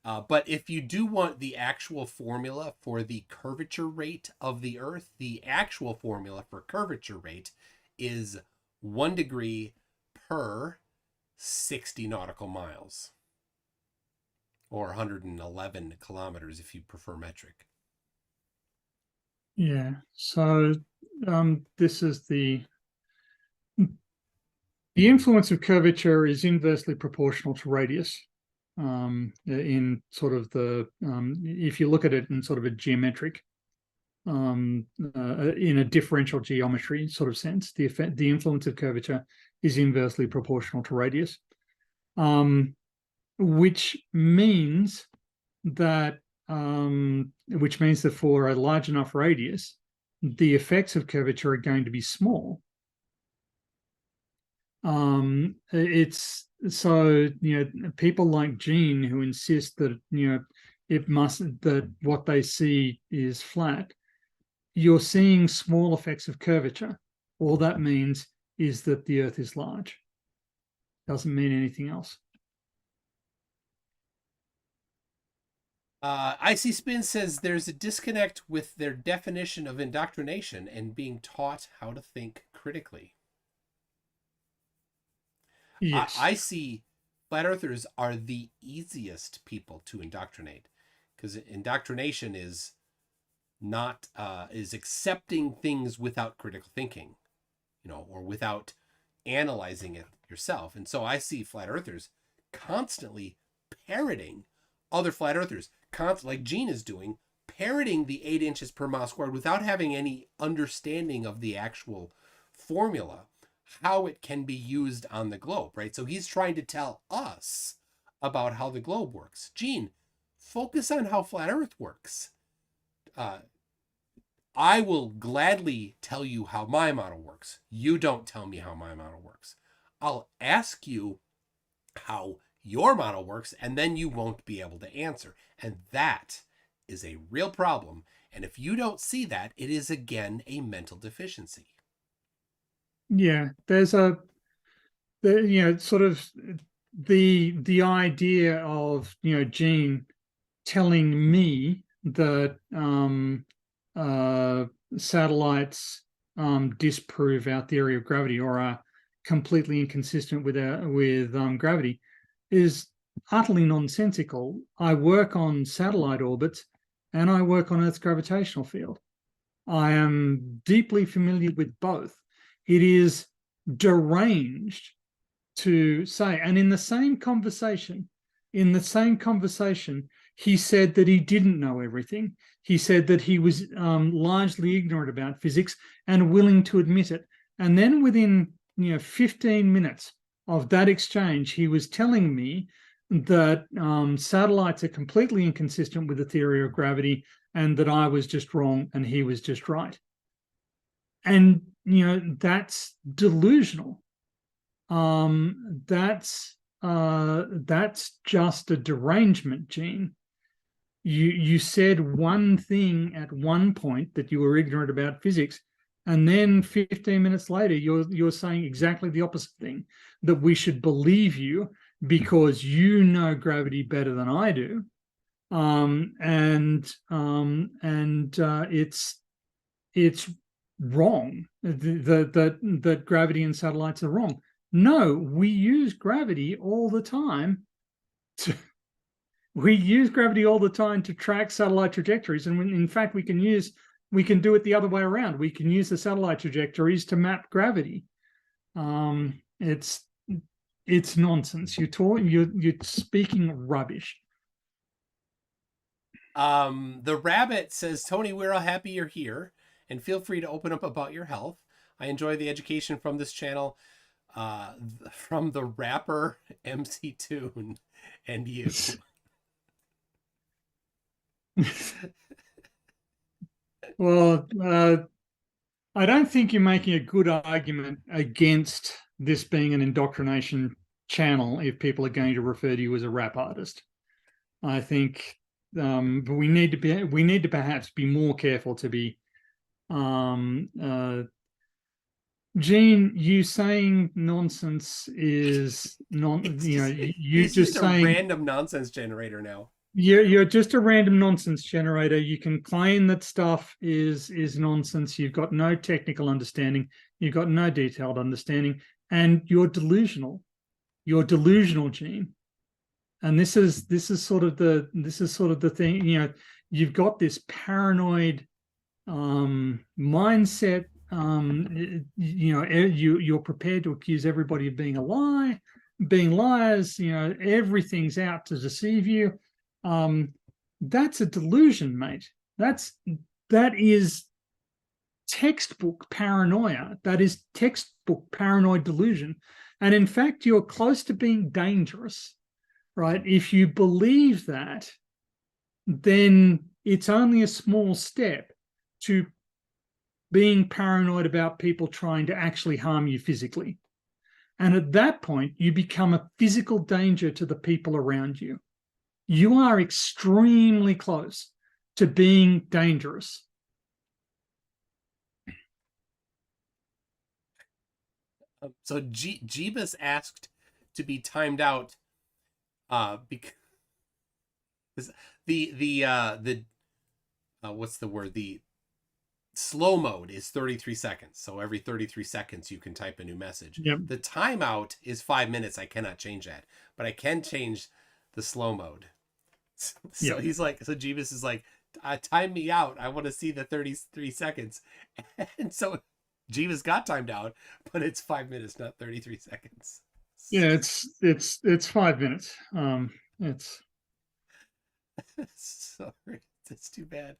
But if you do want the actual formula for the curvature rate of the Earth, the actual formula for curvature rate is 1 degree per 60 nautical miles, or 111 kilometers if you prefer metric. Yeah. So this is the influence of curvature is inversely proportional to radius. In sort of the if you look at it in sort of a geometric, in a differential geometry sort of sense, the influence of curvature is inversely proportional to radius, which means that for a large enough radius, the effects of curvature are going to be small. It's so, people like Gene who insist that, that what they see is flat. You're seeing small effects of curvature. All that means is that the Earth is large. Doesn't mean anything else. Icy Spin says there's a disconnect with their definition of indoctrination and being taught how to think critically. Yes. I see flat earthers are the easiest people to indoctrinate, because indoctrination is not is accepting things without critical thinking, or without analyzing it yourself. And so I see flat earthers constantly parroting other flat earthers, like Gene is doing, parroting the 8 inches per mile squared without having any understanding of the actual formula, how it can be used on the globe, right? So he's trying to tell us about how the globe works. Gene, focus on how flat Earth works. I will gladly tell you how my model works. You don't tell me how my model works. I'll ask you how your model works, and then you won't be able to answer. And that is a real problem. And if you don't see that, it is again a mental deficiency. Yeah, there's sort of the idea of, Gene telling me that satellites disprove our theory of gravity or are completely inconsistent with gravity is utterly nonsensical. I work on satellite orbits and I work on Earth's gravitational field. I am deeply familiar with both. It is deranged to say, and in the same conversation, he said that he didn't know everything. He said that he was largely ignorant about physics and willing to admit it. And then within 15 minutes of that exchange, he was telling me that satellites are completely inconsistent with the theory of gravity and that I was just wrong and he was just right. And, that's delusional. That's just a derangement, Gene. You said one thing at one point that you were ignorant about physics, and then 15 minutes later you're saying exactly the opposite thing, that we should believe you because you know gravity better than I do. It's wrong that gravity and satellites are wrong. No, we use gravity all the time to track satellite trajectories, and in fact we can do it the other way around. We can use the satellite trajectories to map gravity. It's nonsense. You're speaking rubbish. The rabbit says, Tony, we're all happy you're here, and feel free to open up about your health. I enjoy the education from this channel, from the rapper MC Tune and you. Well, I don't think you're making a good argument against this being an indoctrination channel if people are going to refer to you as a rap artist. I think, but we need to perhaps be more careful to be. Gene, you saying nonsense is non. He's You know, just you he's just just a saying random nonsense generator now. you're just a random nonsense generator. You can claim that stuff is nonsense. You've got no technical understanding. You've got no detailed understanding, and you're delusional. You're delusional, Gene. And this is sort of the thing. You know, you've got this paranoid mindset. You're prepared to accuse everybody of being liars. You know, everything's out to deceive you. That's a delusion, mate. That is textbook paranoia. That is textbook paranoid delusion. And in fact, you're close to being dangerous, right? If you believe that, then it's only a small step to being paranoid about people trying to actually harm you physically. And at that point, you become a physical danger to the people around you. You are extremely close to being dangerous. So Jeebus asked to be timed out because the what's the word, the slow mode is 33 seconds, so every 33 seconds you can type a new message. Yep. The timeout is 5 minutes. I cannot change that, but I can change the slow mode. So Yep. he's like, so Jeebus is like, time me out, I want to see the 33 seconds. And so Jeebus got timed out, but it's 5 minutes, not 33 seconds. Yeah, it's 5 minutes. It's Sorry, that's too bad.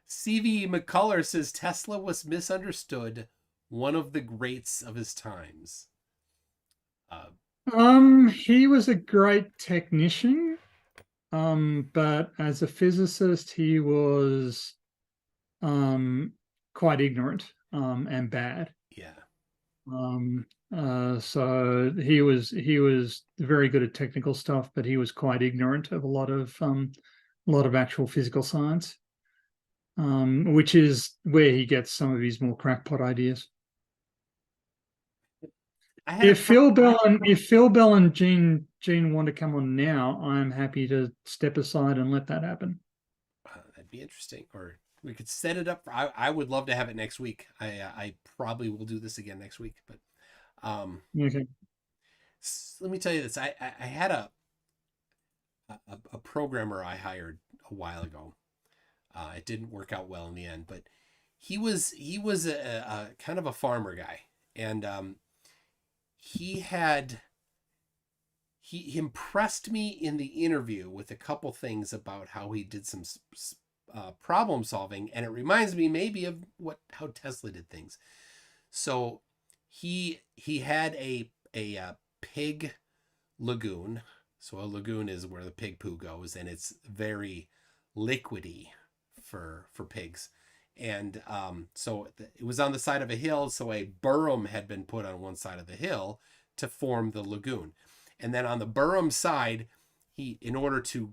CV McCullough says Tesla was misunderstood, one of the greats of his times. he was a great technician, but as a physicist, he was quite ignorant and bad. Yeah. So he was very good at technical stuff, but he was quite ignorant of a lot of actual physical science, which is where he gets some of his more crackpot ideas. If Phil Bell and Gene want to come on now, I'm happy to step aside and let that happen. That'd be interesting. Or we could set it up. I would love to have it next week. I probably will do this again next week. But Okay. let me tell you this. I had a programmer I hired a while ago. It didn't work out well in the end, but he was a kind of a farmer guy, and he impressed me in the interview with a couple things about how he did some problem solving, and it reminds me maybe of how Tesla did things. So he had a pig lagoon. So a lagoon is where the pig poo goes, and it's very liquidy for pigs. And so it was on the side of a hill, so a berm had been put on one side of the hill to form the lagoon. And then on the berm side, in order to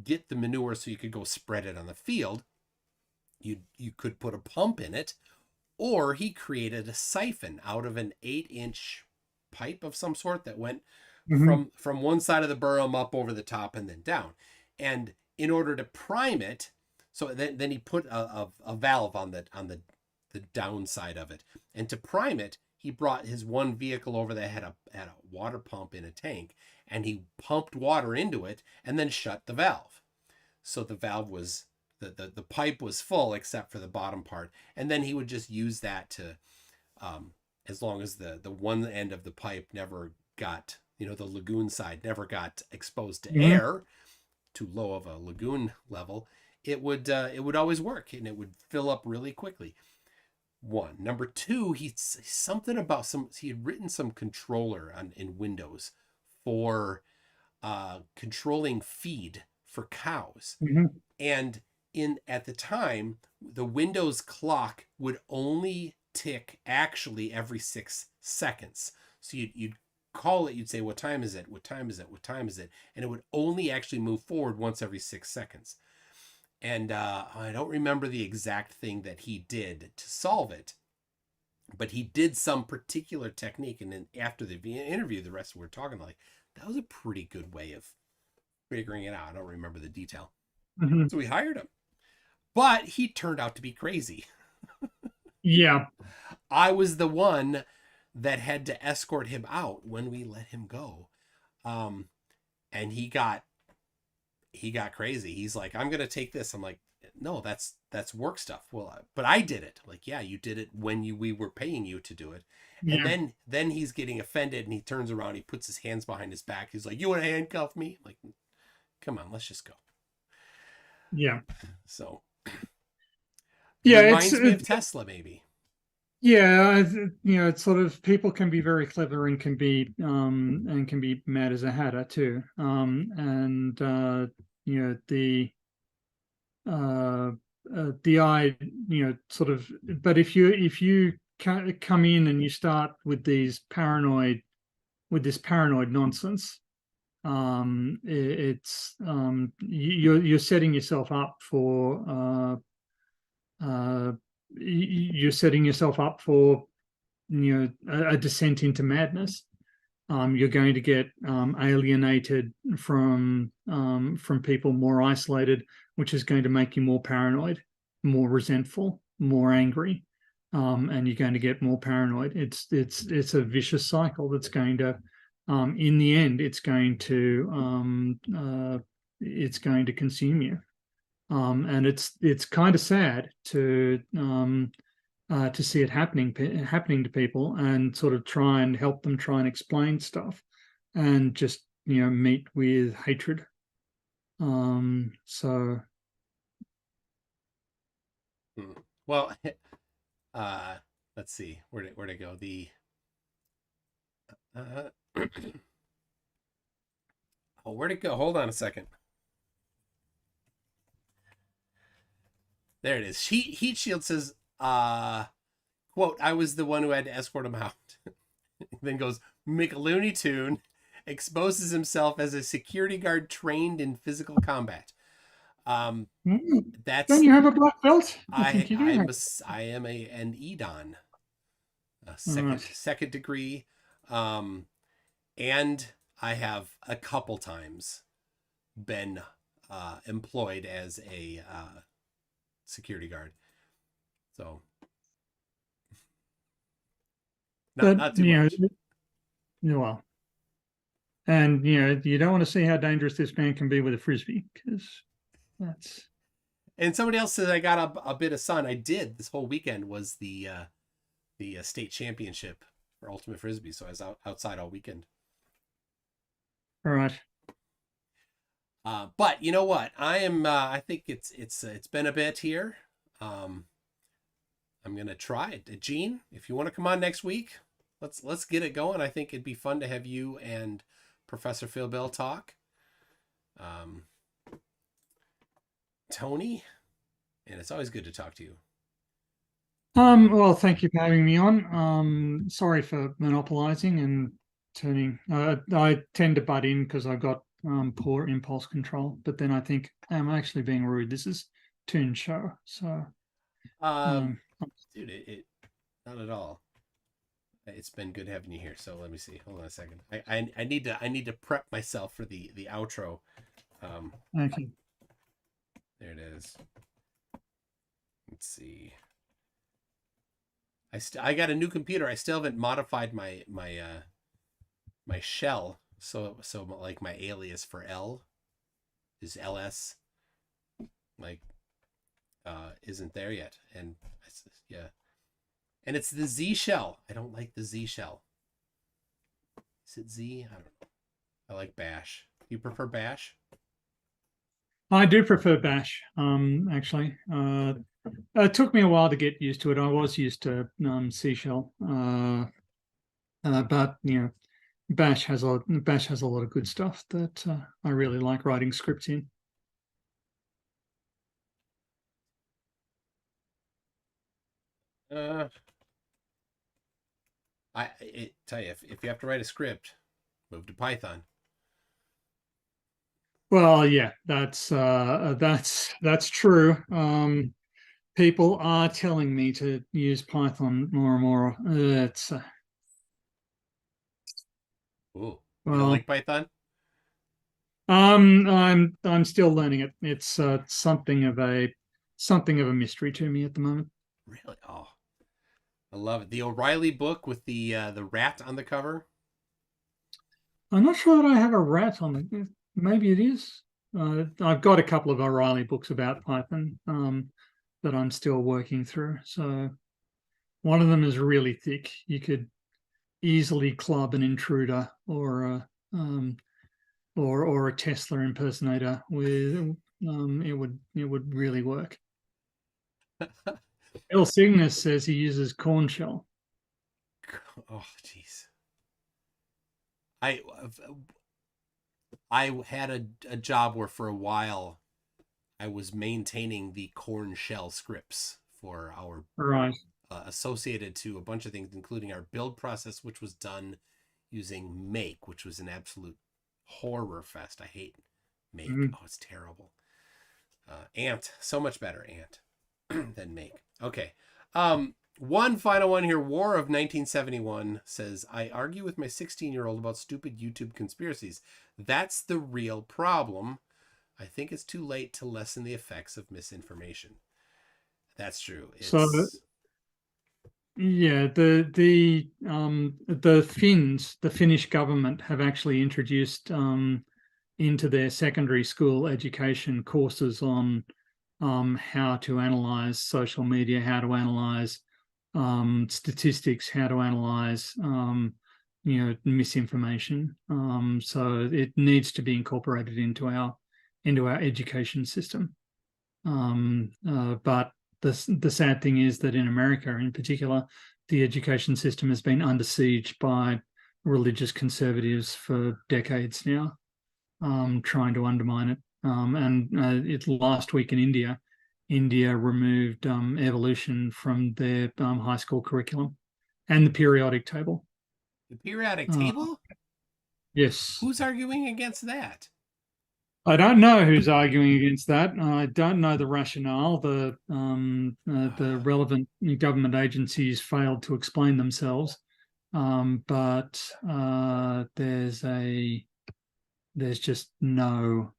get the manure so you could go spread it on the field, you could put a pump in it, or he created a siphon out of an 8-inch pipe of some sort that went from one side of the berm up over the top and then down. And in order to prime it, so then he put a valve on the downside of it. And to prime it, he brought his one vehicle over that had a water pump in a tank, and he pumped water into it and then shut the valve. So the valve was, the pipe was full except for the bottom part. And then he would just use that to, as long as the one end of the pipe never got, the lagoon side never got exposed to air, too low of a lagoon level, it would always work, and it would fill up really quickly. One. Number two, he had written some controller in Windows for controlling feed for cows. And at the time, the Windows clock would only tick actually every 6 seconds. So you'd call it, you'd say, what time is it? What time is it? What time is it? And it would only actually move forward once every 6 seconds. And I don't remember the exact thing that he did to solve it, but he did some particular technique. And then after the interview, the rest were talking like, that was a pretty good way of figuring it out. I don't remember the detail. Mhm. So we hired him, but he turned out to be crazy. Yeah. I was the one that had to escort him out when we let him go. And he got crazy. He's like, I'm gonna take this. I'm like, no, that's work stuff. Well, but I did it. I'm like, yeah, you did it when we were paying you to do it. And Yeah. then he's getting offended and he turns around, he puts his hands behind his back. He's like, you want to handcuff me? I'm like, come on, let's just go. Yeah. So Yeah. reminds me of Tesla, maybe. Yeah, it's sort of people can be very clever and can be mad as a hatter too. And the eye, sort of. But if you come in and you start with this paranoid nonsense, you're setting yourself up for you're setting yourself up for a descent into madness. You're going to get alienated from people, more isolated, which is going to make you more paranoid, more resentful, more angry, and you're going to get more paranoid. It's a vicious cycle that's going to, in the end, it's going to consume you. And it's kind of sad to see it happening to people, and sort of try and help them try and explain stuff, and just meet with hatred. So Well, let's see, where'd it go? The oh, where'd it go? Hold on a second. There it is. Heat Shield says, quote, I was the one who had to escort him out. Then goes, McLooney Tune exposes himself as a security guard trained in physical combat. That's don't you have a black belt? I think you do. I am an EDON, a Right. second degree, and I have a couple times been employed as a security guard. So not too much. Well, and you don't want to see how dangerous this man can be with a frisbee, because that's. And somebody else says I got a bit of sun. I did. This whole weekend was the state championship for ultimate frisbee, so I was outside all weekend. All right. But you know what? I am. I think it's been a bit here. I'm gonna try it. Gene, if you want to come on next week, let's get it going. I think it'd be fun to have you and Professor Phil Bell talk. Tony, and it's always good to talk to you. Well, thank you for having me on. Sorry for monopolizing and turning. I tend to butt in because I've got poor impulse control, but then I think I'm actually being rude. This is Toon's show, so. Dude, it not at all. It's been good having you here. So let me see. Hold on a second. I need to prep myself for the outro. Okay. There it is. Let's see. I got a new computer. I still haven't modified my shell. So like my alias for L is LS. Like isn't there yet. And yeah. And it's the Z shell. I don't like the Z shell. Is it Z? I don't know. I like Bash. You prefer Bash? I do prefer Bash. Actually, it took me a while to get used to it. I was used to C shell, but Bash has a lot of good stuff that I really like writing scripts in. Tell you, if you have to write a script, move to Python. Well, yeah, that's true. People are telling me to use Python more and more. It's Ooh, you don't well, like Python? I'm still learning it. It's something of a mystery to me at the moment. Really? Oh, I love it. The O'Reilly book with the rat on the cover. I'm not sure that I have a rat on it. Maybe it is. I've got a couple of O'Reilly books about Python that I'm still working through. So one of them is really thick. You could easily club an intruder or a Tesla impersonator with it would really work. El Cygnus says he uses corn shell. Oh, jeez. I I had a job where for a while I was maintaining the corn shell scripts for our Right. associated to a bunch of things, including our build process, which was done using Make, which was an absolute horror fest. I hate Make. Mhm. Oh, it's terrible. Ant, so much better Ant than Make. Okay. One final one here. War of 1971 says, I argue with my 16-year-old about stupid YouTube conspiracies. That's the real problem. I think it's too late to lessen the effects of misinformation. That's true. So It's yeah, the Finnish government have actually introduced into their secondary school education courses on how to analyze social media, how to analyze statistics, how to analyze misinformation. So it needs to be incorporated into our education system. But the sad thing is that in America, in particular, the education system has been under siege by religious conservatives for decades now, trying to undermine it. And last week in India, India removed evolution from their high school curriculum and the periodic table. the periodic Uh, table? yes. Who's arguing against that? I don't know who's arguing against that. I don't know the rationale. The relevant government agencies failed to explain themselves, but there's just no.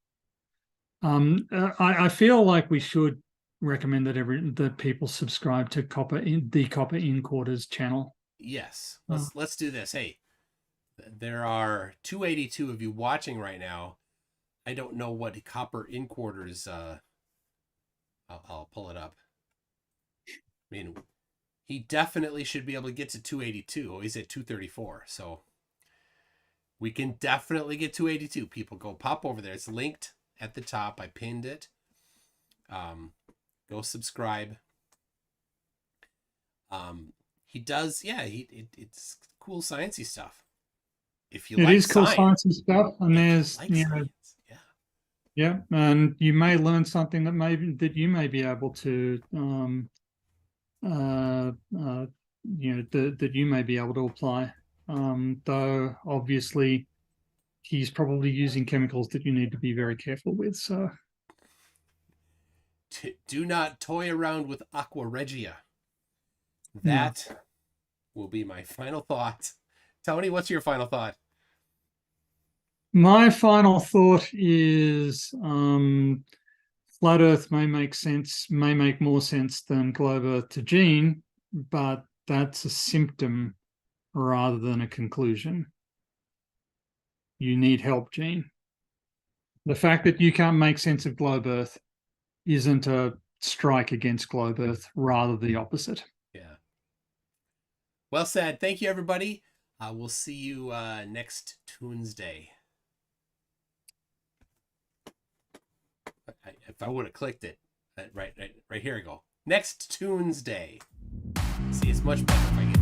I feel like we should recommend that people subscribe to the Copper In Quarters channel. Yes. Uh, Let's do this. Hey, there are 282 of you watching right now. I don't know what Copper In Quarters. I'll pull it up. I mean, he definitely should be able to get to 282. Oh, he's at 234. So we can definitely get 282. People go pop over there. It's linked at the top. I pinned it. Go subscribe. He does. Yeah, it's cool sciencey stuff. If you it like is cool science, science and stuff, and if you there's like science, yeah. yeah, and you may learn something that you may be able to that you may be able to apply. Though obviously he's probably using chemicals that you need to be very careful with. So Do not toy around with Aqua Regia. yeah. That will be my final thought. Tony, what's your final thought? My final thought is flat Earth may make more sense than globe Earth to Gene, but that's a symptom rather than a conclusion. You need help, Gene. The fact that you can't make sense of globe Earth isn't a strike against globe Earth, rather the opposite. Yeah. Well said. Thank you, everybody. We'll see you next Tuesday. If I would have clicked it, right here I go. Next Tuesday. See, it's much better if I get